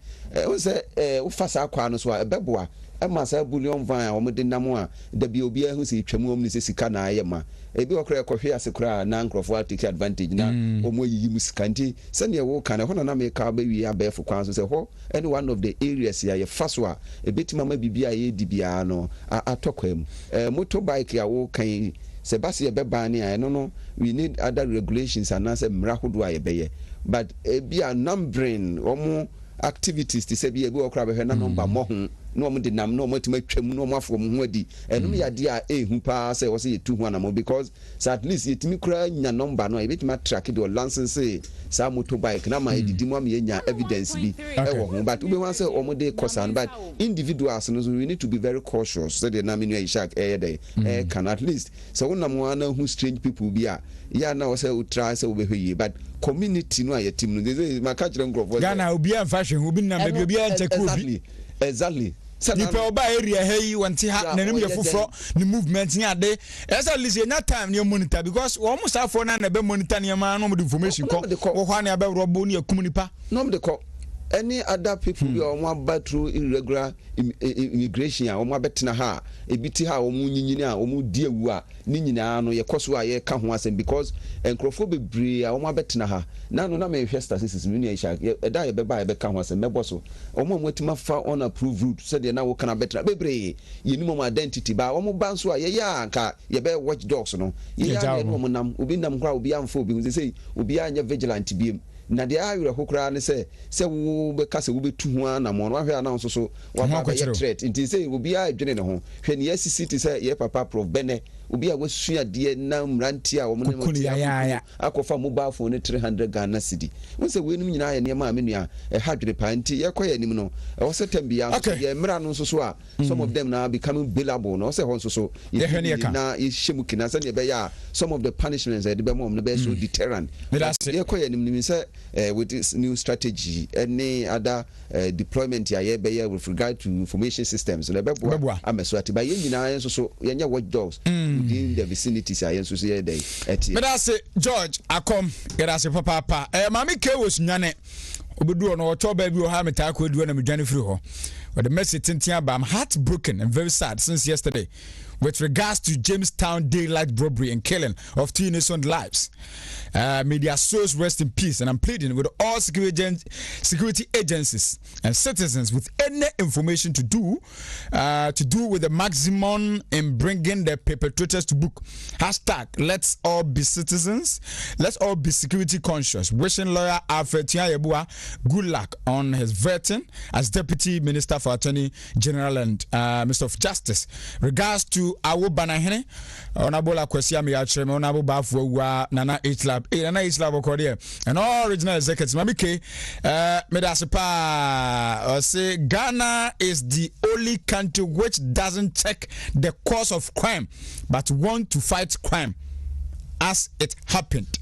we say wo fasa akwa no so a ebeboa masa bullion van o mede namo a da bi obi ahu se twam om ni se sika na ayema ebi okra ekohwe asekura na nkrofo take advantage na omo yiyi musika nti se ne wo kan ho na me ka ba wi abefo kwan so se ho any one of the areas ya ye faso a ebetima ma bibia ye di bia no atokwam motorbike ya wo kan se base ye beba ne a no we need other regulations and na se mra hodo a ye beye but bia numbering omo activities to say be able to have na number mo hu no mo de nam no mo tima twam no mo afo mo hu adi enu ya de a hu pa say wo say ye tu hu na mo because so at least ye timi kura nya number no e be tima track the license say sa motorbike na ma edidi mo am ye nya evidence bi e wo hu but we wan say o mo de kosan but individuals no we need to be very cautious so the na me no ishak can at least so we na mo na hu strange people bi a ya na wo say we try say we be but community no a team no they ma catch them growth Ghana obi an fashion obi na maybe obi an check obi exactly nipa oba area hey wanti ha nanim ye foforo ni movement ni ade esa listen na time ni monitor because wo mo safo na be monitor ni ma no mo information ko wo hwa na be robo ni akum nipa no me de ko any other people who are more through irregular immigration or more better ha a bit ha or munina or dear wa nina no ye koso ye ka ho asem because encrophobe bre or more better ha na no na me festa is munisha e da ye be ba ye be ka ho asem mebo so o mo mwatima fa on approved route said na wo kana better bebre ye ni mo identity ba o mo ban so ye ya nka ye be watch dogs no ye ya no mo nam obi nam kra obi amfo obi say obi anya vigilant biem na de ayure hokra ne se wo be kase wo betu ho na mo no ahwe na nso so wa ba be threat nti say obi a dwene ne ho hwe ne SCT say ye papa prof bene obi a wasua de na mranti a wo ne mo akofa mobile phone 300 Ghana cedi won say we nim nyina ye ne ma menua e hadwere pa nti ye koye nim no e wo se tambia ye mra no nso so a some of them now becoming billable no say ho nso so na ye shemu kina say ne be ya some of the punishments they be mo no be so deterrent ye koye nim say with this new strategy any other deployment ya be with regard to information systems le bebo ameso ati ba ye nyina nso so ye nya watch dogs within the vicinities ya nso so ye dey eti but I say George akom get as papa mami ke was nyane obedu no ocho ba bi o ha meta ko edu na medwane free ho but the message tintia ba I'm heartbroken and very sad since yesterday with regards to Jamestown daylight robbery and killing of 2 innocent lives. Media source rest in peace, and I'm pleading with all security agencies and citizens with any information to do with the maximum in bringing the perpetrators to book. Hashtag let's all be citizens, let's all be security conscious. Wishing lawyer Alfred Tiayebua good luck on his vetting as Deputy Minister for Attorney General and Minister of Justice. Regards to Awo Banahene, Onabola Kwesia Miachre, Onabo Bafu, Nana Islab, Nana Islab Okodia, and all original executives. Mamike, Medasepa, say Ghana is the only country which doesn't check the cause of crime, but want to fight crime as it happened.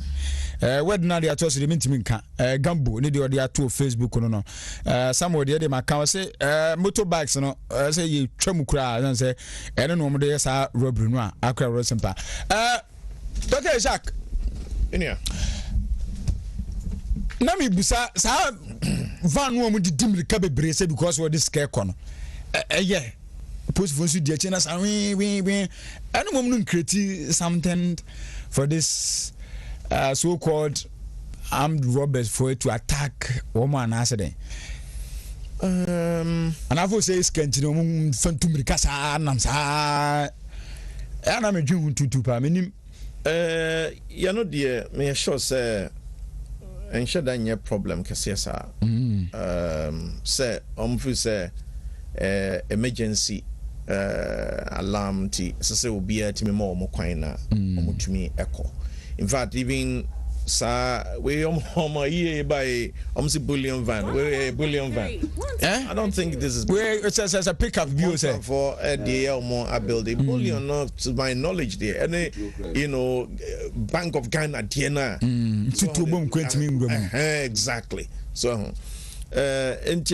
Where na they are to the mintiminka gambo ni they are to Facebook no somebody dey my account say motorbikes no say you twam kura and say I don't know mo dey say robbery no akra rosempa Dr. Jacques enia na mi busa sa van no mo di dimrika bebre say because what this scare kono yeah post phone su di chena sa we I know mo no create something for this so-called armed robbers for it to attack woman accident. And I've say it's continuing phantom ricasa namsa. And I'm a June to pa minim. You know, dear, me sure say, and sure that your problem, Cassiasa. Say, say, emergency alarm tea, so will be a Timmy more quina, Wontumi echo. In fact, even we home here by bullion van. We bullion van. I don't think this is. It says a pickup view for the more I build a bullion. Not to my knowledge, there any Bank of Ghana, Diana. Exactly. So. And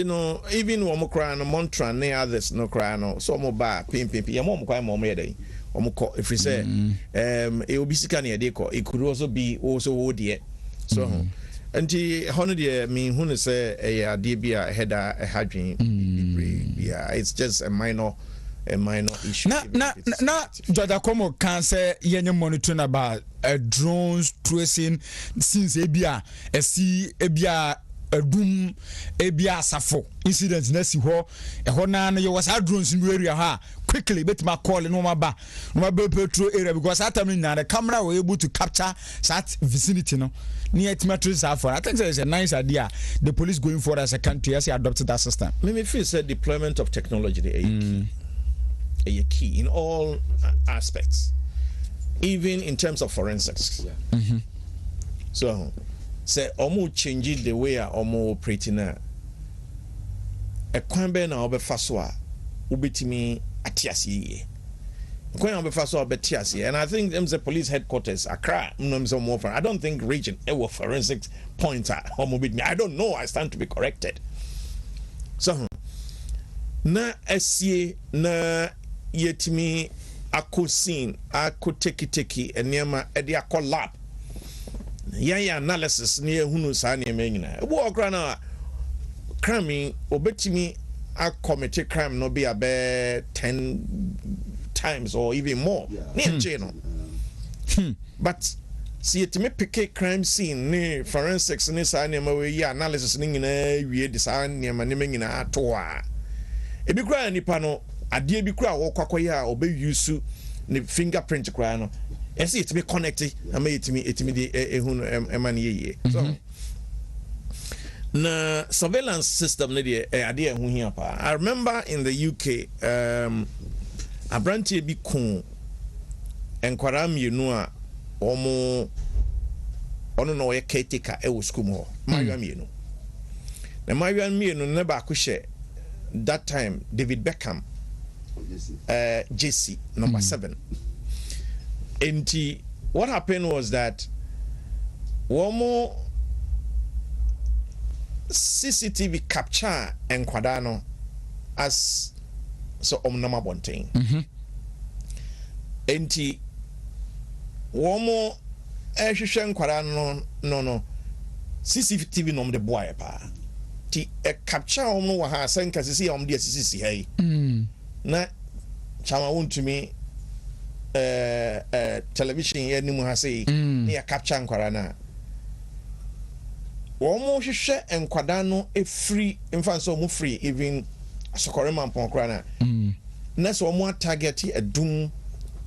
even one more cry no Montran, ne others no cry no. So more bar, pim. Your mom quite more made. If we say it will be scanning a deco, it could also be also dear. So and the 100 year mean who say a DBA header a hadrin. Yeah, it's just a minor issue. Now Jada Como can say you're monitoring about drones tracing since Abia a doom ebia safo incident na si ho e ho na no was drones in area ha quickly bet my call no ma petrol area because that time na the camera were able to capture that vicinity no near Timatrus for I think it's a nice idea the police going forward as a country as adopted that system. Me feel said deployment of technology a key in all aspects, even in terms of forensics. So say omo change the way omo operating na e kwan be na obefa so a ubetimi atiase ye kwan obefa so obetiase and I think them the police headquarters Accra I don't think region e were forensics pointer omo bit me I don't know I stand to be corrected so na esie na yetimi akosin akoteki enema e dia collab yeah analysis near hunu sa na nyina wo okra na crime obetimi a commit crime no be about 10 times or even more. But see it me pick crime scene ne forensics ne sa ne ma we analysis ne nyina wie design ne ma ne nyina ato a e bi kra nipa no ade bi kra wo kwakoye a obe use ne fingerprint kra no e see it me connect ama it me de ehun ema ne ye so na surveillance system ne de ade ehun hia pa. I remember in the UK abrantie bi kun enkwara mienu a ono no ye caretaker e wo school mo mayo mienu na mayo mienu ne ba ko hye that time David Beckham JC number 7 and what happened was that womo CCTV capture enkwada no as so omnama bonten enti womo ehwehwe nkwara no CCTV nom de boy pa ti e capture womo wa ha senka sisi om de sisi hai na chama Wontumi television ye ni mu ha sei ne ya capture nkwara na womo hwehwe enkwada no e free infa so mo free even asokore mampon kra na na so womo target edum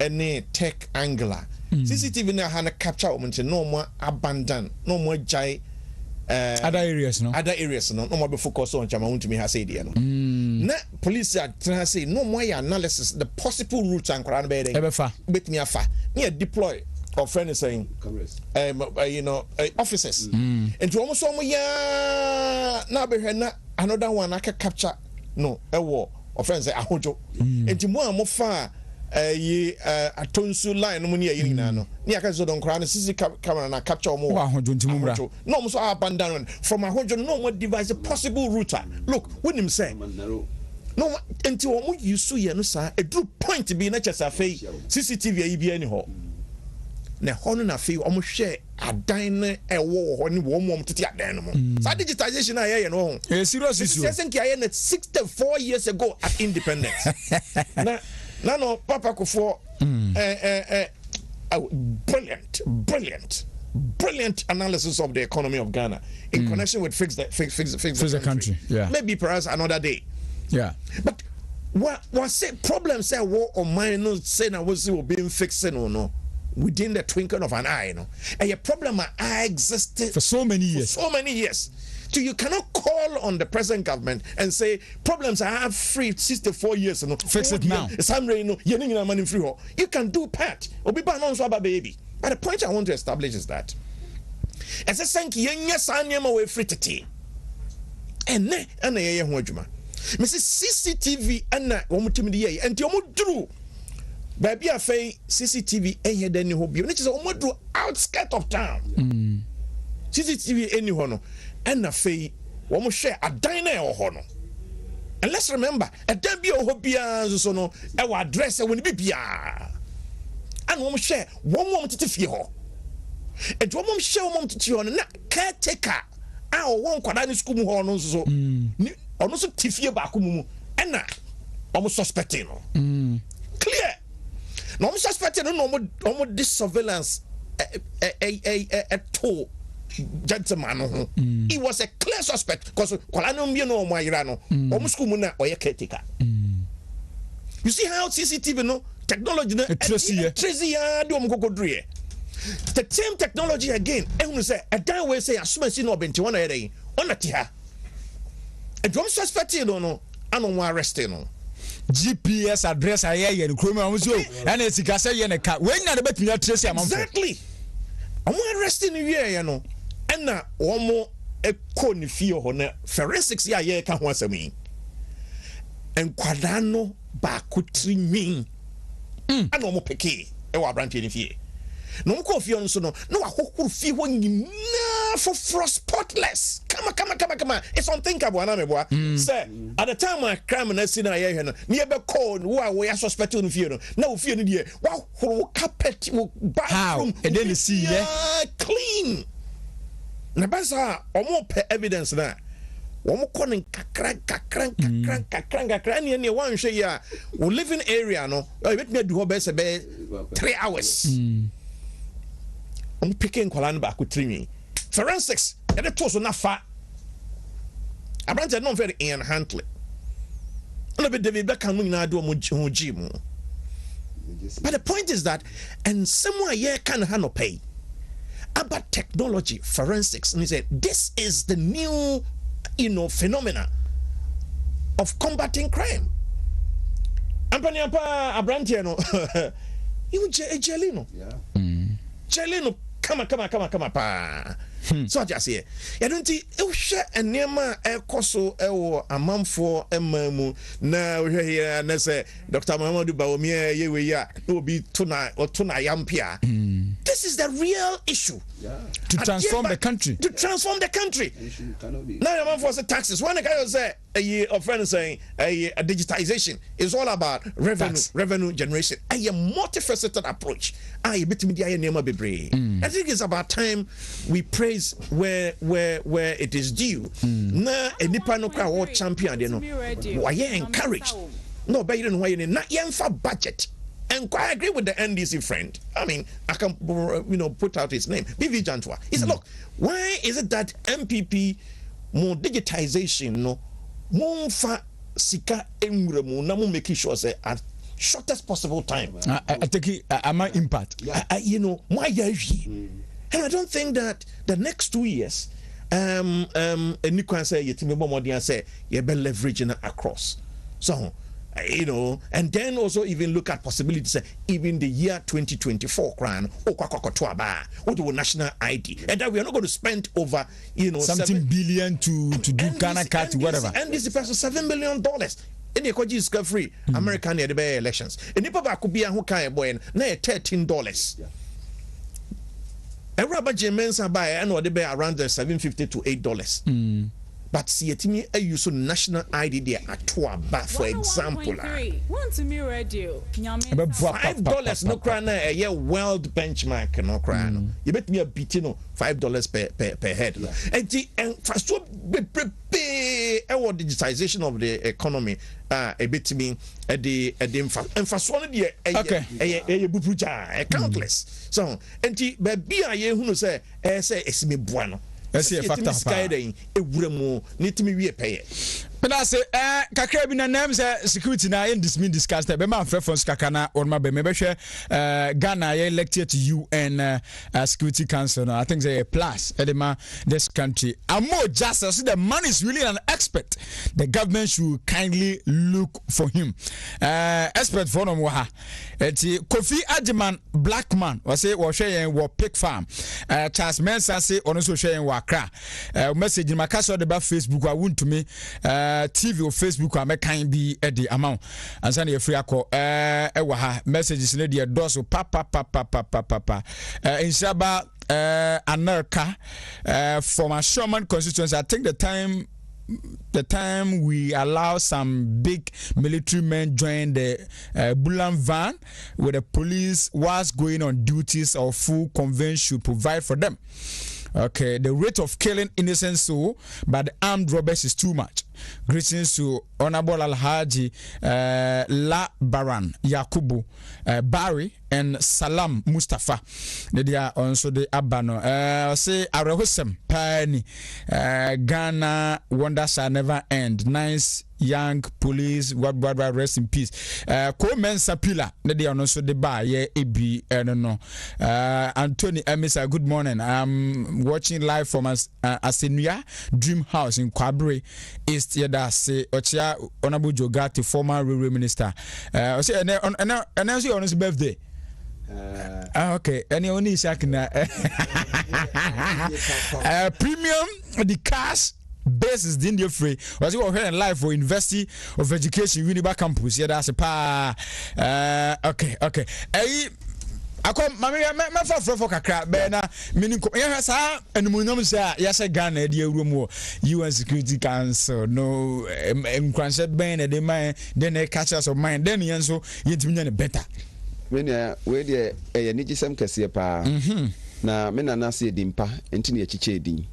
any tech angler CCTV na ha na capture omunche no mo abandon no mo jai other areas no mo be focus on chama Wontumi ha say there no na police are trying say no more analysis the possible routes and kwara be there bet me afa me deploy or friend is saying officers and to almost some ya na be na another one aka capture no ewo or friends say ahojo and to mo fa atonsu line no ni ayi na no ni aka so don kra na CC camera na capture mo ahojo ntimumra no mo so abandon from ahojo no more device a possible route look when him say no until omo use ye no sa a true point be na chesa fei CCTV ayi bia ni ho na hono na fei omo hwe adan na ewo ho ni wo mo tete adan no mo sa digitization aye no ho serious issue I think aye na 64 years ago at independence na no papa ko for brilliant analysis of the economy of Ghana in connection with fix the country. Yeah, maybe perhaps another day. Yeah, but what say problem say war or mine no say na was being fixed or no within the twinkle of an eye, no, and a problem I existed for so many years. So you cannot call on the present government and say problems I have free 64 years and fix it now. You can do part. Baby. But the point I want to establish is that as a sanky way free to tea. And ne and a wajuma. Mrs. CCTV and Wontumi and Yomu drew. Baby a fay CCTV and then you hope you which is almost drew outskirt of town. CCTV any hono. And a fee, one share a diner or honor. And let's remember, a debut hobia so no, our dress when be bia. And one share one moment to fear. And one moment share one to you on a caretaker. Our one quadani school horn so almost tifia bakumu and almost suspecting. Clear. No suspecting no more this surveillance a toll. Gentleman, he was a clear suspect because you see how CCTV no technology the same technology again and say a down way say as soon no benti one ere on atiha a drum suspect no ano arrested no GPS address aye no chrome so and it's ka say na ka when na bet me trace am exactly I'm arresting you know and na womo ekọ ni fie ho na forensics ya ye ka ho asami enkwada no ba kotri min ana omo peke e wa branch ni fie no mo ko fie no so no na wa kokuru fie ho nyina for spotless kama it's unthinkable na meboa say at the time I crime na sin na ye hwe no na ye be call wo we are suspect no fie no na wo fie no de wa horo carpet wo bathroom and then see yeah clean na basa omo pe evidence na wɔn kɔ ne kakra ne wɔnhwɛ yi a wo living area no ɛbɛtumi adu hɔ bɛyɛ 3 hours wɔn peke nkwadaa no baako tirinwi forensics yɛde to so nafa aberante no mfɛ de Ian Huntley ɛna bɛ David Beckham mu nyinaa de wɔn ho gyi mu but the point is that and someone here can handle pay about technology forensics and he said this is the new phenomena of combating crime. Ampaniapa Abrante no you jelly no come pa. So I just say you don't see share and nema ekoso ewo amamfo emamu na we here na say Dr. Muhammadu Bawumia yewe ya no be tuna yampia. This is the real issue. To transform the country. To transform the country. Now your man for the taxes. One guy say a friend saying a digitization is all about revenue generation. A multifaceted approach. I think it's about time we praise where it is due. Na enipa no kwa world champion de no. Why encouraged? No, but you don't know why you not for budget. And I agree with the NDC friend. I mean, I can put out his name. Be vigilant. He said, look, why is it that MPP more digitization no more fa sika emuremu na mo making sure say at shortest possible time. I think it might impact. Why and I don't think that the next 2 years and you can say yetime bomodi and say you be leveraging across. So and then also even look at possibilities even the year 2024 crown what the national ID and that we are not going to spend over something billion to do Ghana cut whatever and this is $7 million in the koji is free American elections and if could be a who can boy na $13 a rubber Mensa buy and what they be around the $7.50 to $8 but see it me a use national ID there at Tuaba for example. Wontumi radio. $5 no crana a year world benchmark no crana. You bet me a bit $5 per head. And first our digitization of the economy a bit me the and for one a countless. So and be a year who say it's me bueno. Let's see a factor. But I say, kakra bi na names security na in this mean discussed. Be man phones kakana on my be maybe share Ghana elected to UN Security Council. I think they a plus edema this country. And more just see the man is really an expert. The government should kindly look for him. Expert for no more. Kofi Ajiman black man was say was sharing wa pig farm. Charles Mensah say also sharing wa kra. Message in my castle the Facebook wa Wontumi TV or Facebook or can be at the amount and send a free call messages in the door so papa in Shaba America for my Sherman constituency. I think the time we allow some big military men join the Bulan van where the police was going on duties or full conveyance should provide for them. Okay, the rate of killing innocent soul by the armed robbers is too much. Greetings to Honorable Alhaji La Baran Yakubu Barry and Salam Mustafa. They are also the Abano. Say Arahusem Pani Ghana wonder shall never end. Nice young police, what rest in peace. Komen Sapila, they are also the bar, yeah, EB, I don't know. Anthony Emisa, good morning. I'm watching live from Asenua Dream House in Kwabre East. Yeah, say Ochia Honorable Jogati, former railway minister. Say and announce you on his birthday. Okay, any only second premium the cash basis din dey free was you here live for University of Education Uniba campus. Yeah, that's a pa okay akom mama me for kakra be na mini ko ye sa enumunyam say ya say Ghana dey awuram UN Security Council no nkranse ben na dey man then e catch us of mind then yen so yentimi nya better when we dey e ni gisem kase pa na me na na se dimpa enti na echiche din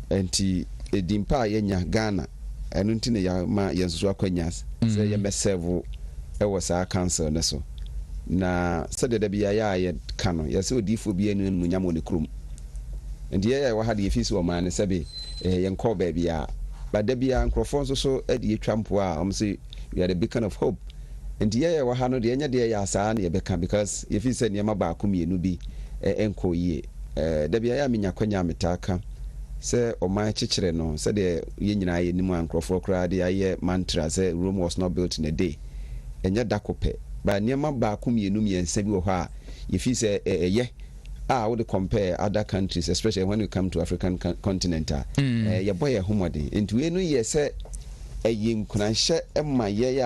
enti edimpa yenya Ghana enu ntine ya ma yenso akwanya se ye meserve ewo sa council ne so na sede da bia ya ye kano ye se odifo bia enu munyam ne krom ndiye ya wa ha de efisi o man sebe ye nko ba bia ba da bia nkrofo so ade etwampo a omse we are the beacon of hope ndiye ya wa ha no de nya de ya sa na ye beka because efisi se ne ma ba akomienu bi enko yie da bia ya menya kwanya metaka se o man chichire no se de ye nyina ye nimu ankrofo kra de aye mantra se Rome was not built in a day enya dakope ba niema ba akomienu miensa bi wo ha efisi se ye we would compare other countries, especially when we come to African continent. Your boy a homody. Into we know ye say a yim kunanshe emma ye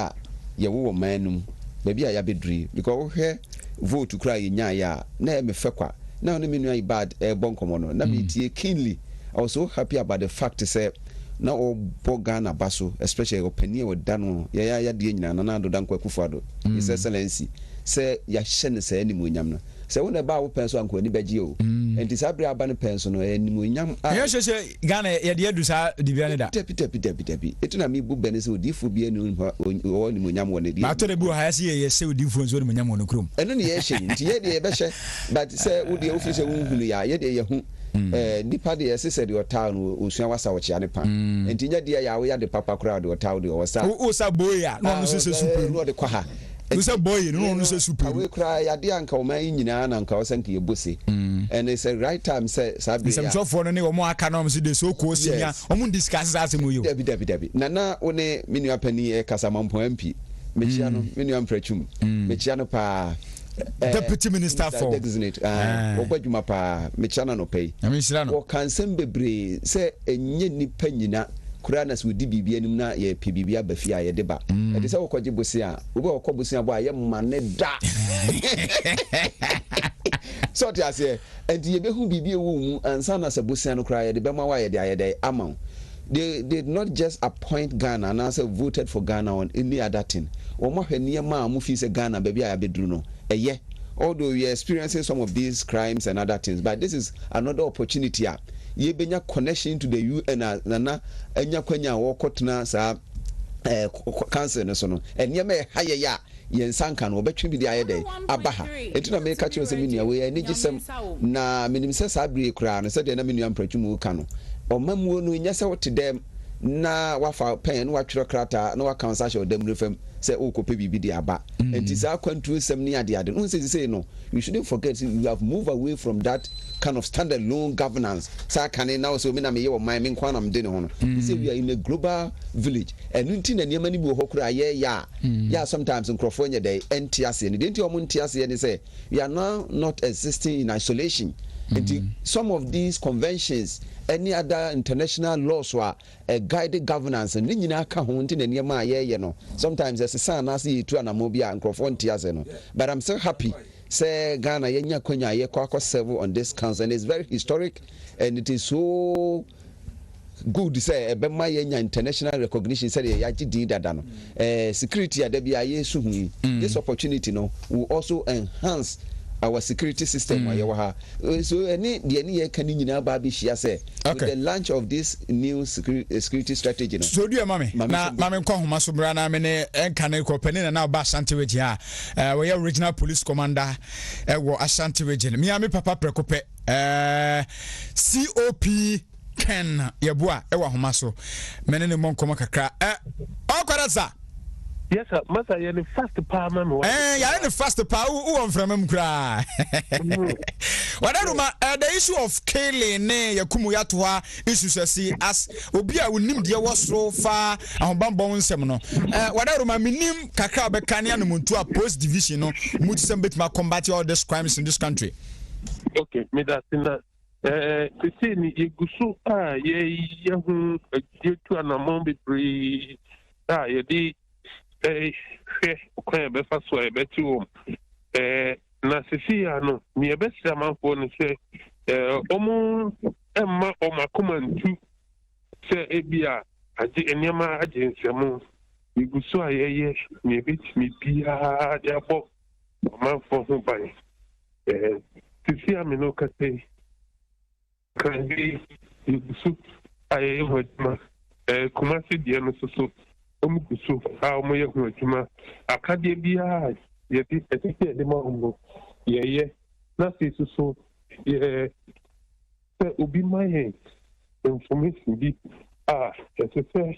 wo manum. Baby I bedri because here vote to cry in ya na me fekwa. Now no mean bad bonkomono. Na me tie keenly. I was so happy about the fact to say na o Bogana Basso, especially opinion with Dano, ya de nyina na do dan Kwaku Fado. His Excellency say ya shen say any munyam. Se wona ba wo penso anko ni beji o enti sabri aba ne penso no enimu nyam ye hwehwe Ghana ye de adu sa dibia ne da tepi etuna mi bu bene se odifu bia ni o ni munyam wona di ma to de bu ha se ye se odifu nso ni munyam wona krom eno ne ye hye nti ye de ye be hye but se wo de ofisi se wo hunu ya ye de ye hu nipa de ye se de ota no osua wasa wo chia ne pa enti nya de ya wo ya de papa kra de ota wo de wo sa wo sa boya no no se super no de kwa ha Musa boy no super we cry ya de anka o man nyina na anka o sanka ye bose and it's a right time say sabi some so for no ne o mo aka no so de so ko sinya o mo discuss asem yo debi na one menu apani kasa mampo MP mechia no menu Ampratwum mechia no pa deputy minister for designate obadwuma pa mechia no pay o kan sem bebre say enye nipa nyina kuranas we di bibia nim na ye pe bibia ba fia ye de ba e de se wo kwaje bosi a wo ba ko bosi a bo a ye mane da so ti ase and ye be hu bibia wo mu ansa na se bosi no kura ye de be ma wa ye de amount they did not just appoint Ghana and also voted for Ghana on any other thing o mo hwani ma mu fi se Ghana ba bia ya bedru no eye although we are experiencing some of these crimes and other things but this is another opportunity ye benya connection to the UN na enya kwanya wo kotena sa cancer no so no enya me haye ya ye nsanka no obetwe bi dia ye dey abaha etuna me ka kire se menua we ani gisem na minim se sabri kura no se de na menua Ampratwum ka no o mamuo no nya se wote dem na wafa pen no watwere krata na waka nsa hye dem refam say o kope bibi di aba enti sa kwantu sem ni ade no say no you shouldn't forget you have moved away from that kind of standalone governance sa can now so me na me ye wo man me nkwa na me de ne ho no say we are in a global village and nti na niam ni bi ho kura ye ya sometimes nkrofo nye dey entiase ni de nti o mo entiase ni say we are now not existing in isolation. Some of these conventions, any other international laws were a guided governance and nyina ka ho nti na niam ye no sometimes as a son as you to anamobia and nkrofo no but I'm so happy say Ghana yenya kwanya ye kwako serve on this council and it's very historic and it is so good say ebema yenya international recognition say ya gidi dada no security adabia yesu hu this opportunity no will also enhance our security system so any the any can nyina ba bi hia say the launch of this new security strategy no so do mama na mama nko homa so bra na me ne enka na ko pani na ba Ashanti region we original police commander wo Ashanti region me papa prekope COP Ken yeboa e wa homa so me ne monko kakra okwara yes sir masa ye ni fast power mama ya ni fast power who on from him cry the issue of killing ne yakumu yatoa issues as obi a wonim de wosro fa ahobambon nsem no wadaruma minim kakra be kan ya no muntu a post division no mutisem betima combat all these crimes in this country. Okay me that kisi ni igusu ye hu yetu anamon be free ye di kwa be fa so e beti wo na sisi ano mi e besi amanfo no se omu emma omakomantu se ebia age enema agensemu igusu ayeye mi beti mi bia de abo amanfo ho ban sisi amino kase kan bi igusu ayɛ ho adwuma kumase deɛ no so ɔmo gu so a ɔmo yɛ ho adwuma akadeɛ biara yɛde ɛsɛ sɛ yɛde ma ɔmo yɛyɛ na afei so sɛ obi ma yɛ information bi a ɛsɛ sɛ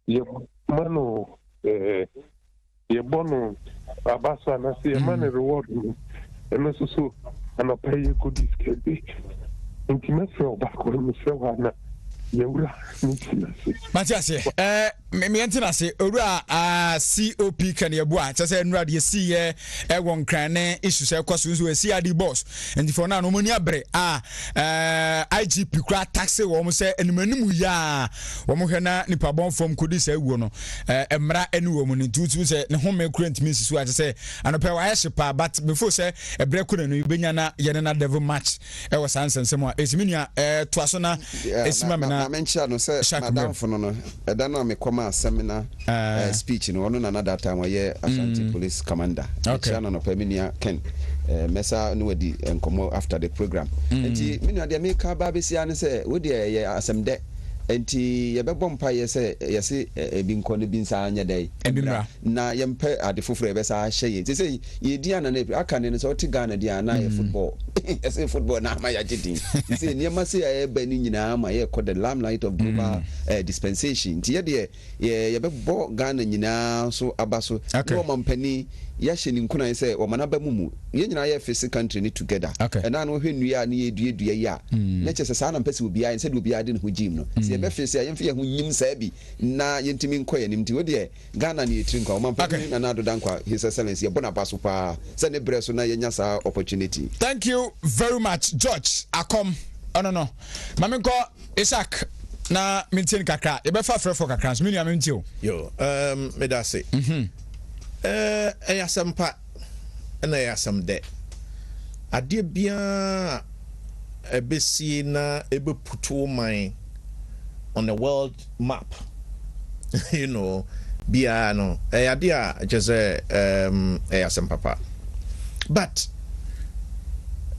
yɛma no yɛbɔ no aba so anasɛ yɛma no reward no ɛno so anɔpa yɛ kɔdi sika bi nti mɛfrɛ wo baako no mefrɛ wo ana yɛwura Matias, me say, Ura, COP can you boy? Just say, Nrad, you see, one crane issues, of course, we see the boss. And for now, no money, IGP crack taxi, almost say, and Menuya, Womohana, Nipabon from Kudis, Wono, Mra, and woman in two say, the home current Mrs. White say, and a pair of Ashipa, but before say, a break couldn't be Yana devil match. I was answering someone, it's Minia, Twasona, it's Mamma. I mentioned no say madam for no na me come seminar speech no no na that time where Ashanti police commander okay no peminia Ken mesa no wedi enkomo after the program enti me no dey make ba be sia ne say we dey asem de enti ye bebɔ mpa ye se ebi nkɔ ne bi nsa anya dai na ye mpe ade foforo be sa hye ye say ye di ana na aka ne so ti Ghana di ana ye football say football na ma ya gidi say ne ma say ye ba ni nyina ma ye kɔ the limelight of global dispensation ti ye de ye bebɔ Ghana nyina so aba so no mampani ya hye ni nkuna say o mana ba mumu ye nyina ye face country ni together and na no hwennua na ye dua ya na kyese sa na mpese obi a say obi a de ne ho jim no se be face ya yemfe ye ho nyim sa bi na yentimi nkɔ ye nimti wo de Ghana ni etri nkwa o mampani na do dankwa his excellency ye bona baso pa se ne bre so na ye nya sa opportunity. Thank you very much, George Akom. Oh no Mamenko Isaac na mintin kakra ye be fa frɛ for kakra so menu amintio yo me da say ayasampa na ayasam de ade bia ebesi na ebeputu man on the world map you know bia no ade a just ayasam papa but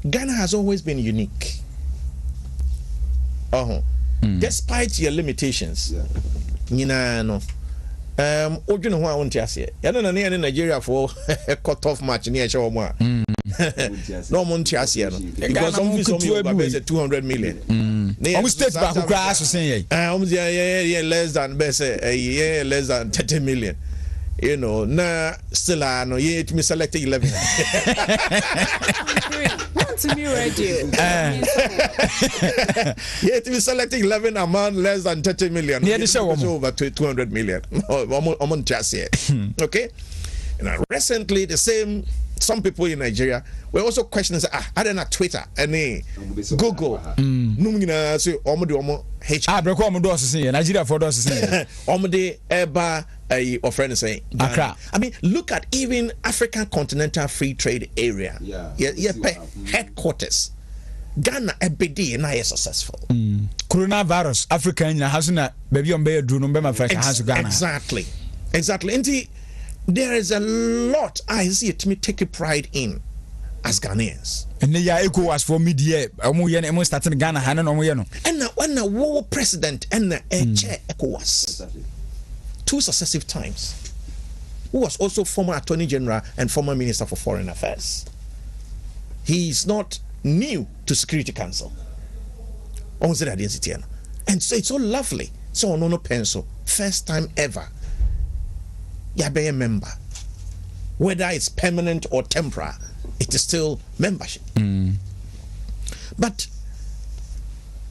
Ghana has always been unique despite your limitations nyina no oju no ho a wonti ase ya na na Nigeria for a cut off match ni e che omo a no monti ase no because some be 200 million almost state back who crash say yeah less than less than 30 million you know na still no you me select 11 Wontumi radio yeah to be selecting 11 amount less than 30 million over 200 million okay and recently some people in Nigeria were also questioning I don't know Twitter and Google numina say omo breko omo do say Nigeria for do say omo de eba or friend saying Accra. I mean look at even African Continental Free Trade Area headquarters Ghana ebedi na successful coronavirus Africa na hasuna baby on be do no be ma fresh has Ghana exactly and there is a lot I see it me take a pride in as Ghanaians and ya ECOWAS for media omo ye na starting Ghana ha no ye no and when a war president and a chair ECOWAS 2 successive times who was also former Attorney General and former Minister for Foreign Affairs. He is not new to Security Council. And so it's so lovely. So no pencil. First time ever. You be a member. Whether it's permanent or temporary, it is still membership. But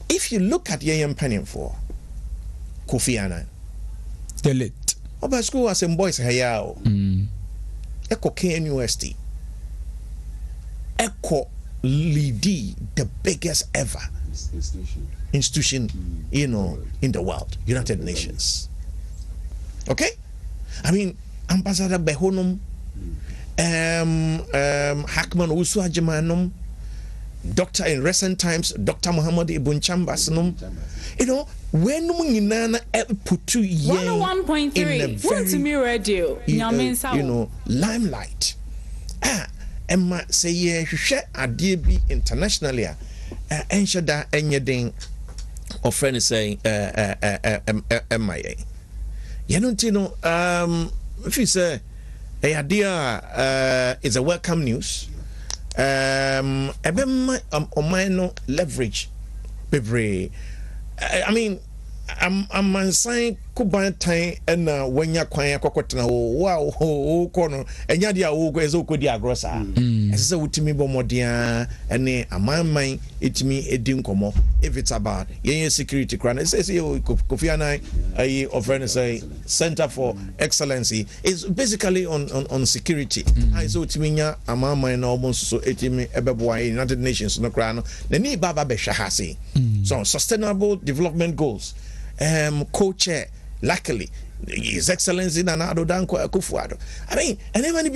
if you look at Yayam Penning for Kofi Annan, the late Oba school was in boys hayao. Eko KNUST. Eko Lidi, the biggest ever institution, you know, in the world, United Nations. Okay? I mean, Ambassador Behonum, Hackman Usu Hajimanum, Doctor in recent times, Dr. Muhammad Ibn Chambasanum, you know, when Munginana putu 101.3 Wontumi radio, you know, limelight. Emma say ye hwehwe ade bi internationally enshada enyeden or friend is saying MIA. You don't know if you say a idea is a welcome news. Minor leverage, baby. I mean, I'm saying kuban time and when you're quiet, wow, corner, and yadia ogo is oko dia grossa. As a Wontumi Bomodia, and a man, it me a dim como if it's about security crime. It says Kofi Annan, a say Center for Excellency is basically on security. I saw Timinya, a man, almost so etimi ebeboy United Nations no crown, the ni baba beshahasi. So sustainable development goals. Co-chair, luckily, His Excellency Nanado Danko Akufuado. I mean, and even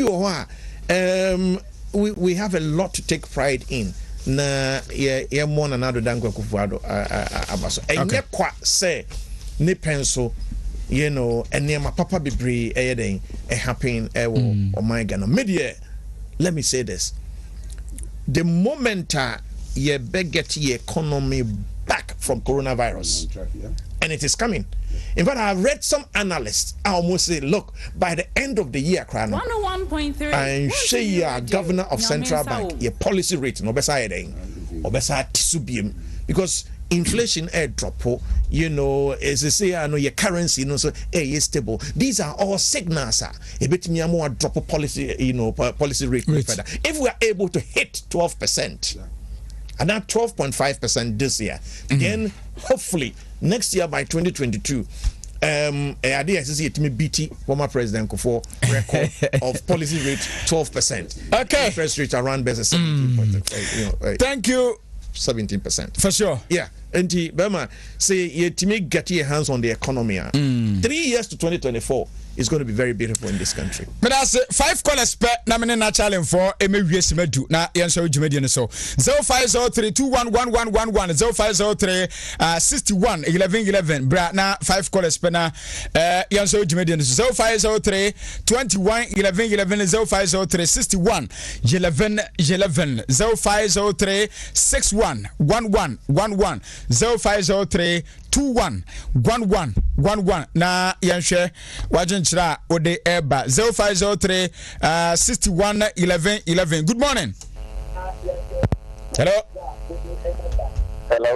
we have a lot to take pride in. Na ye more Nanado Danko Akufuado abaso. And ye kwa say ne pencil, you know, and near my papa bibri a happen oh my God. Media, let me say this. The moment ye get the economy back from coronavirus, and it is coming. In fact, I've read some analysts almost say, look, by the end of the year, 101.3, I'm sure you are governor of Central Bank, your policy rate, no because inflation air drop, you know, as they say, I know your currency, you know, so is stable. These are all signals, a bit more drop of policy, you know, policy rate. If we are able to hit 12%, and now 12.5% this year, then hopefully next year by 2022, idea is to me BT former President Kufo record of policy rate 12%. Okay, interest rate around better 17%. Thank you. 17% for sure. Yeah, and Bema say you to me get your hands on the economy. 3 years to 2024 is going to be very beautiful in this country. But that's 5 callers per na me na challenge for emewiesemedu na yenso jumedi so 0503211111 0503 61 11 11 bra na 5 callers per na yenso jumedi so 0503 21 11 11 0503 61 11 11 0503 61 11 11 0503 211111 na yanhwe wajenchira ode eba 0503 61 11 11. Good morning. Hello,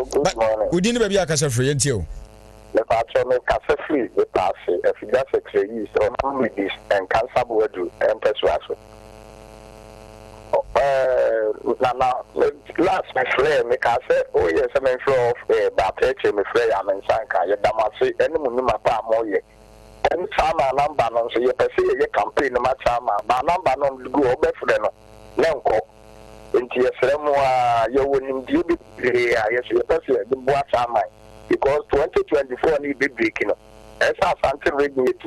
good morning. We didn't be akasa free ntio. The patron me kasa free we pass if you just explain so with this and cancer bodu and persuasion. Last my friend, me can say, oh yes, I'm in flow of but me friend, I'm in Sanka, you damasi, any munima pa moye. And some number non so you perceive your campaign, no matter my number non go over for them. Lenko. Into your ceremony, you wouldn't do it. Yes, you perceive the boat because 2024 need be breaking up. As I something reading it,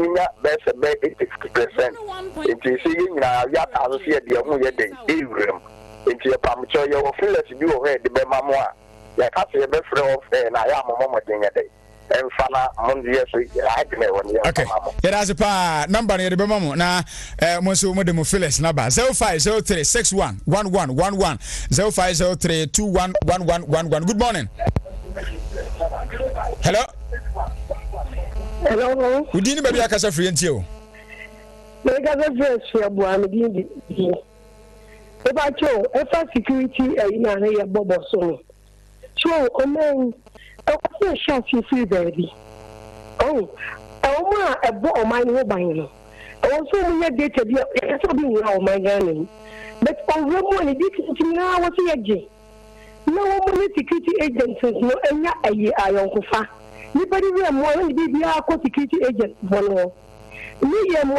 there's a 80%. It is seeing now, yet I see the only day, Avram. Into your pamacho, you will feel that you already be mamma. Like I say, a best friend of and I am a moment in a day. And Fana, Monday, I can never. Okay, it has a pa number near the Bamamo. Now, Monsieur Modemo Phyllis number 0503 61 1111 0503 211111. Good morning. Hello. Hello. We didn't be akasa free ntio. Me ga be fresh ya bo am di. E ba cho e fa security na na ya bobo so. So o men e ko sha free baby. Oh, ma e bo o man ho ban no. O so mu ya data bi e so bi ni o man ga ni. But o mo ni di ti na wo se ya je. No mo ni security agents no enya ayi ayon ko fa. Nobody will more than be a security agent. One me am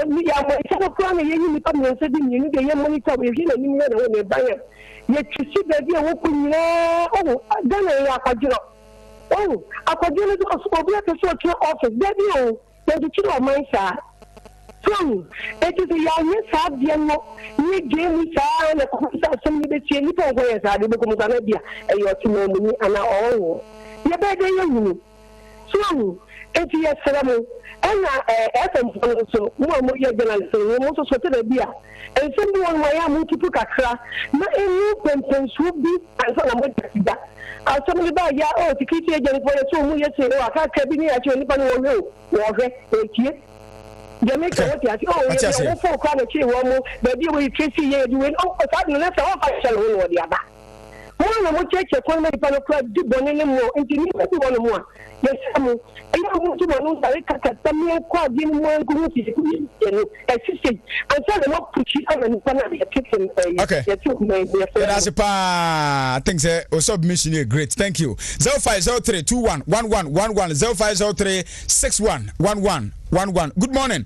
so crying. You come and said, you need a monitor if you know a buyer. Yet you see that you are open. Oh, then I could do. Oh, I could do it to sort your office. Then the chill of my side. So, it is a young Sabian, you gave me time and some of the chin for where I become an idea, and your team and all. You better you. So, enti yɛsrɛ mo ɛna FM so mo a moyɛ journalist mo nso so tena bi a nsɛm bi wɔn wɔyɛ a montutu kakra na ɛnu pɛmpɛnsuo bi ansa na mogya sida asɛm ne ba yɛ security agent fo yɛ so mo yɛ se akaka bi ne yɛakyɛ nipa no wɔhwɛ ɛtie Jamaica what you say oh for kwa na chi wo mo baby we tracy ye di we oh sa na sa wa fa shall wo di aba mo na mo cheche ko na pa no kwa di bone ne mo nti ni ko wo no mo a yes mo e ya mo tu mo no sa ka ka tam ye kwa di mo en ko ti ku ni no exist and so mo puchi ana ni pa na ye kitchen okay that's a pa things submission is great thank you 0503 21 11 11 0503 61 11 11 good morning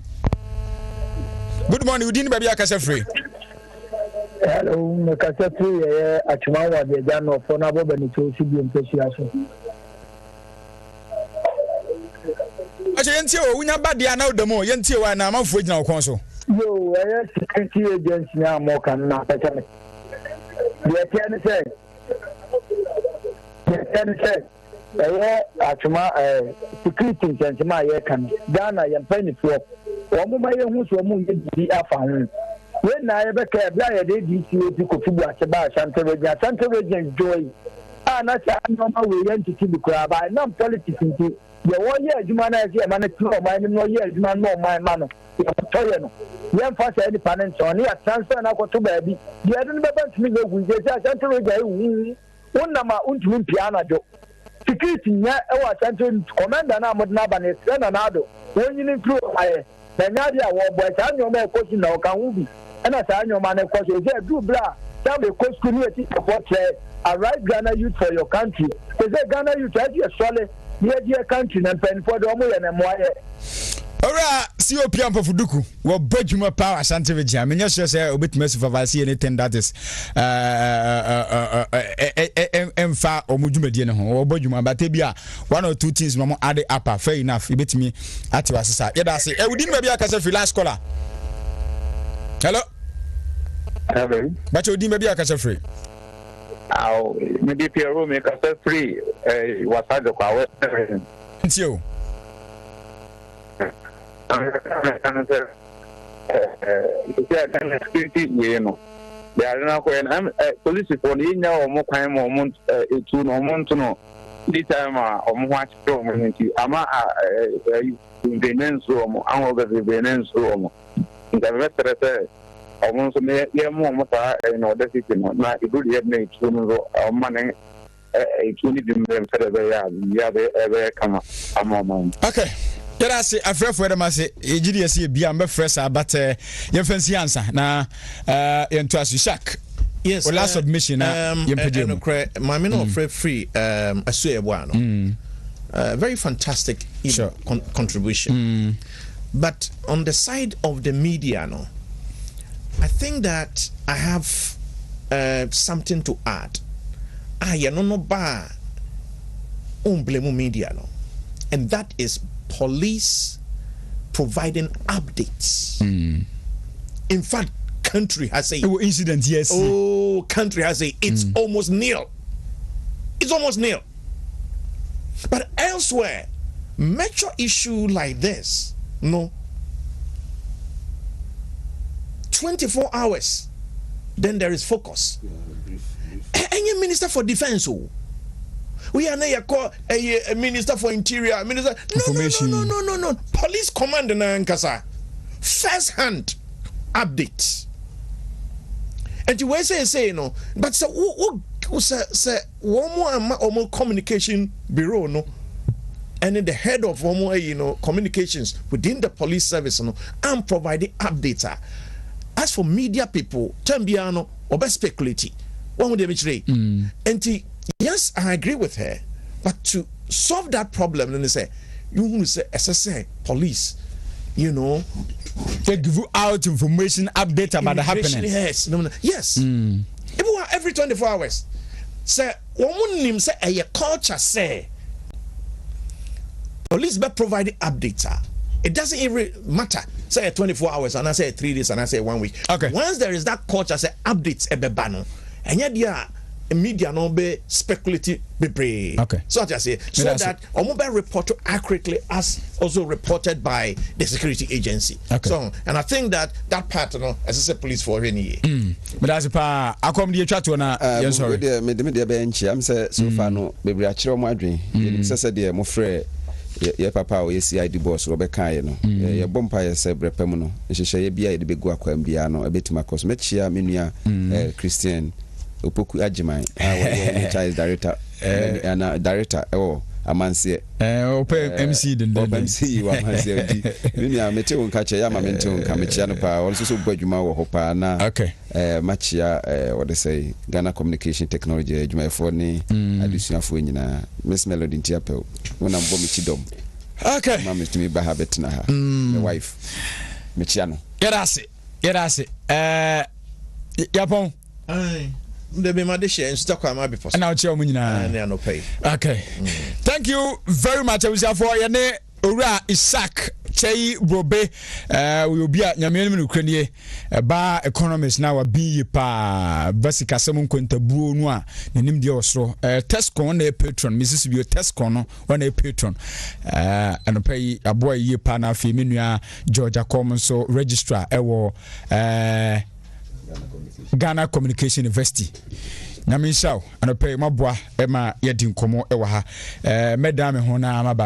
we didn't baby akasa free hello akasa free atuma wa de jano for na bo bani to si bi mpesi aso ache yenti o unya bade ana odamo yenti o na amafo gina okon so yo security agency na mo kan na pete me de tiane say atuma security ntensema ye kan Ghana ye mpanifoɔ wɔn ma ye hu so wɔn ye di afa ho we na ye be ka bia ye de di si oti ko fubu ase ba asante region joy na sa no ma we ye ntiti bi kura ba na politics nti ye wo ye adwuma na ye ma na ti o ma ni no ye adwuma no ma no ye to ye no ye mfa sa ni panent on ye transfer na ko to ba bi ye de no be ban tumi ye gu je asante region wonnama untumi mpia na jo security nya ewa central commander na modna ba ne sena na do wonyini pro aye na nya dia wo boy sa nyoma e kosi na o kan hu bi na sa nyoma na kosi e do bra sa be kosi ku ni eti support arrive Ghana youth for your country they say Ghana youth as you solid near their country na pen for the omo ye na mo aye ora COP ampofuduku wo badwuma power asante vejia menya sure say obetuma supervise anything that is emfa omudwumadie ne ho wo badwuma bata bia one or two things no add up fair enough ebetumi ati wasesa yeda say ewudi no bia akasa free last caller hello but ewudi bia akasa free aw me bi Pierre me akasa free wasado kwa we ntio security we no they are not going police for the nya omo kwan mo omo etu no omo nto this time omo watch from nti ama venenso omo anwo be venenso omo nda vetere omo so me ye mo omo ta no the city no na ibu ye na etu no omo na etu ni bi me fere be ya be kama ama okay Yada say afrefo dem ase ejidi ase bia mbe fresh but ye fancy answer na yento asu shak yes last submission na yempede mu my men of free asu ebo ano very fantastic contribution but on the side of the media no I think that I have something to add no ba blame media no and that is police providing updates. In fact, country has a incident. Yes. Oh, country has a it's almost nil. It's almost nil. But elsewhere, major issue like this, no. 24 hours, then there is focus. Any minister for defense, we are not call a minister for interior, minister. No. Police commander na nkasa. First hand updates. And you say no, but say one more communication bureau no, and then the head of communications within the police service no, and providing updates. As for media people, Tambiano or best speculate. One would they and yes, I agree with her, but to solve that problem, then they say, you want to say, as I say, police, they give you out information, update about the happening. Yes, yes. Every 24 hours. Say, woman say a culture say, police be providing updates. It doesn't even matter. Say 24 hours, and I say 3 days, and I say 1 week. Okay. Once there is that culture, say updates a bebano, and yet media no be speculative bebree. Okay. So what I say, so that omo report accurately as also reported by the security agency. Okay. So and I think that part as a police for any. But as pa akom die twa to na yes sorry. Me de be enchi am say so far no bebre a kire mo adwen. Ye say de mo frɛ ye papa o ye CID boss ro be kan ye no. Ye bompa ye say brepam no. Nhyehyɛ ye bia ye de be gu akwam bia no ebetima cause me chia me nua Christian Opoku Ajiman our child director and director amanse open MC den MC wa amanse mini a mete won ka che ya ma mente won ka me chia no pa won so badwuma wo ho pa na machia what they say Ghana Communication Technology adwuma fo ni adusuafo nyina Miss Melody Ntiapel wona mbo me chidom okay ma me tumi ba ha betna ha my wife me chia no yerase yapon the be my dish and stuck on my before. And now tell me no pay. Okay. Thank you very much. I was for your name. Ora Isaac Chei Robe we will be at Nyamian Ukraine ba economist now a be pa basika semun kwenta buo no a nanim de osro test con na patron Mrs. Bio test con no one a patron and pay a boy ye pa na fi menua Georgia Common so registrar ewo Ghana Communication University. Nyamishaw and pay my boy Emma Yedin Komo Ewaha. Madame Hona Maba.